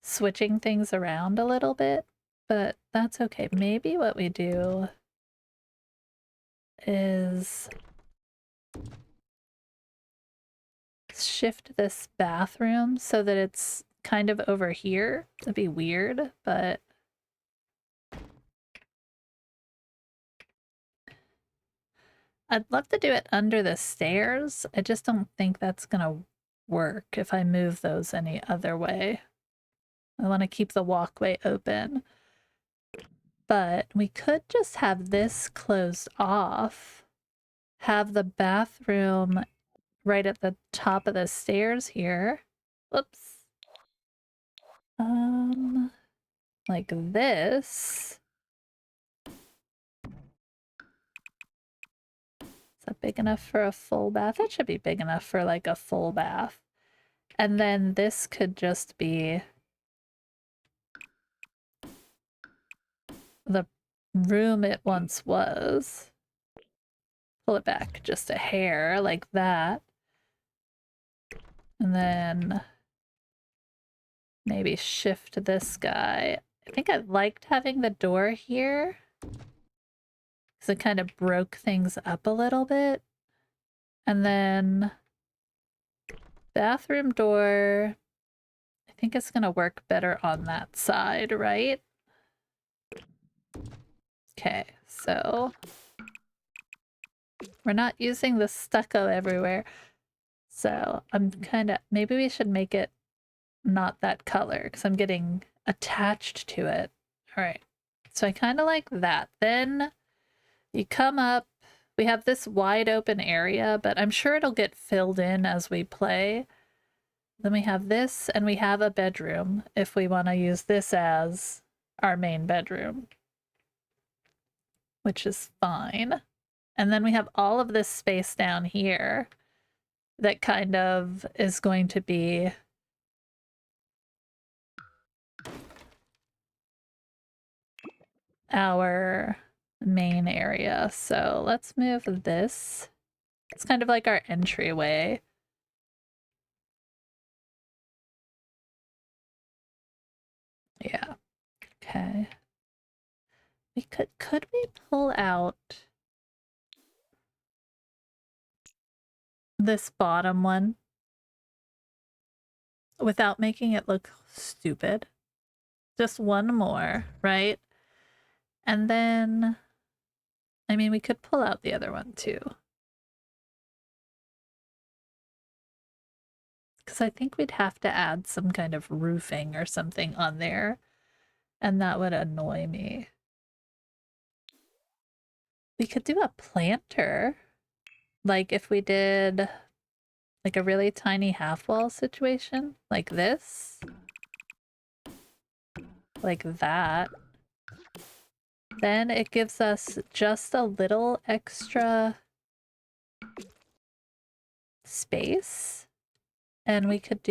switching things around a little bit, but that's okay. Maybe what we do is shift this bathroom so that it's kind of over here. It'd be weird, but I'd love to do it under the stairs. I just don't think that's gonna work if I move those any other way. I want to keep the walkway open. But we could just have this closed off, have the bathroom right at the top of the stairs here. Whoops. Like this. Is that big enough for a full bath? That should be big enough for like a full bath. And then this could just be the room it once was. Pull it back just a hair like that. And then maybe shift this guy. I think I liked having the door here because it kind of broke things up a little bit. And then bathroom door, I think it's going to work better on that side, right? Okay, so we're not using the stucco everywhere. So I'm kind of, maybe we should make it not that color because I'm getting attached to it. All right, so I kind of like that. Then you come up, we have this wide open area, but I'm sure it'll get filled in as we play. Then we have this, and we have a bedroom if we want to use this as our main bedroom, which is fine. And then we have all of this space down here that kind of is going to be our main area. So let's move this. It's kind of like our entryway. Yeah. Okay. We could we pull out this bottom one without making it look stupid? Just one more, right? And then, I mean, we could pull out the other one too. Because I think we'd have to add some kind of roofing or something on there, and that would annoy me. We could do a planter. Like if we did like a really tiny half wall situation, like this. Like that. Then it gives us just a little extra space. And we could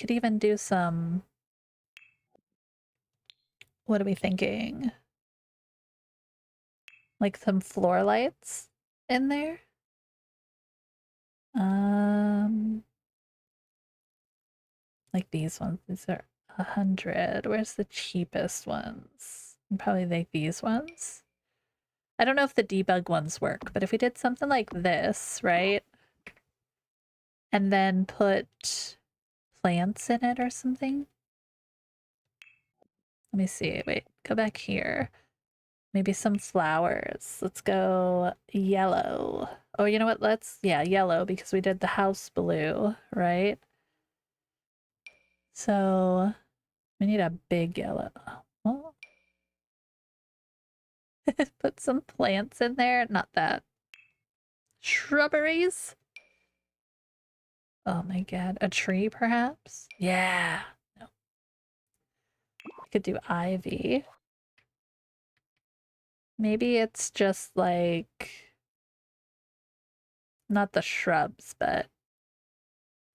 even do some, what are we thinking? Like some floor lights in there. Like these ones. These are 100. Where's the cheapest ones? Probably like these ones. I don't know if the debug ones work, but if we did something like this, right? And then put plants in it or something. Let me see. Wait, go back here. Maybe some flowers. Let's go yellow. Oh, you know what? Yeah, yellow because we did the house blue, right? So we need a big yellow. Oh. Put some plants in there. Not that. Shrubberies. Oh my god. A tree, perhaps? Yeah. No. I could do ivy. Maybe it's just like not the shrubs, but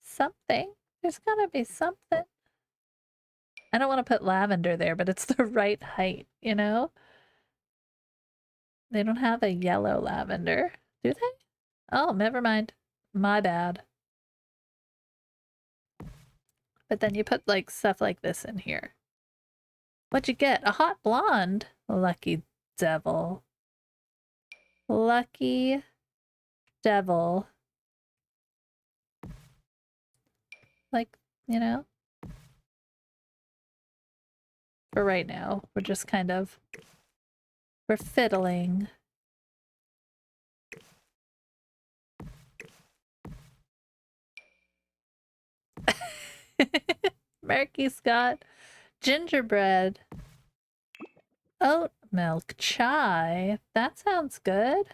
something. There's gotta be something. I don't want to put lavender there, but it's the right height, you know? They don't have a yellow lavender, do they? Oh, never mind. My bad. But then you put like stuff like this in here. What'd you get? A hot blonde? Lucky devil. Lucky devil. Like, you know? For right now, we're just kind of... We're fiddling. Murky Scott. Gingerbread. Oh, milk chai. That sounds good.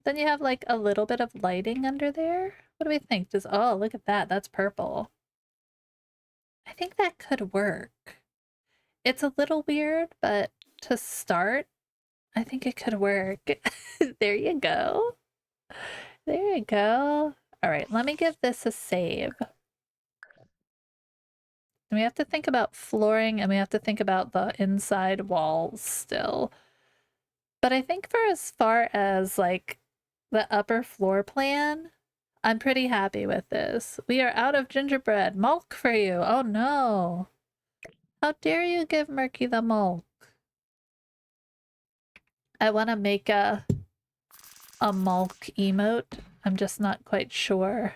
Then you have like a little bit of lighting under there. What do we think? Oh, look at that. That's purple. I think that could work. It's a little weird, but to start, I think it could work. There you go. There you go. All right, let me give this a save. And we have to think about flooring and we have to think about the inside walls still. But I think for as far as like the upper floor plan, I'm pretty happy with this. We are out of gingerbread. Milk for you. Oh no. How dare you give Murky the milk? I want to make a milk emote. I'm just not quite sure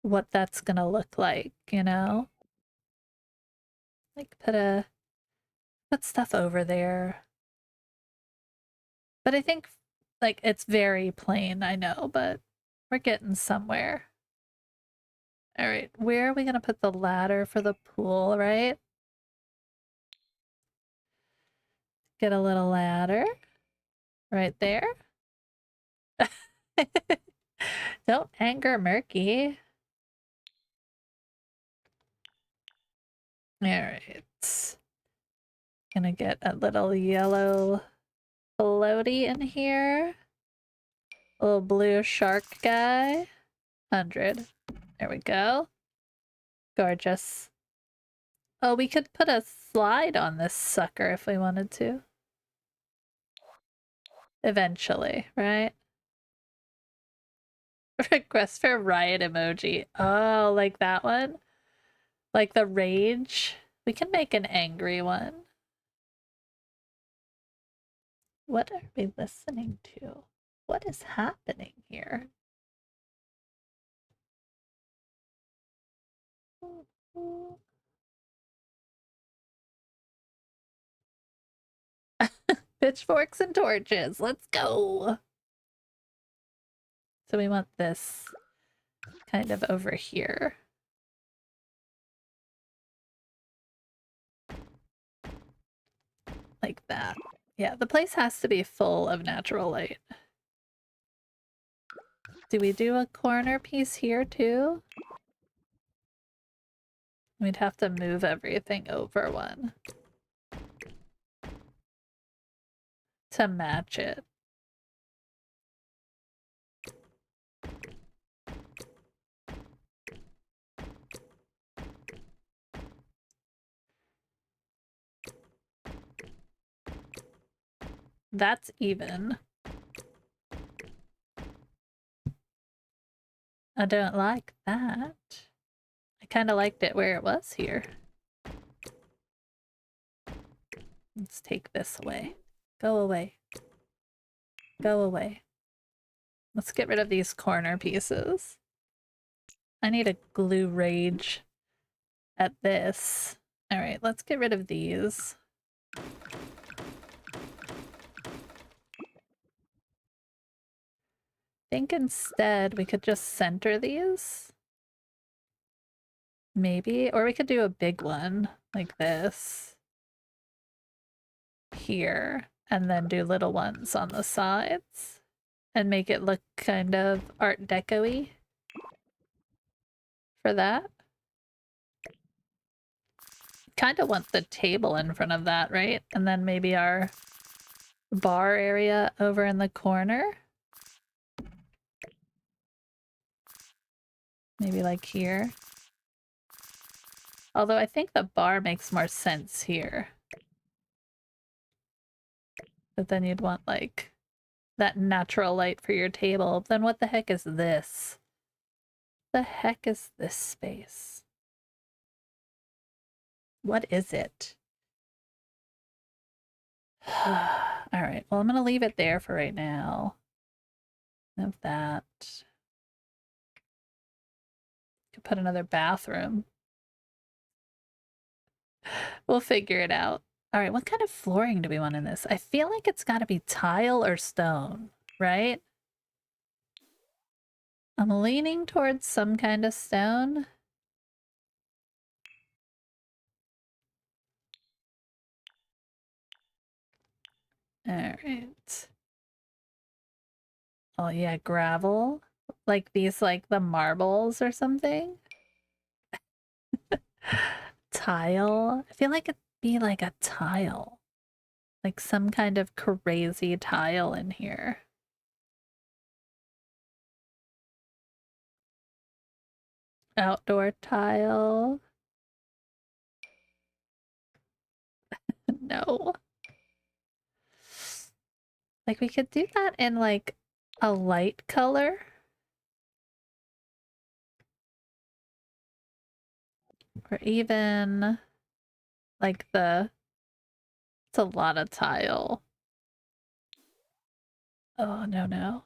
what that's gonna look like, you know? Like put stuff over there. But I think like it's very plain, I know, but we're getting somewhere. All right, where are we gonna put the ladder for the pool, right? Get a little ladder right there. Don't anger Murky. All right. Gonna get a little yellow floaty in here. A little blue shark guy. 100. There we go. Gorgeous. Oh, we could put a slide on this sucker if we wanted to. Eventually, right? Request for riot emoji. Oh, like that one? Like the rage? We can make an angry one. What are we listening to? What is happening here? Pitchforks and torches. Let's go. So we want this kind of over here. Like that. Yeah, the place has to be full of natural light. Do we do a corner piece here too? We'd have to move everything over one to match it. That's even. I don't like that. I kind of liked it where it was here. Let's take this away. Go away. Go away. Let's get rid of these corner pieces. I need a glue rage at this. All right, let's get rid of these. Think instead we could just center these. Maybe, or we could do a big one like this here, and then do little ones on the sides and make it look kind of Art Deco-y for that. Kind of want the table in front of that, right? And then maybe our bar area over in the corner. Maybe like here. Although I think the bar makes more sense here. But then you'd want like that natural light for your table. Then what the heck is this? The heck is this space? What is it? All right, well, I'm gonna leave it there for right now. Of that. Could put another bathroom. We'll figure it out. All right, what kind of flooring do we want in this? I feel like it's got to be tile or stone, right? I'm leaning towards some kind of stone. All right. Oh yeah, gravel. Like these, like the marbles or something. Tile. I feel like it'd be like a tile. Like some kind of crazy tile in here. Outdoor tile. No. Like we could do that in like a light color. Or even like it's a lot of tile. Oh, no, no.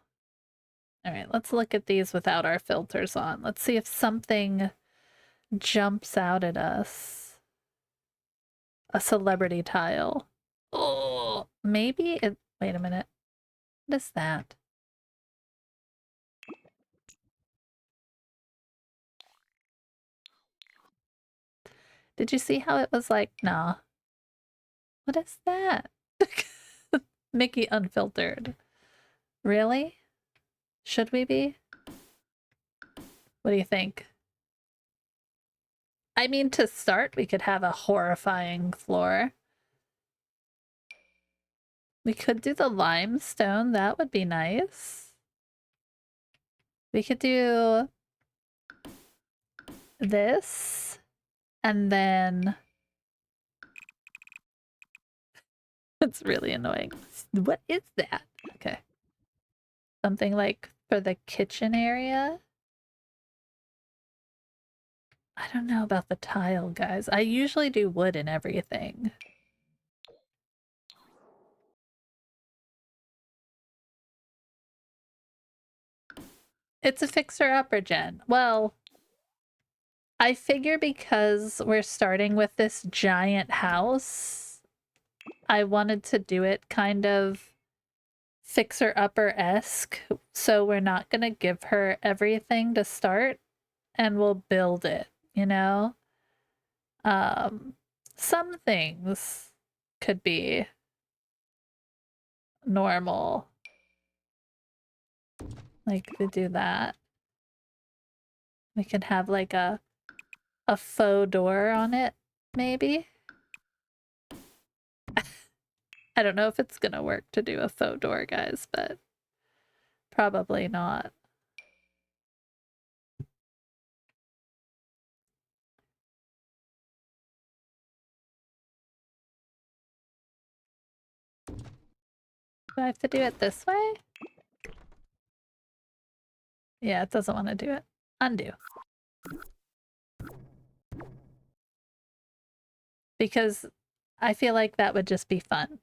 All right, let's look at these without our filters on. Let's see if something jumps out at us. A celebrity tile. Oh, maybe it. Wait a minute. What is that? Did you see how it was like, nah? What is that? Mickey unfiltered. Really? Should we be? What do you think? I mean, to start, we could have a horrifying floor. We could do the limestone. That would be nice. We could do this, and then it's really annoying. What is that? Okay. Something like for the kitchen area. I don't know about the tile, guys. I usually do wood and everything. It's a fixer-upper, Jen. Well, I figure because we're starting with this giant house, I wanted to do it kind of fixer-upper-esque, so we're not gonna give her everything to start, and we'll build it, you know? Some things could be normal. Like, to do that. We could have, like, a faux door on it, maybe? I don't know if it's gonna work to do a faux door, guys, but probably not. Do I have to do it this way? Yeah, it doesn't want to do it. Undo. Because I feel like that would just be fun.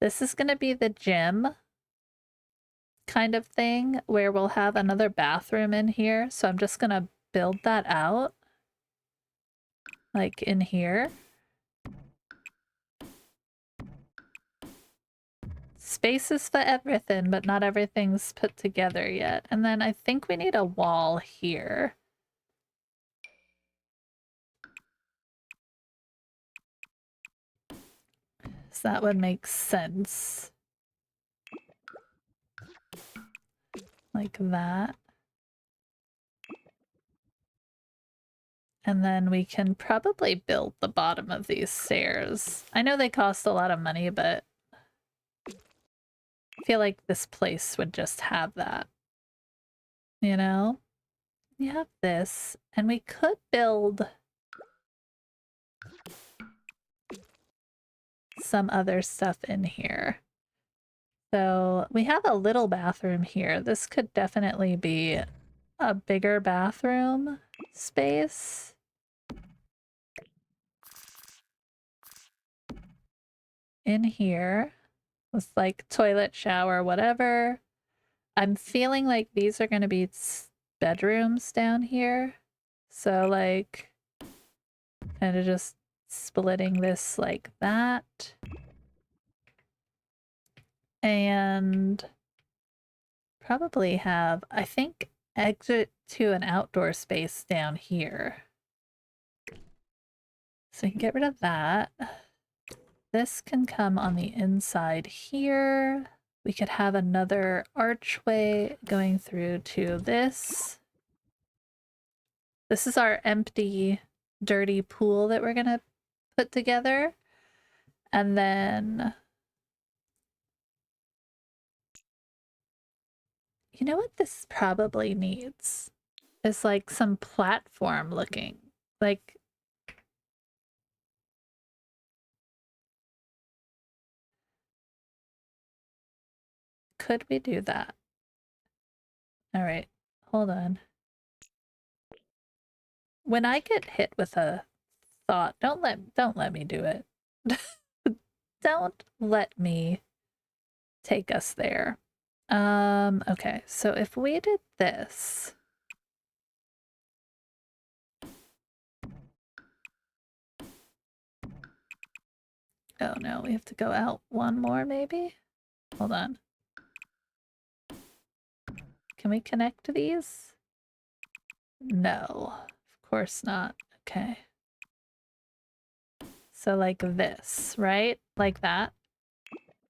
This is going to be the gym kind of thing where we'll have another bathroom in here. So I'm just going to build that out. Like in here. Spaces for everything, but not everything's put together yet. And then I think we need a wall here. So that would make sense. Like that. And then we can probably build the bottom of these stairs. I know they cost a lot of money, but I feel like this place would just have that. You know? We have this, and we could build some other stuff in here. So we have a little bathroom here. This could definitely be a bigger bathroom space. In here with like toilet, shower, whatever. I'm feeling like these are going to be bedrooms down here. So like kind of just splitting this like that. And probably have, I think, exit to an outdoor space down here. So we can get rid of that. this can come on the inside here. We could have another archway going through to this. This is our empty, dirty pool that we're gonna put together. And then, you know what this probably needs? Is like some platform looking. Like, could we do that? All right, hold on. When I get hit with a thought, don't let me do it. Don't let me take us there. Okay, so if we did this. Oh no, we have to go out one more maybe? Hold on. Can we connect these? No, of course not. Okay. So like this, right? Like that.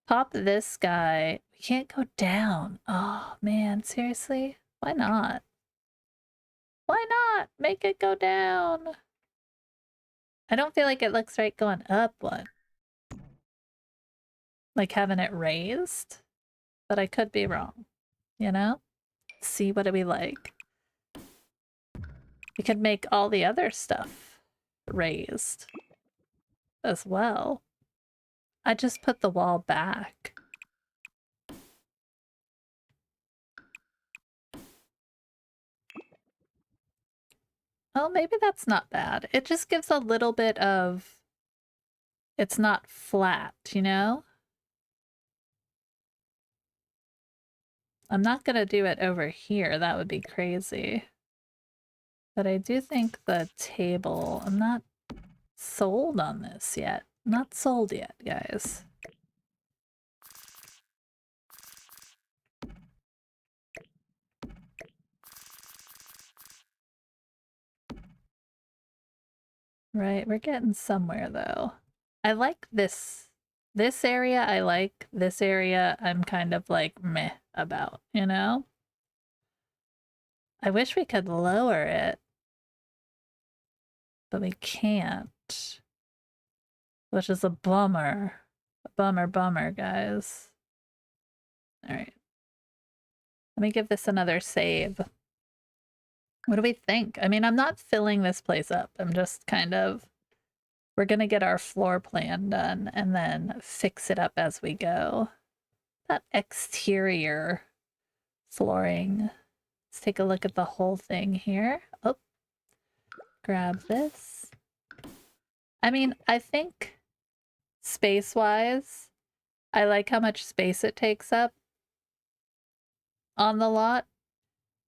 Pop this guy. We can't go down. Oh man, seriously? Why not? Why not? Make it go down. I don't feel like it looks right going up one. Like having it raised. But I could be wrong. You know? See, what do we like? We could make all the other stuff raised as well. I just put the wall back. Oh, maybe that's not bad. It just gives a little bit of... It's not flat, you know? I'm not gonna do it over here. That would be crazy. But I do think the table... I'm not sold on this yet. Not sold yet, guys. Right, we're getting somewhere though. I like this area. I like this area. I'm kind of like meh about, you know? I wish we could lower it, but we can't, which is a bummer. A bummer, guys. All right. Let me give this another save. What do we think? I mean, I'm not filling this place up. I'm just kind of... We're gonna get our floor plan done and then fix it up as we go. That exterior flooring. Let's take a look at the whole thing here. Oh, grab this. I mean, I think space-wise, I like how much space it takes up on the lot.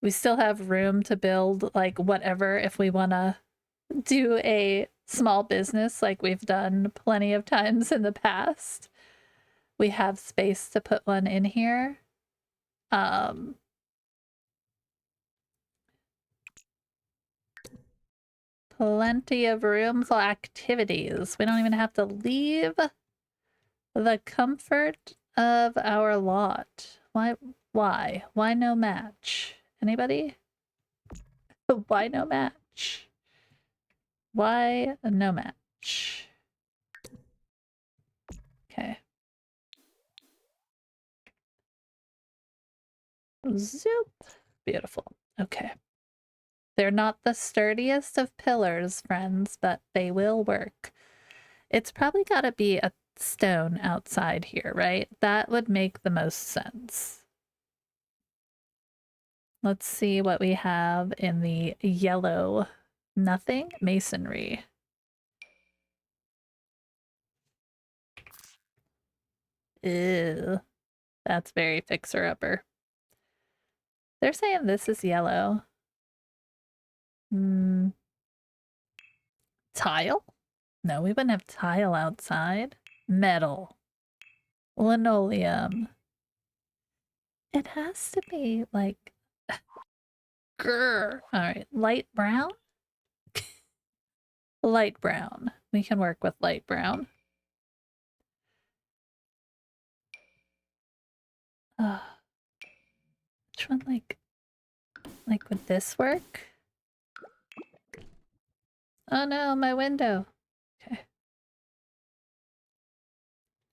We still have room to build like whatever if we want to do a small business like we've done plenty of times in the past. We have space to put one in here. Plenty of room for activities. We don't even have to leave the comfort of our lot. Why? Why no match? Anybody? Why no match? Why no match? Okay. Zoop. Beautiful. Okay. They're not the sturdiest of pillars, friends, but they will work. It's probably got to be a stone outside here, right? That would make the most sense. Let's see what we have in the yellow. Nothing? Masonry. Ew. That's very fixer-upper. They're saying this is yellow. Tile? No, we wouldn't have tile outside. Metal. Linoleum. It has to be like... Grr. All right, light brown? Light brown. We can work with light brown. Which one, like would this work? Oh no, my window. Okay.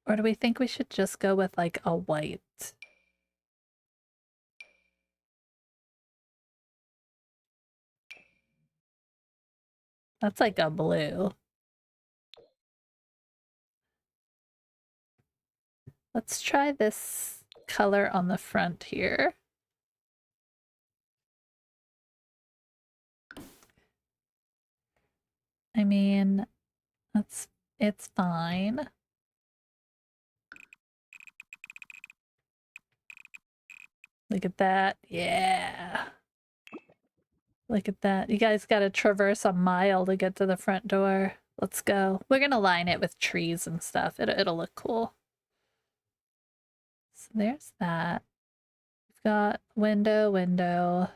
Or do we think we should just go with like a white? That's like a blue. Let's try this color on the front here. I mean, it's fine. Look at that. Yeah. Look at that. You guys got to traverse a mile to get to the front door. Let's go. We're going to line it with trees and stuff. It'll look cool. So there's that. We've got window, window.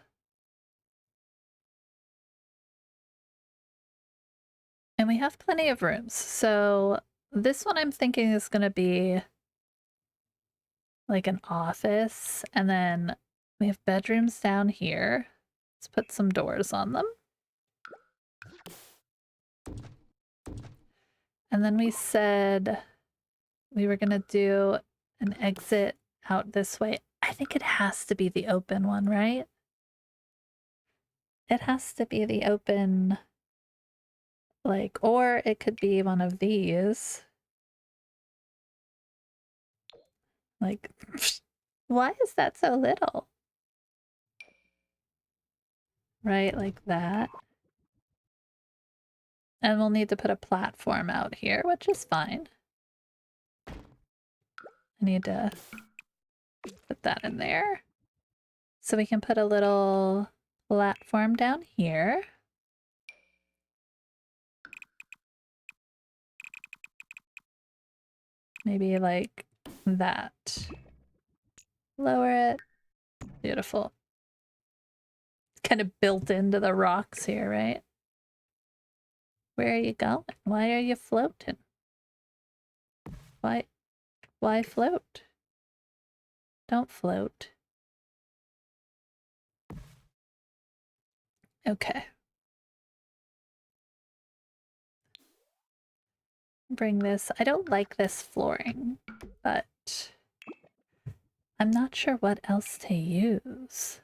And we have plenty of rooms. So this one I'm thinking is going to be like an office. And then we have bedrooms down here. Let's put some doors on them. And then we said we were going to do an exit out this way. I think it has to be the open one, right? It has to be the open, like, or it could be one of these. Like, why is that so little? Right, like that. And we'll need to put a platform out here, which is fine. I need to put that in there. So we can put a little platform down here. Maybe like that. Lower it. Beautiful. Kind of built into the rocks here, right? Where are you going? Why are you floating? Why float? Don't float. Okay. Bring this. I don't like this flooring, but I'm not sure what else to use.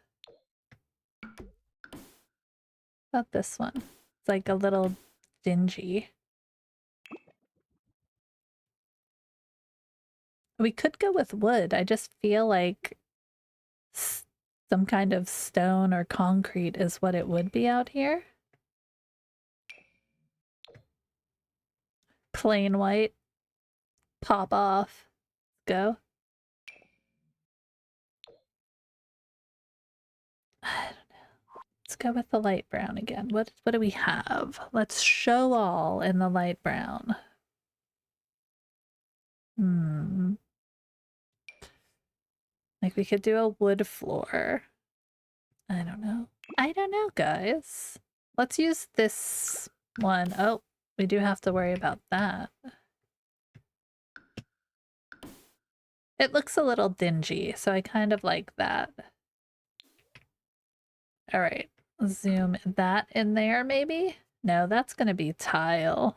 How about this one? It's like a little dingy. We could go with wood. I just feel like some kind of stone or concrete is what it would be out here. Plain white. Pop off. Go. I don't know. Let's go with the light brown again. What do we have? Let's show all in the light brown. Like we could do a wood floor. I don't know. I don't know, guys. Let's use this one. Oh, we do have to worry about that. It looks a little dingy, so I kind of like that. All right, zoom that in there maybe? No, that's gonna be tile.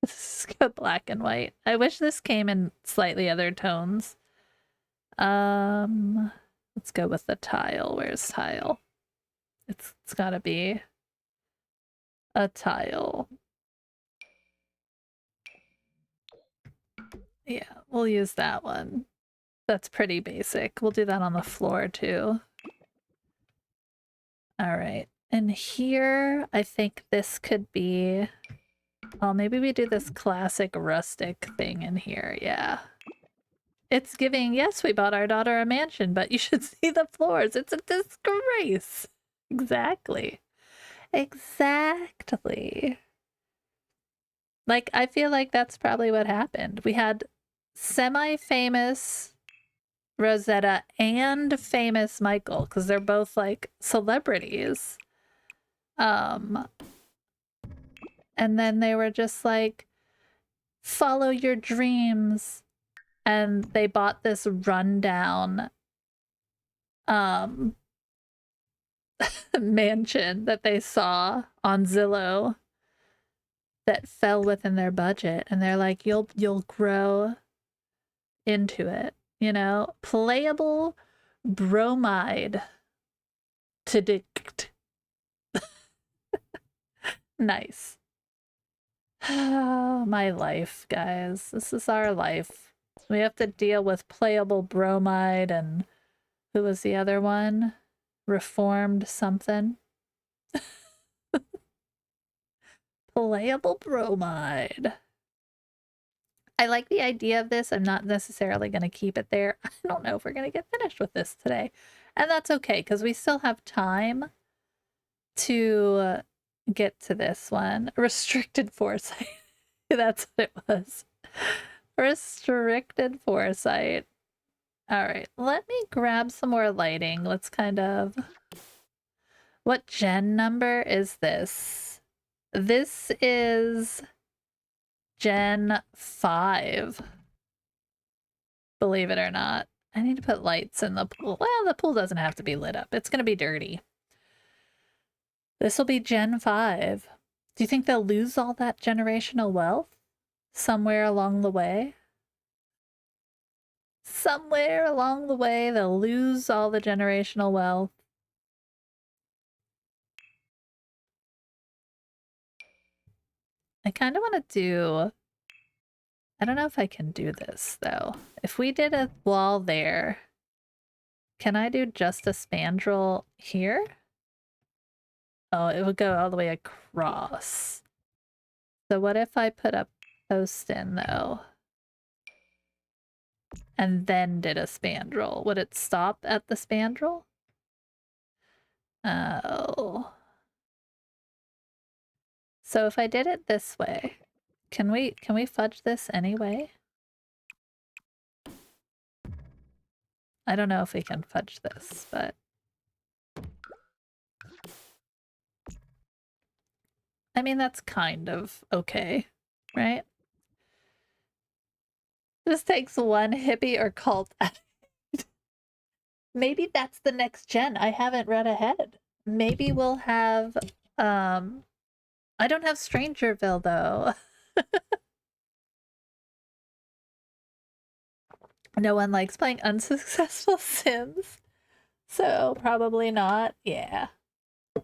Let's go black and white. I wish this came in slightly other tones. Let's go with the tile. Where's tile? It's gotta be a tile. Yeah, we'll use that one. That's pretty basic. We'll do that on the floor too. All right. And here, I think this could be... Oh, maybe we do this classic rustic thing in here. Yeah. It's giving, yes, we bought our daughter a mansion, but you should see the floors. It's a disgrace. Exactly. Exactly. Like, I feel like that's probably what happened. We had semi-famous Rosetta and famous Michael, because they're both like celebrities. And then they were just like, follow your dreams. And they bought this rundown mansion that they saw on Zillow that fell within their budget, and they're like, you'll grow into it, you know? Playable bromide to dict. Nice. My life, guys. This is our life. We have to deal with playable bromide and who was the other one? Reformed something. Playable bromide. I like the idea of this. I'm not necessarily going to keep it there. I don't know if we're going to get finished with this today. And that's okay, because we still have time to get to this one. Restricted foresight. That's what it was. Restricted foresight. All right, let me grab some more lighting. Let's kind of... What gen number is this? This is Gen 5. Believe it or not. I need to put lights in the pool. Well, the pool doesn't have to be lit up. It's going to be dirty. This will be Gen 5. Do you think they'll lose all that generational wealth somewhere along the way? Somewhere along the way, they'll lose all the generational wealth. I kind of want to do... I don't know if I can do this, though. If we did a wall there, can I do just a spandrel here? Oh, it would go all the way across. So what if I put a post in, though? And then did a spandrel? Would it stop at the spandrel? Oh. So if I did it this way, can we fudge this anyway? I don't know if we can fudge this, but... I mean, that's kind of okay, right? This takes one hippie or cult. Maybe that's the next gen. I haven't read ahead. Maybe we'll have, I don't have Strangerville, though. No one likes playing unsuccessful Sims, so probably not. Yeah.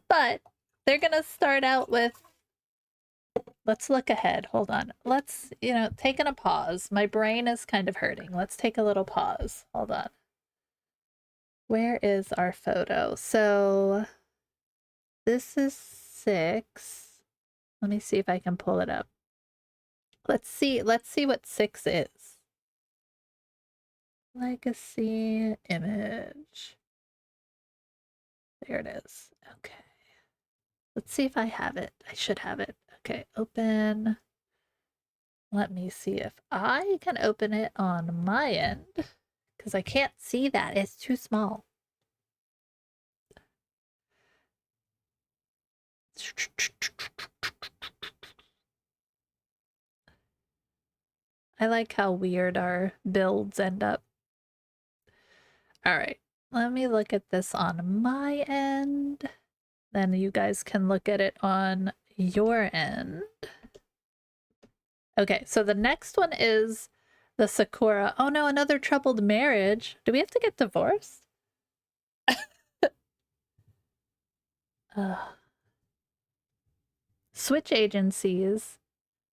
But they're gonna start out with... Let's look ahead. Hold on. Let's, taking a pause. My brain is kind of hurting. Let's take a little pause. Hold on. Where is our photo? So this is 6. Let me see if I can pull it up. Let's see what 6 is. Legacy image. There it is. Okay. Let's see if I have it. I should have it. Okay, open. Let me see if I can open it on my end, because I can't see that. It's too small. I like how weird our builds end up. All right, let me look at this on my end. Then you guys can look at it on your end. Okay, so the next one is the Sakura. Oh no, another troubled marriage. Do we have to get divorced? Switch agencies.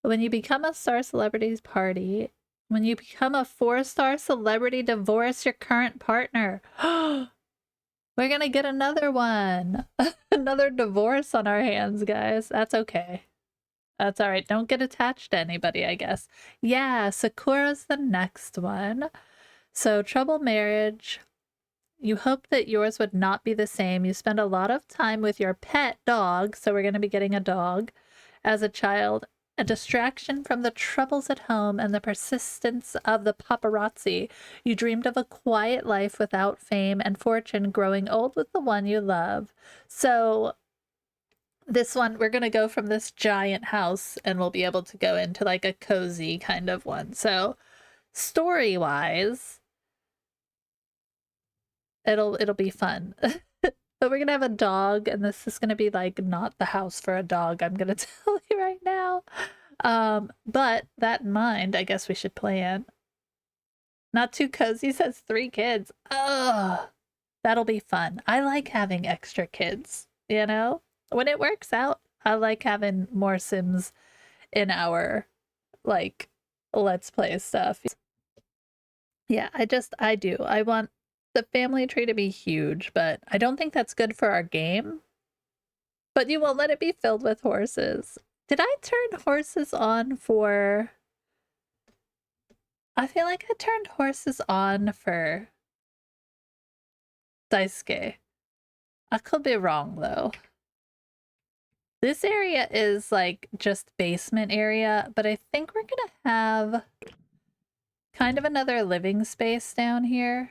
When you become a star celebrity's party, when you become a 4-star celebrity, divorce your current partner. We're gonna get another one. Another divorce on our hands, guys. That's okay. That's all right. Don't get attached to anybody, I guess. Yeah, Sakura's the next one. So, trouble marriage. You hope that yours would not be the same. You spend a lot of time with your pet dog, so we're going to be getting a dog, as a child. A distraction from the troubles at home and the persistence of the paparazzi. You dreamed of a quiet life without fame and fortune, growing old with the one you love. So this one, we're going to go from this giant house and we'll be able to go into like a cozy kind of one. So story-wise, It'll be fun. But we're gonna have a dog, and this is gonna be like not the house for a dog, I'm gonna tell you right now. But that in mind, I guess we should plan. Not too cozy says 3 kids. Ugh, that'll be fun. I like having extra kids, you know? When it works out, I like having more Sims in our like let's play stuff. Yeah, I do. I want the family tree to be huge, but I don't think that's good for our game. But you won't let it be filled with horses. Did I turn horses on for... I feel like I turned horses on for Daisuke. I could be wrong though. This area is like just basement area, but I think we're gonna have kind of another living space down here.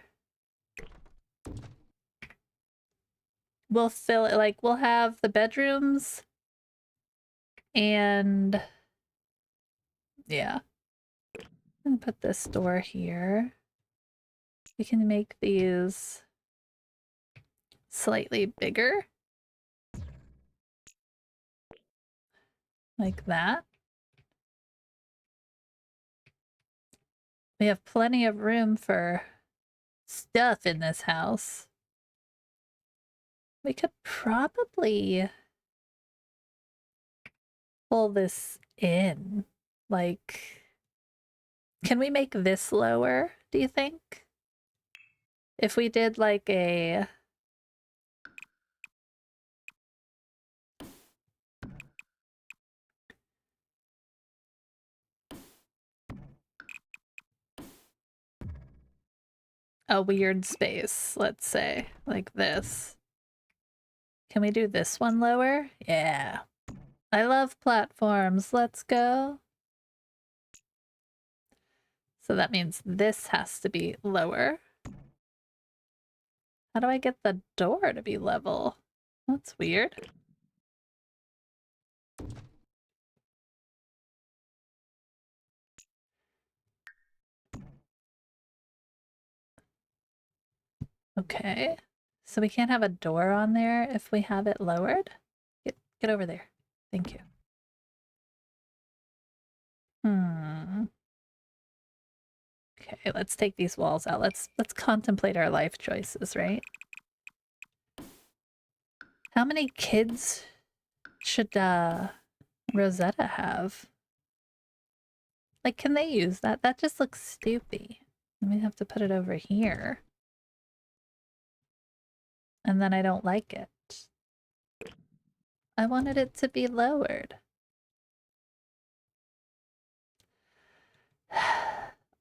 We'll fill it, like we'll have the bedrooms and yeah. I'm gonna put this door here. We can make these slightly bigger. Like that. We have plenty of room for stuff in this house. We could probably pull this in. Like, can we make this lower, do you think? If we did like a... a weird space, let's say, like this. Can we do this one lower? Yeah. I love platforms. Let's go. So that means this has to be lower. How do I get the door to be level? That's weird. Okay. So we can't have a door on there if we have it lowered? Get over there. Thank you. Okay, let's take these walls out. Let's contemplate our life choices, right? How many kids should Rosetta have? Like, can they use that? That just looks stupid. We have to put it over here. And then I don't like it. I wanted it to be lowered.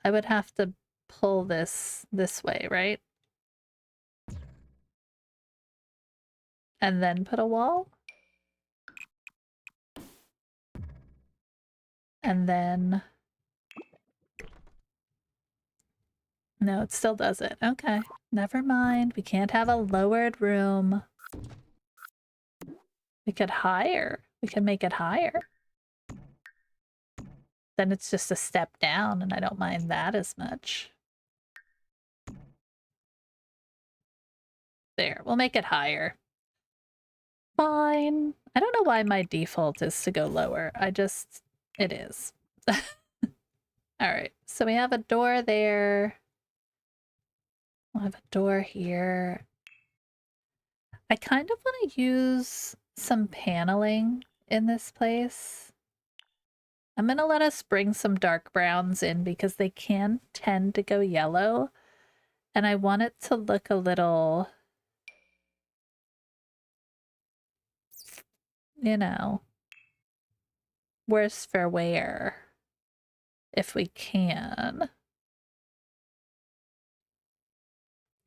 I would have to pull this way, right? And then put a wall? And then... No, it still doesn't. Okay, never mind. We can't have a lowered room. We could higher. We can make it higher. Then it's just a step down, and I don't mind that as much. There, we'll make it higher. Fine. I don't know why my default is to go lower. It is. Alright, so we have a door there. We'll have a door here. I kind of want to use some paneling in this place. I'm gonna let us bring some dark browns in because they can tend to go yellow. And I want it to look a little, you know, worse for wear. If we can.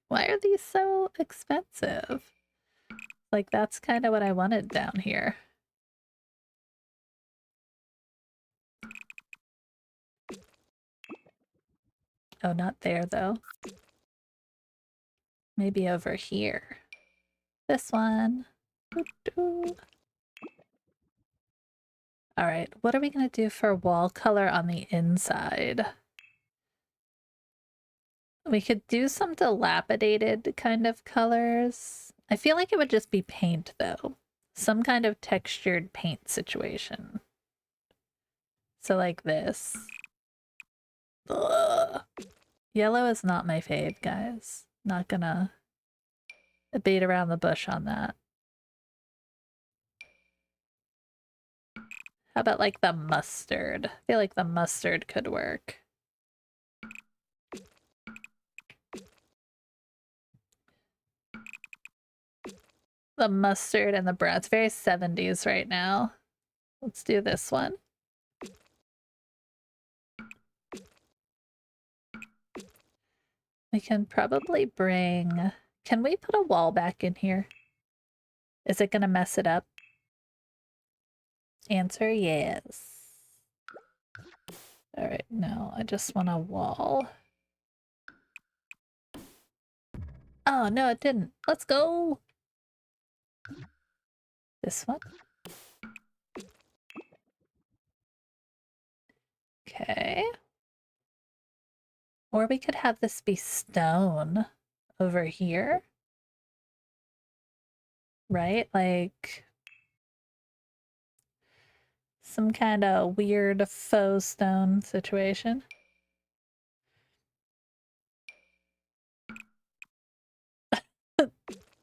Why are these so expensive? Like, that's kind of what I wanted down here. Oh, not there, though. Maybe over here. This one. Alright, what are we gonna do for wall color on the inside? We could do some dilapidated kind of colors. I feel like it would just be paint though. Some kind of textured paint situation. So like this. Ugh. Yellow is not my fave, guys. Not gonna beat around the bush on that. How about like the mustard? I feel like the mustard could work. The mustard and the brown. It's very 70s right now. Let's do this one. We can probably bring... Can we put a wall back in here? Is it gonna mess it up? Answer yes. Alright, no, I just want a wall. Oh, no, it didn't. Let's go! This one? Okay. Or we could have this be stone over here. Right? Like... some kind of weird faux stone situation.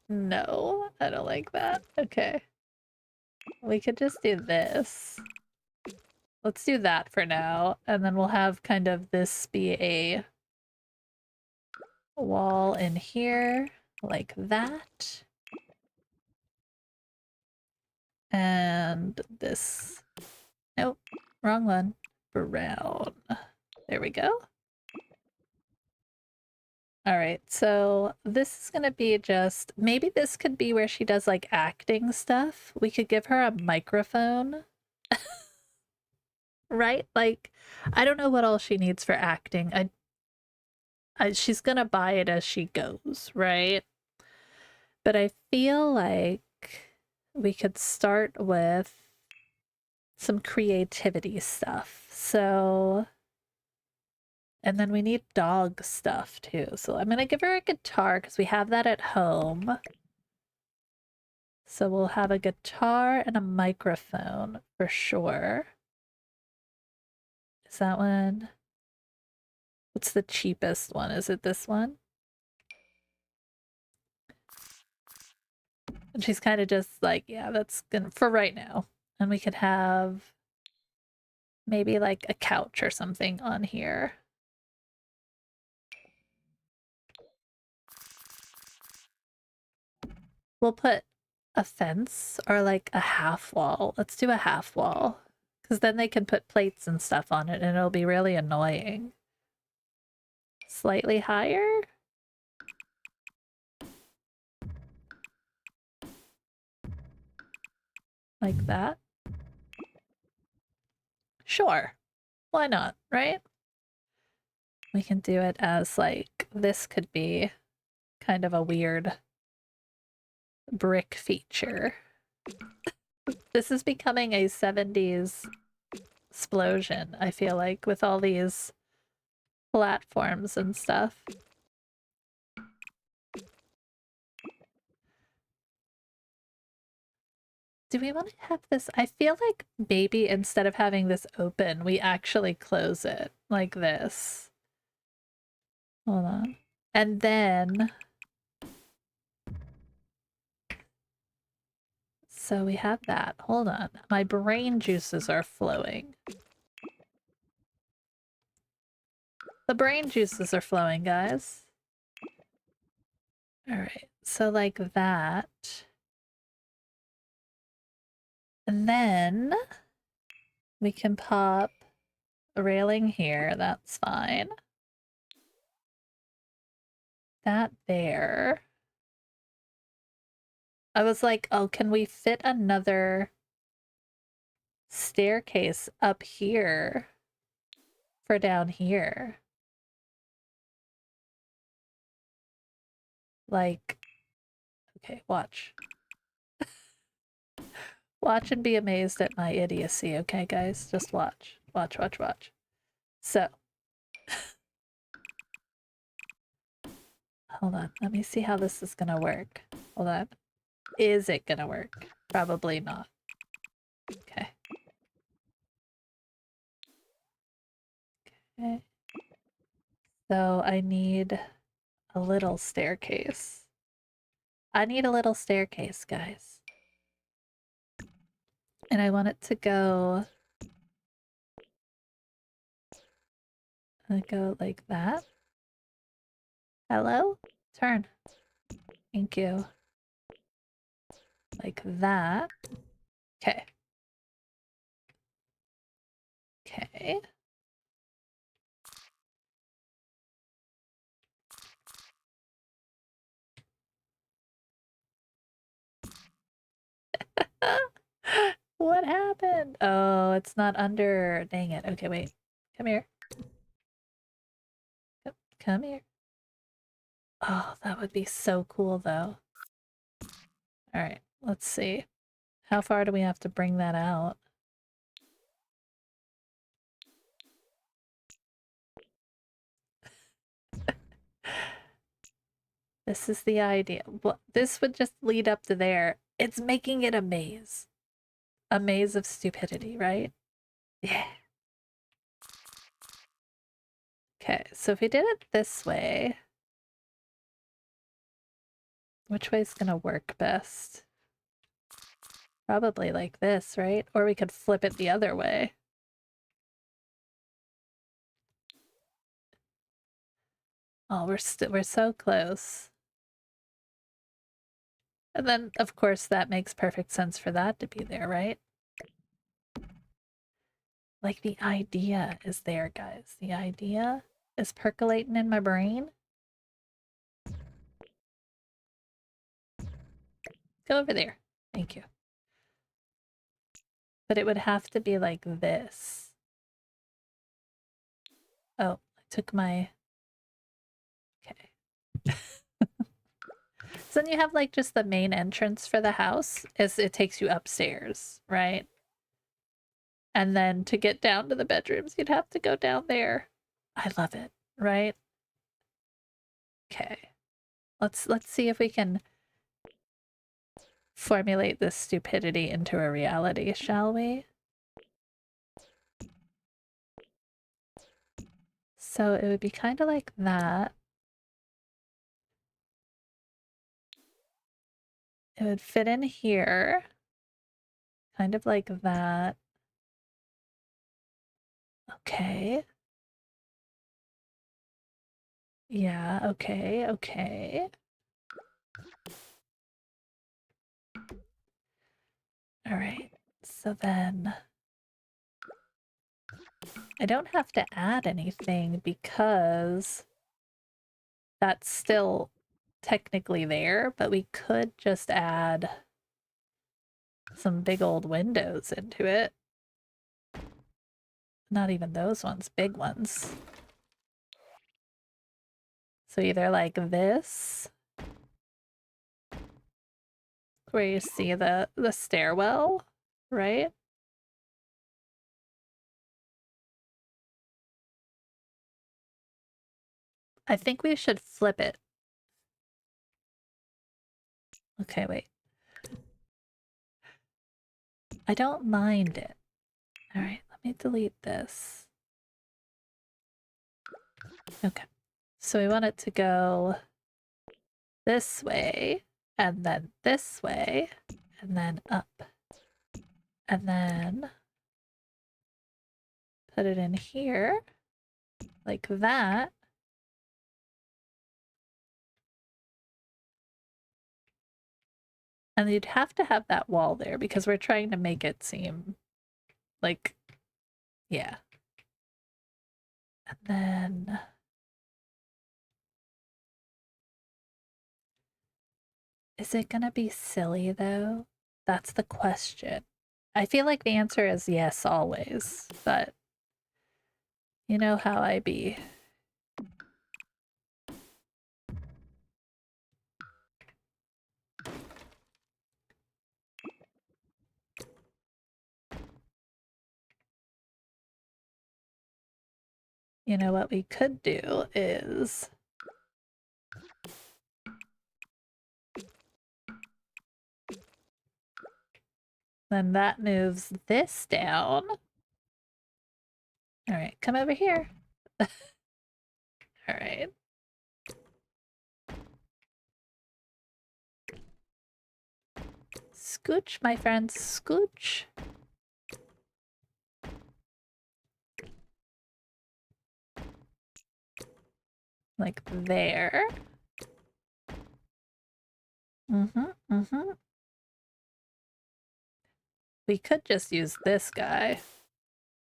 No, I don't like that. Okay. We could just do this. Let's do that for now, and then we'll have kind of this be a wall in here, like that. And this... Nope, wrong one. Brown. There we go. Alright, so this is gonna be just... Maybe this could be where she does, like, acting stuff. We could give her a microphone. Right? Like, I don't know what all she needs for acting. She's gonna buy it as she goes, right? But I feel like we could start with some creativity stuff. So... And then we need dog stuff too. So I'm gonna give her a guitar because we have that at home. So we'll have a guitar and a microphone for sure. Is that one? What's the cheapest one? Is it this one? And she's kind of just like, yeah, that's gonna for right now. And we could have maybe like a couch or something on here. We'll put a fence or like a half wall. Let's do a half wall. Because then they can put plates and stuff on it and it'll be really annoying. Slightly higher? Like that? Sure. Why not, right? We can do it as like, this could be kind of a weird brick feature. This is becoming a 70s explosion, I feel like, with all these platforms and stuff. Do we want to have this? I feel like maybe instead of having this open, we actually close it like this. Hold on. And then... So we have that. Hold on. My brain juices are flowing. The brain juices are flowing, guys. Alright, so like that. And then we can pop a railing here. That's fine. That there. I was like, oh, can we fit another staircase up here for down here? Like, okay, watch. Watch and be amazed at my idiocy, okay, guys? Just watch. Watch, watch, watch. So. Hold on. Let me see how this is gonna work. Hold on. Is it gonna work? Probably not. Okay. Okay. So I need a little staircase. I need a little staircase, guys. And I want it to go like that. Hello? Turn. Thank you. Like that. Okay. Okay. What happened? Oh, it's not under. Dang it. Okay, wait. Come here. Come here. Oh, that would be so cool, though. All right, let's see. How far do we have to bring that out? This is the idea. Well, this would just lead up to there. It's making it a maze. A maze of stupidity, right? Yeah. Okay, so if we did it this way, which way is gonna work best? Probably like this, right? Or we could flip it the other way. Oh, we're so close. And then, of course, that makes perfect sense for that to be there, right? Like, the idea is there, guys. The idea is percolating in my brain. Go over there. Thank you. But it would have to be like this. Oh, I took my... Okay. So then you have, like, just the main entrance for the house, as it takes you upstairs, right? And then to get down to the bedrooms, you'd have to go down there. I love it, right? Okay. Let's see if we can formulate this stupidity into a reality, shall we? So it would be kind of like that. It would fit in here. Kind of like that. Okay. Yeah, okay, okay. All right. So then I don't have to add anything because that's still technically there, but we could just add some big old windows into it. Not even those ones, big ones. So either like this, where you see the stairwell, right? I think we should flip it. Okay, wait. I don't mind it. All right, let me delete this. Okay. So we want it to go this way, and then this way, and then up. And then put it in here, like that. And you'd have to have that wall there because we're trying to make it seem like, yeah. And then is it gonna be silly though? That's the question. I feel like the answer is yes always, but you know how I be. You know what we could do is Then that moves this down. All right, come over here. All right. Scooch, my friends, scooch. Like there. We could just use this guy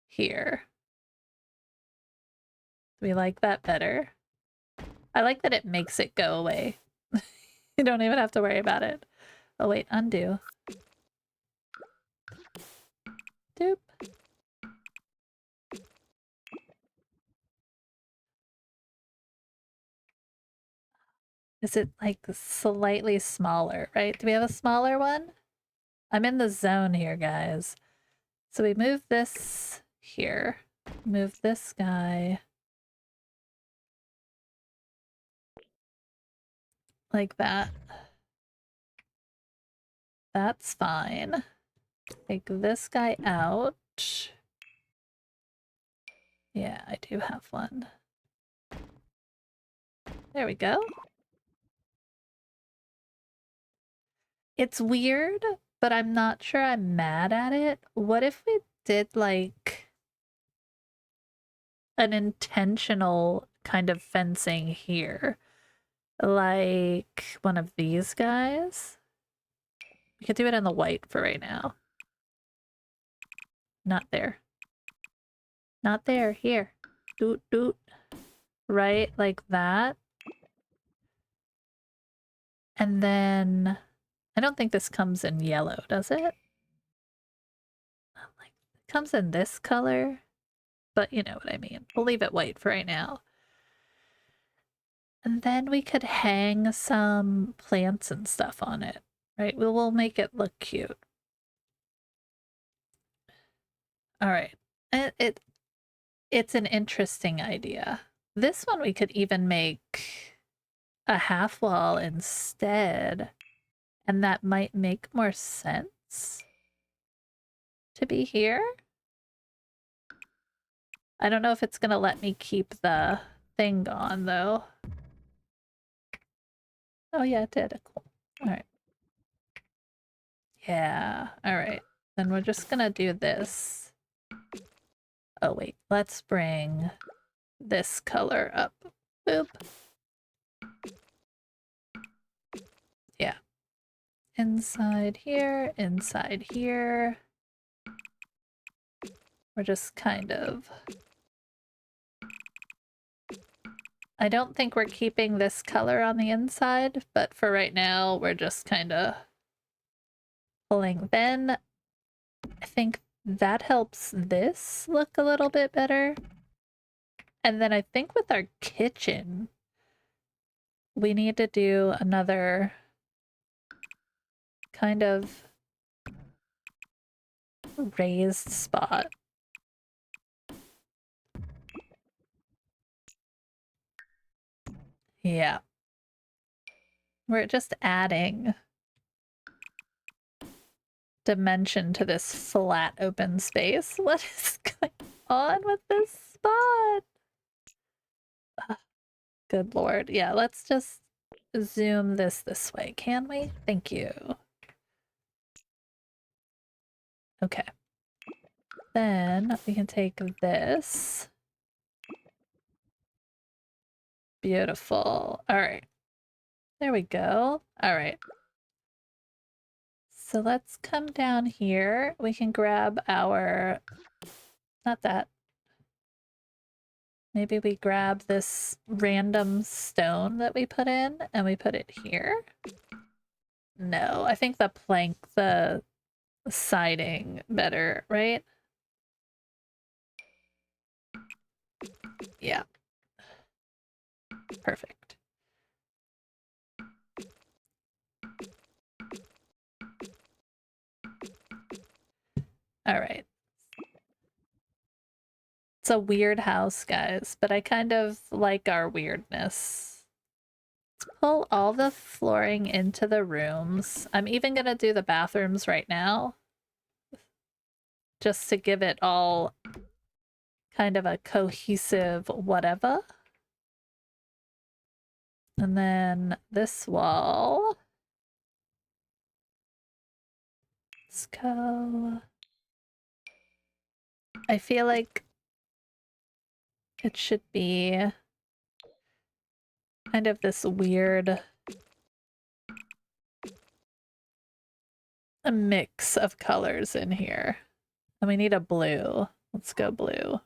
here. Do we like that better? I like that it makes it go away. You don't even have to worry about it. Oh wait, undo. Doop. Is it like slightly smaller, right? Do we have a smaller one? I'm in the zone here, guys. So we move this here. Move this guy. Like that. That's fine. Take this guy out. Yeah, I do have one. There we go. It's weird, but I'm not sure I'm mad at it. What if we did like an intentional kind of fencing here? Like one of these guys? We could do it in the white for right now. Not there. Not there. Here. Doot doot. Right? Like that. And then I don't think this comes in yellow, does it? Like, it comes in this color, but you know what I mean. We'll leave it white for right now. And then we could hang some plants and stuff on it, right? We'll make it look cute. All right. It's an interesting idea. This one we could even make a half wall instead, and that might make more sense to be here. I don't know if it's gonna let me keep the thing on though. Oh yeah, it did. Cool. All right. Yeah. All right. Then we're just gonna do this. Oh wait, let's bring this color up. Boop. Yeah. Inside here, inside here. We're just kind of... I don't think we're keeping this color on the inside, but for right now, we're just kind of pulling. Then I think that helps this look a little bit better. And then I think with our kitchen, we need to do another kind of raised spot. Yeah. We're just adding dimension to this flat open space. What is going on with this spot? Good lord. Yeah, let's just zoom this way, can we? Thank you. Okay. Then we can take this. Beautiful. All right. There we go. All right. So let's come down here. We can grab our... Not that. Maybe we grab this random stone that we put in and we put it here. No, I think the plank, the siding better, right? Yeah. Perfect. All right. It's a weird house, guys, but I kind of like our weirdness. Let's pull all the flooring into the rooms. I'm even gonna do the bathrooms right now. just to give it all kind of a cohesive whatever. And then this wall. Let's go. I feel like it should be kind of this weird a mix of colors in here. And we need a blue. Let's go blue.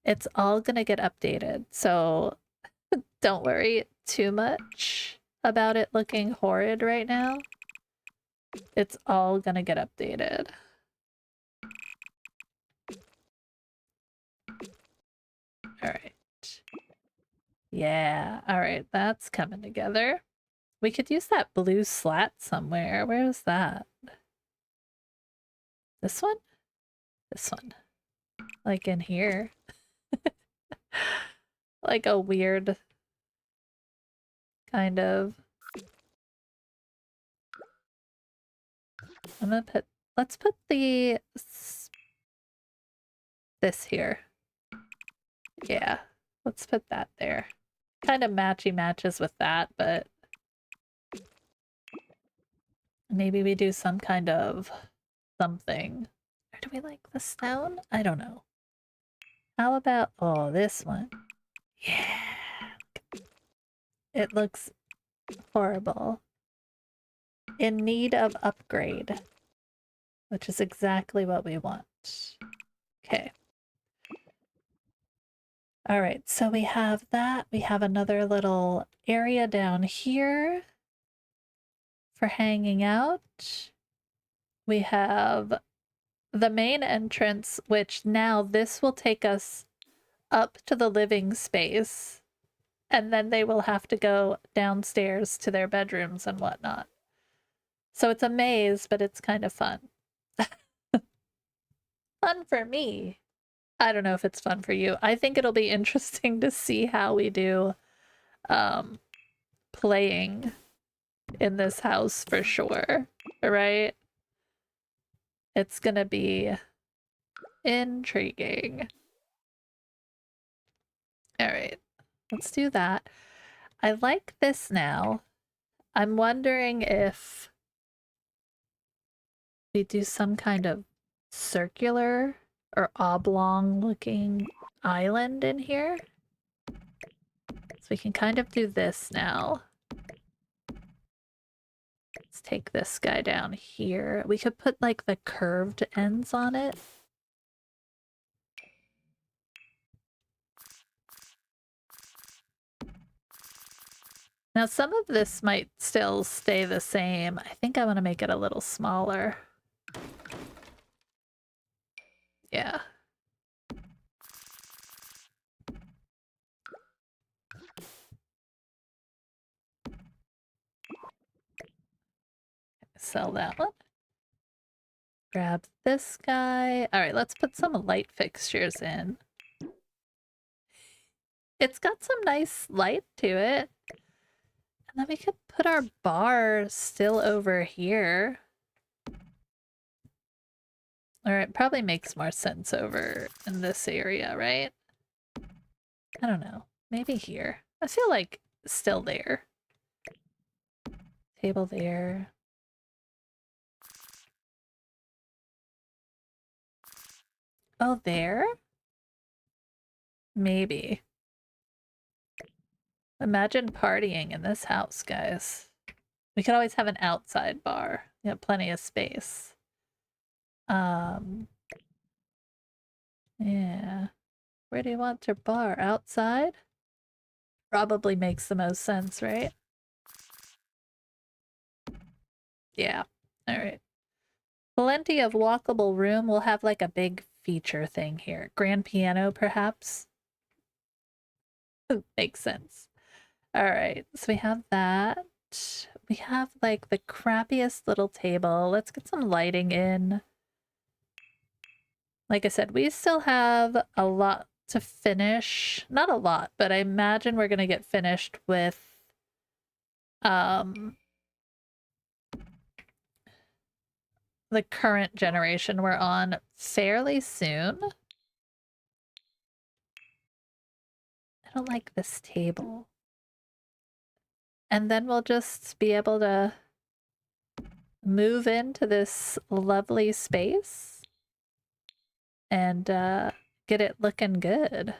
It's all gonna get updated, so don't worry too much about it looking horrid right now. It's all gonna get updated. All right. Yeah, all right, that's coming together. We could use that blue slat somewhere. Where is that? This one? This one. Like in here. Like a weird kind of. I'm gonna put, let's put this here. Yeah, let's put that there. Kind of matches with that, but maybe we do some kind of something. Or do we like the stone? I don't know. How about, oh, this one? Yeah. It looks horrible. In need of upgrade, which is exactly what we want. Okay. All right, so we have that. We have another little area down here for hanging out. We have the main entrance, which now this will take us up to the living space, and then they will have to go downstairs to their bedrooms and whatnot. So it's a maze, but it's kind of fun. Fun for me. I don't know if it's fun for you. I think it'll be interesting to see how we do playing in this house for sure, right? It's gonna be intriguing. All right, let's do that. I like this now. I'm wondering if we do some kind of circular or oblong looking island in here. So we can kind of do this now. Let's take this guy down here. We could put like the curved ends on it. Now some of this might still stay the same. I think I want to make it a little smaller. Yeah. Sell that one. Grab this guy. All right, let's put some light fixtures in. It's got some nice light to it. And then we could put our bar still over here. All right, probably makes more sense over in this area, right? I don't know. Maybe here. I feel like still there. Table there. Oh, there? Maybe. Imagine partying in this house, guys. We could always have an outside bar. We have plenty of space. Yeah. Where do you want your bar? Outside? Probably makes the most sense, right? Yeah. All right. Plenty of walkable room. We'll have like a big feature thing here. Grand piano, perhaps? Makes sense. All right. So we have that. We have like the crappiest little table. Let's get some lighting in. Like I said, we still have a lot to finish. Not a lot, but I imagine we're going to get finished with the current generation we're on fairly soon. I don't like this table. And then we'll just be able to move into this lovely space and get it looking good.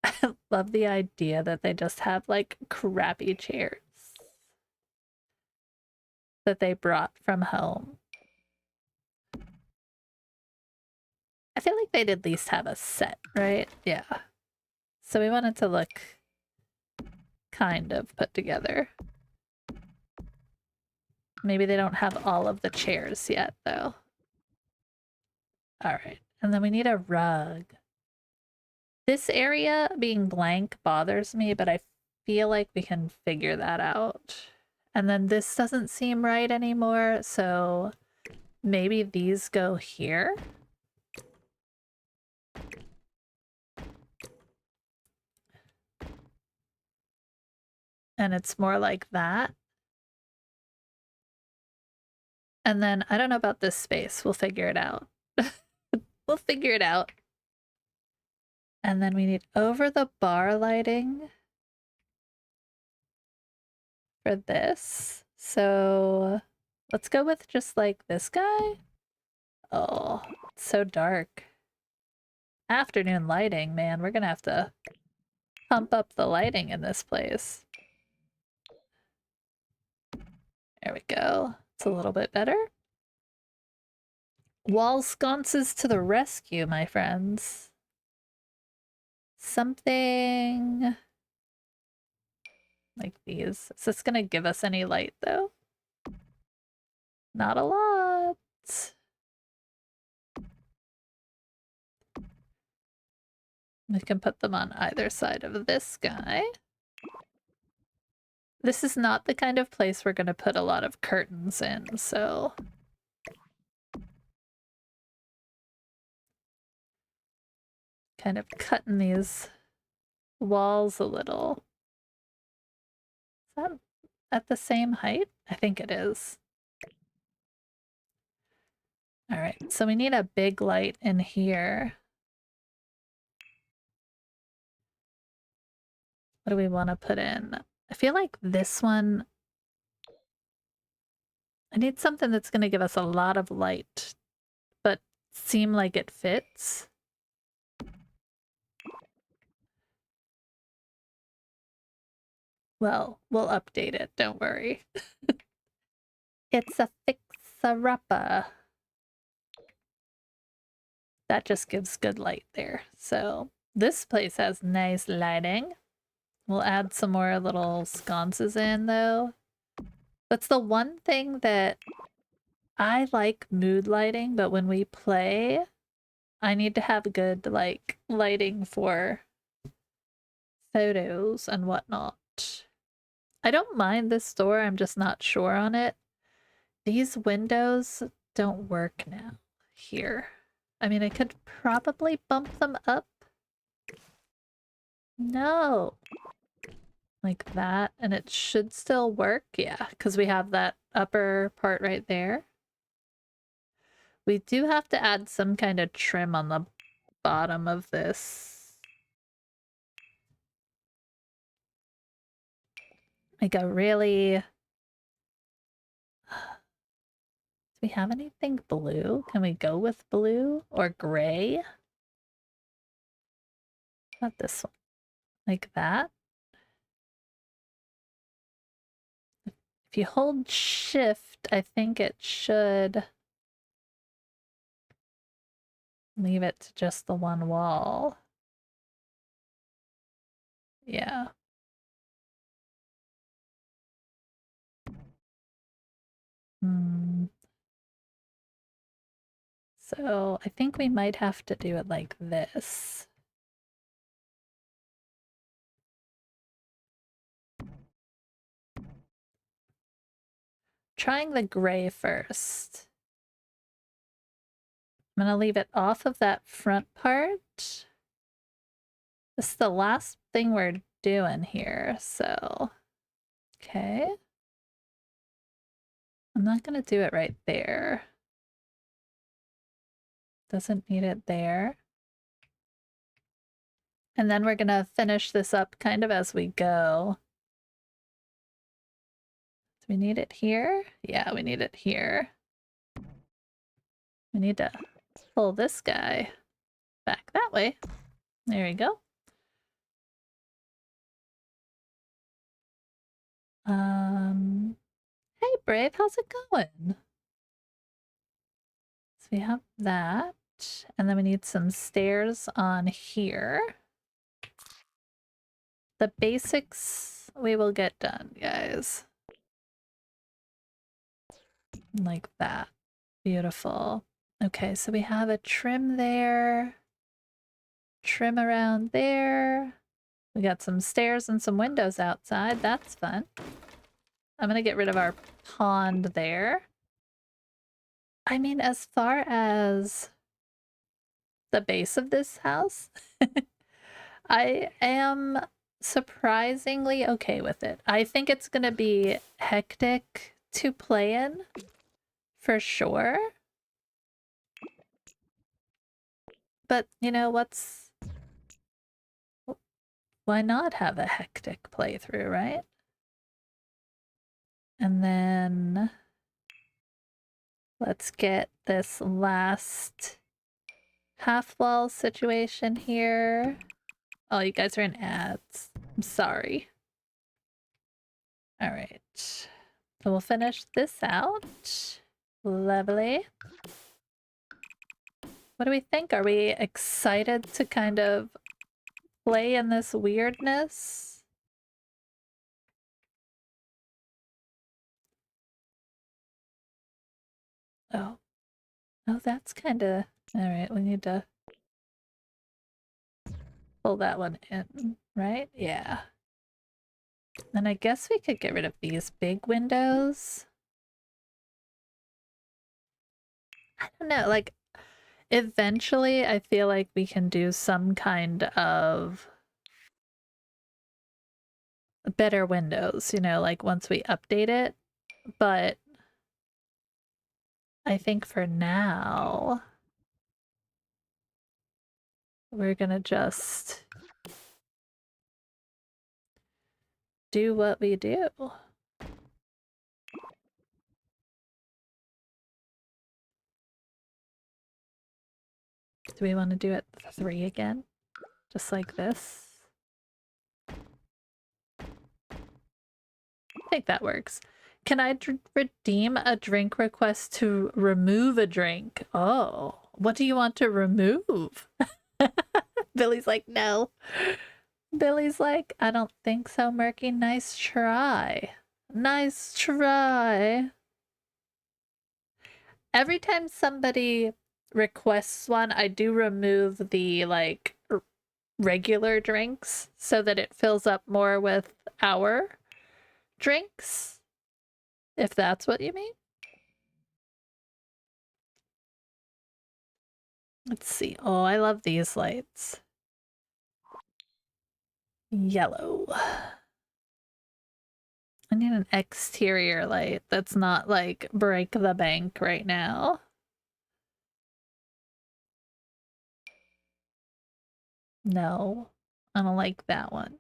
I love the idea that they just have like crappy chairs that they brought from home. I feel like they'd at least have a set, right? Yeah. So we want it to look kind of put together. Maybe they don't have all of the chairs yet, though. All right. And then we need a rug. This area being blank bothers me, but I feel like we can figure that out. And then this doesn't seem right anymore, so maybe these go here. And it's more like that. And then I don't know about this space. We'll figure it out. We'll figure it out. And then we need over the bar lighting for this. So let's go with just like this guy. Oh, it's so dark. Afternoon lighting, man. We're gonna have to pump up the lighting in this place. There we go. It's a little bit better. Wall sconces to the rescue, my friends. Something like these. Is this gonna give us any light, though? Not a lot. We can put them on either side of this guy. This is not the kind of place we're gonna put a lot of curtains in, so... kind of cutting these walls a little. Is that at the same height? I think it is. All right, so we need a big light in here. What do we want to put in? I feel like this one... I need something that's going to give us a lot of light, but seem like it fits. Well, we'll update it, don't worry. It's a fixer-upper. That just gives good light there. So this place has nice lighting. We'll add some more little sconces in, though. That's the one thing that I like mood lighting, but when we play, I need to have good, like, lighting for photos and whatnot. I don't mind this door, I'm just not sure on it. These windows don't work now here. I mean, I could probably bump them up. No. Like that, and it should still work. Yeah, because we have that upper part right there. We do have to add some kind of trim on the bottom of this. Like a really... Do we have anything blue? Can we go with blue or gray? Not this one. Like that. If you hold shift, I think it should leave it to just the one wall. Yeah. So I think we might have to do it like this. Trying the gray first. I'm gonna leave it off of that front part. This is the last thing we're doing here, so Okay. I'm not gonna do it right there. Doesn't need it there. And then we're gonna finish this up kind of as we go. Do we need it here? Yeah, we need it here. We need to pull this guy back that way. There we go. Hey Brave, how's it going? So we have that, and then we need some stairs on here. The basics we will get done, guys. Like that. Beautiful. Okay, so we have a trim there. Trim around there. We got some stairs and some windows outside. That's fun. I'm gonna get rid of our pond there. I mean, as far as the base of this house, I am surprisingly okay with it. I think it's gonna be hectic to play in, for sure. But, you know, why not have a hectic playthrough, right? And then let's get this last half wall situation here. Oh, you guys are in ads. I'm sorry. All right. So we'll finish this out. Lovely. What do we think? Are we excited to kind of play in this weirdness? Oh. Oh, that's kind of... All right, we need to pull that one in, right? Yeah. And I guess we could get rid of these big windows. I don't know, like, eventually I feel like we can do some kind of better windows, you know, like once we update it. But I think for now, we're gonna just do what we do. Do we want to do it 3 again? Just like this? I think that works. Can I redeem a drink request to remove a drink? Oh, what do you want to remove? Billy's like, no. Billy's like, I don't think so, Murky. Nice try. Nice try. Every time somebody requests one, I do remove the, like, regular drinks so that it fills up more with our drinks, if that's what you mean. Let's see. Oh, I love these lights. Yellow. I need an exterior light that's not like break the bank right now. No, I don't like that one.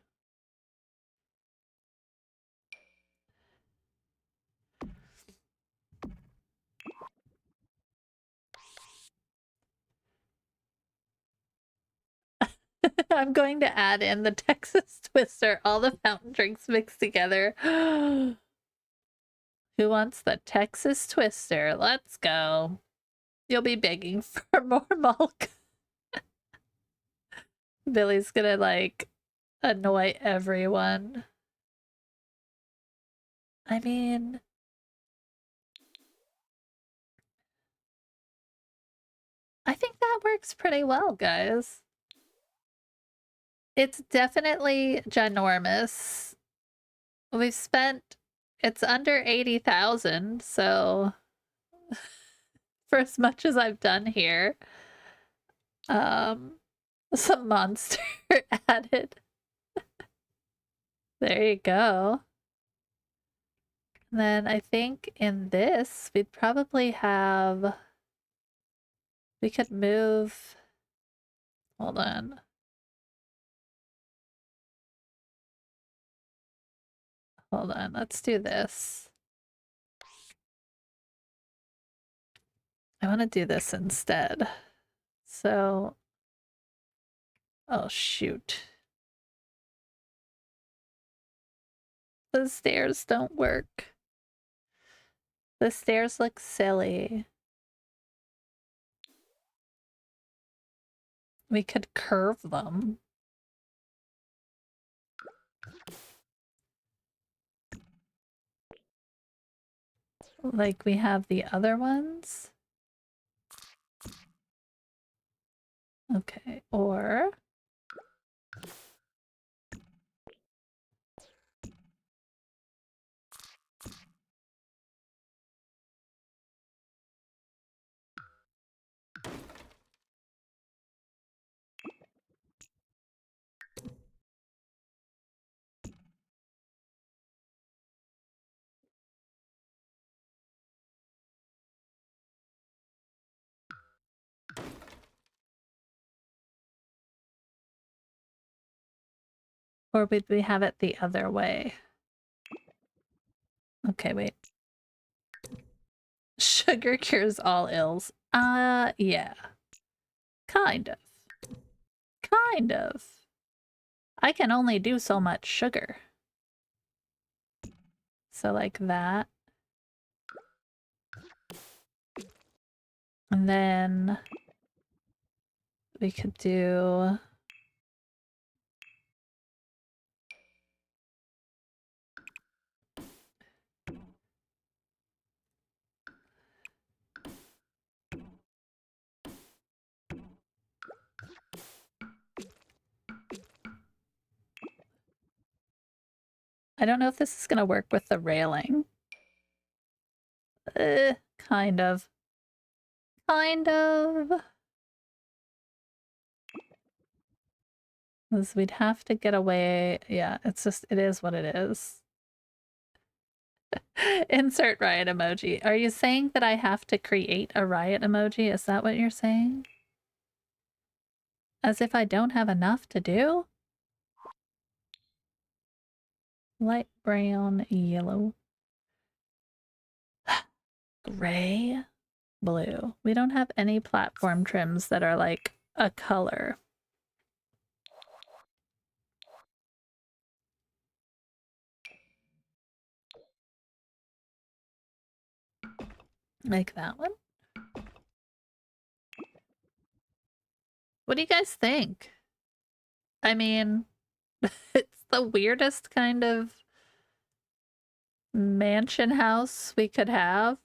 I'm going to add in the Texas Twister, all the fountain drinks mixed together. Who wants the Texas Twister? Let's go. You'll be begging for more milk. Billy's gonna, like, annoy everyone. I mean... I think that works pretty well, guys. It's definitely ginormous. We've spent... It's under 80,000, so... for as much as I've done here. Some monster added. There you go. And then I think in this, we'd probably have... We could move... Hold on. Hold on, let's do this. I want to do this instead. So... Oh, shoot. The stairs don't work. The stairs look silly. We could curve them. Like we have the other ones. Okay, or... Or would we have it the other way? Okay, wait. Sugar cures all ills. Yeah. Kind of. Kind of. I can only do so much sugar. So like that. And then we could do... I don't know if this is going to work with the railing. Kind of. Kind of. Because we'd have to get away. Yeah, it's just, it is what it is. Insert riot emoji. Are you saying that I have to create a riot emoji? Is that what you're saying? As if I don't have enough to do? Light brown, yellow. Gray, blue. We don't have any platform trims that are like a color. Like that one. What do you guys think? I mean, it's the weirdest kind of mansion house we could have.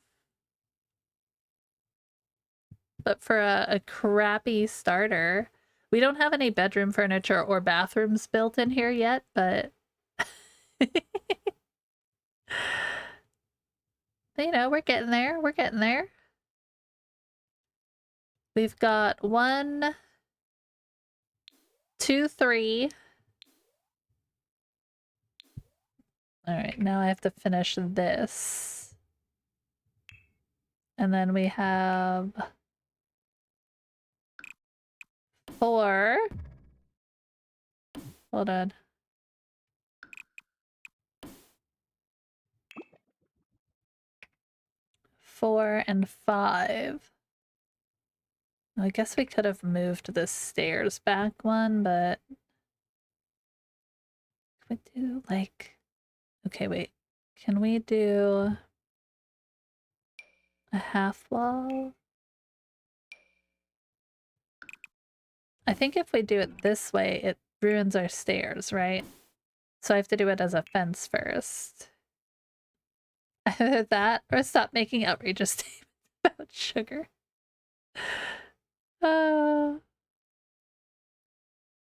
But for a crappy starter, we don't have any bedroom furniture or bathrooms built in here yet, but you know, we're getting there. We're getting there. We've got 1, 2, 3. All right, now I have to finish this. And then we have 4. Hold on. 4 and 5. I guess we could have moved the stairs back one, but we do like... Okay, wait. Can we do a half wall? I think if we do it this way, it ruins our stairs, right? So I have to do it as a fence first. Either that or stop making outrageous statements about sugar.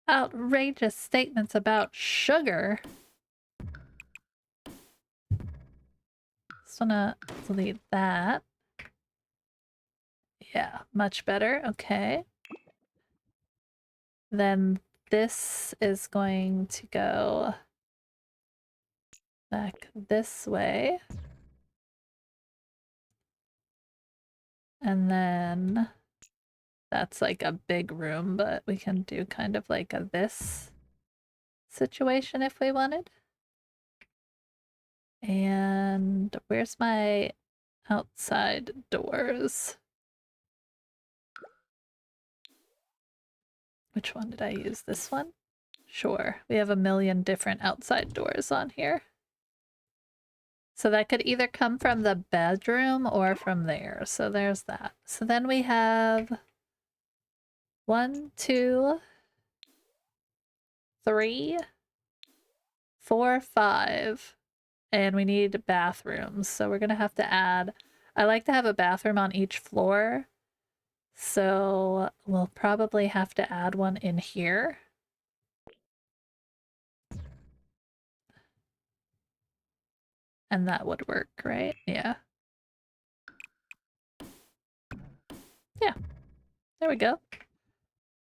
Outrageous statements about sugar. Just wanna delete that. Yeah, much better. Okay. Then this is going to go back this way. And then that's like a big room, but we can do kind of like a this situation if we wanted. And where's my outside doors? Which one did I use? This one? Sure. We have a million different outside doors on here. So that could either come from the bedroom or from there. So there's that. So then we have 1, 2, 3, 4, 5. And we need bathrooms. So we're going to have to add... I like to have a bathroom on each floor. So we'll probably have to add one in here. And that would work, right? Yeah. Yeah. There we go.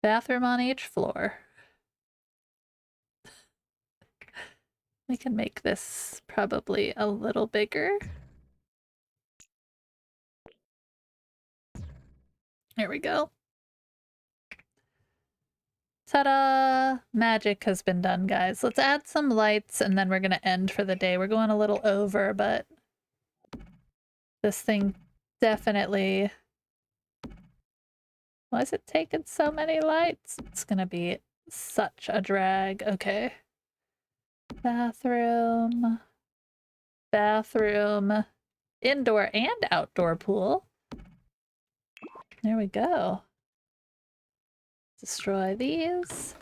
Bathroom on each floor. We can make this probably a little bigger. There we go. Ta-da! Magic has been done, guys. Let's add some lights and then we're gonna end for the day. We're going a little over, but this thing definitely... Why is it taking so many lights? It's gonna be such a drag. Okay. Bathroom. Bathroom. Indoor and outdoor pool. There we go. Destroy these.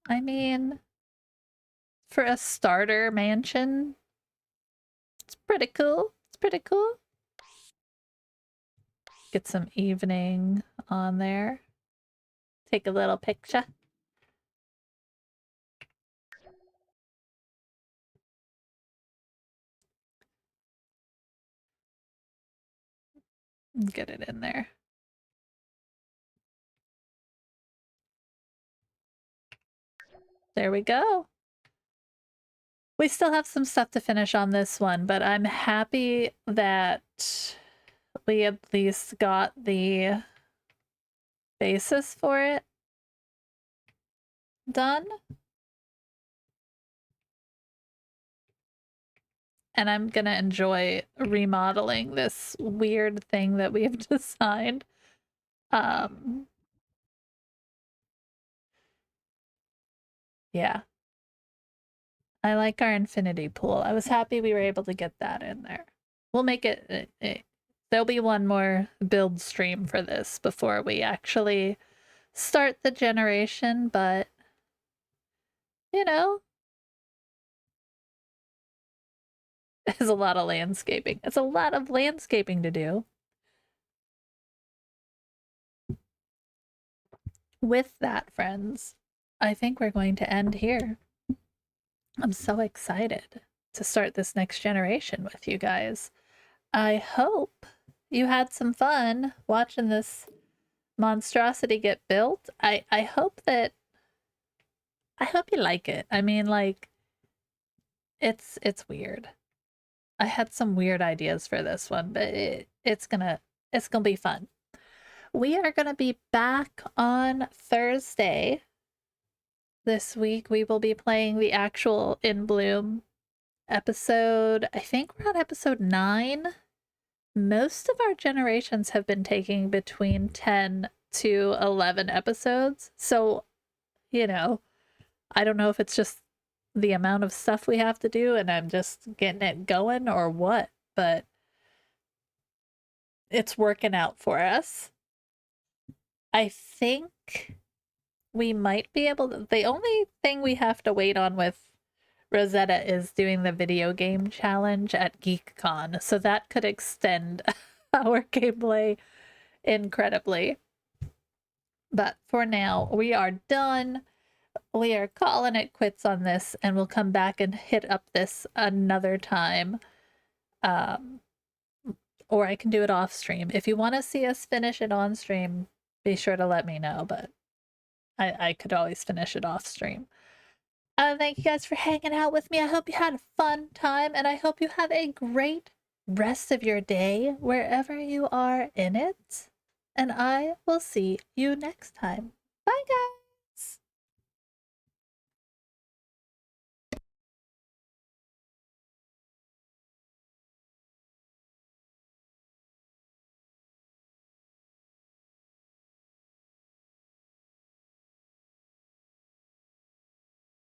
I mean, for a starter mansion, it's pretty cool. It's pretty cool. Get some evening on there. Take a little picture. Get it in there. There we go. We still have some stuff to finish on this one, but I'm happy that we at least got the basis for it done. And I'm gonna enjoy remodeling this weird thing that we have designed. Yeah. I like our infinity pool. I was happy we were able to get that in there. We'll make it... there'll be one more build stream for this before we actually start the generation, but... You know... It's a lot of landscaping. It's a lot of landscaping to do. With that, friends, I think we're going to end here. I'm so excited to start this next generation with you guys. I hope you had some fun watching this monstrosity get built. I hope you like it. I mean, like, it's weird. I had some weird ideas for this one, but it's gonna be fun. We are gonna be back on Thursday. This week we will be playing the actual In Bloom episode. I think we're on episode 9. Most of our generations have been taking between 10 to 11 episodes. So, you know, I don't know if it's just the amount of stuff we have to do and I'm just getting it going or what, but it's working out for us. I think we might be able to... The only thing we have to wait on with Rosetta is doing the video game challenge at GeekCon, so that could extend our gameplay incredibly. But for now, we are done. We are calling it quits on this, and we'll come back and hit up this another time. Or I can do it off stream. If you want to see us finish it on stream, be sure to let me know, but I could always finish it off stream. Thank you guys for hanging out with me. I hope you had a fun time, and I hope you have a great rest of your day wherever you are in it. And I will see you next time. Bye, guys.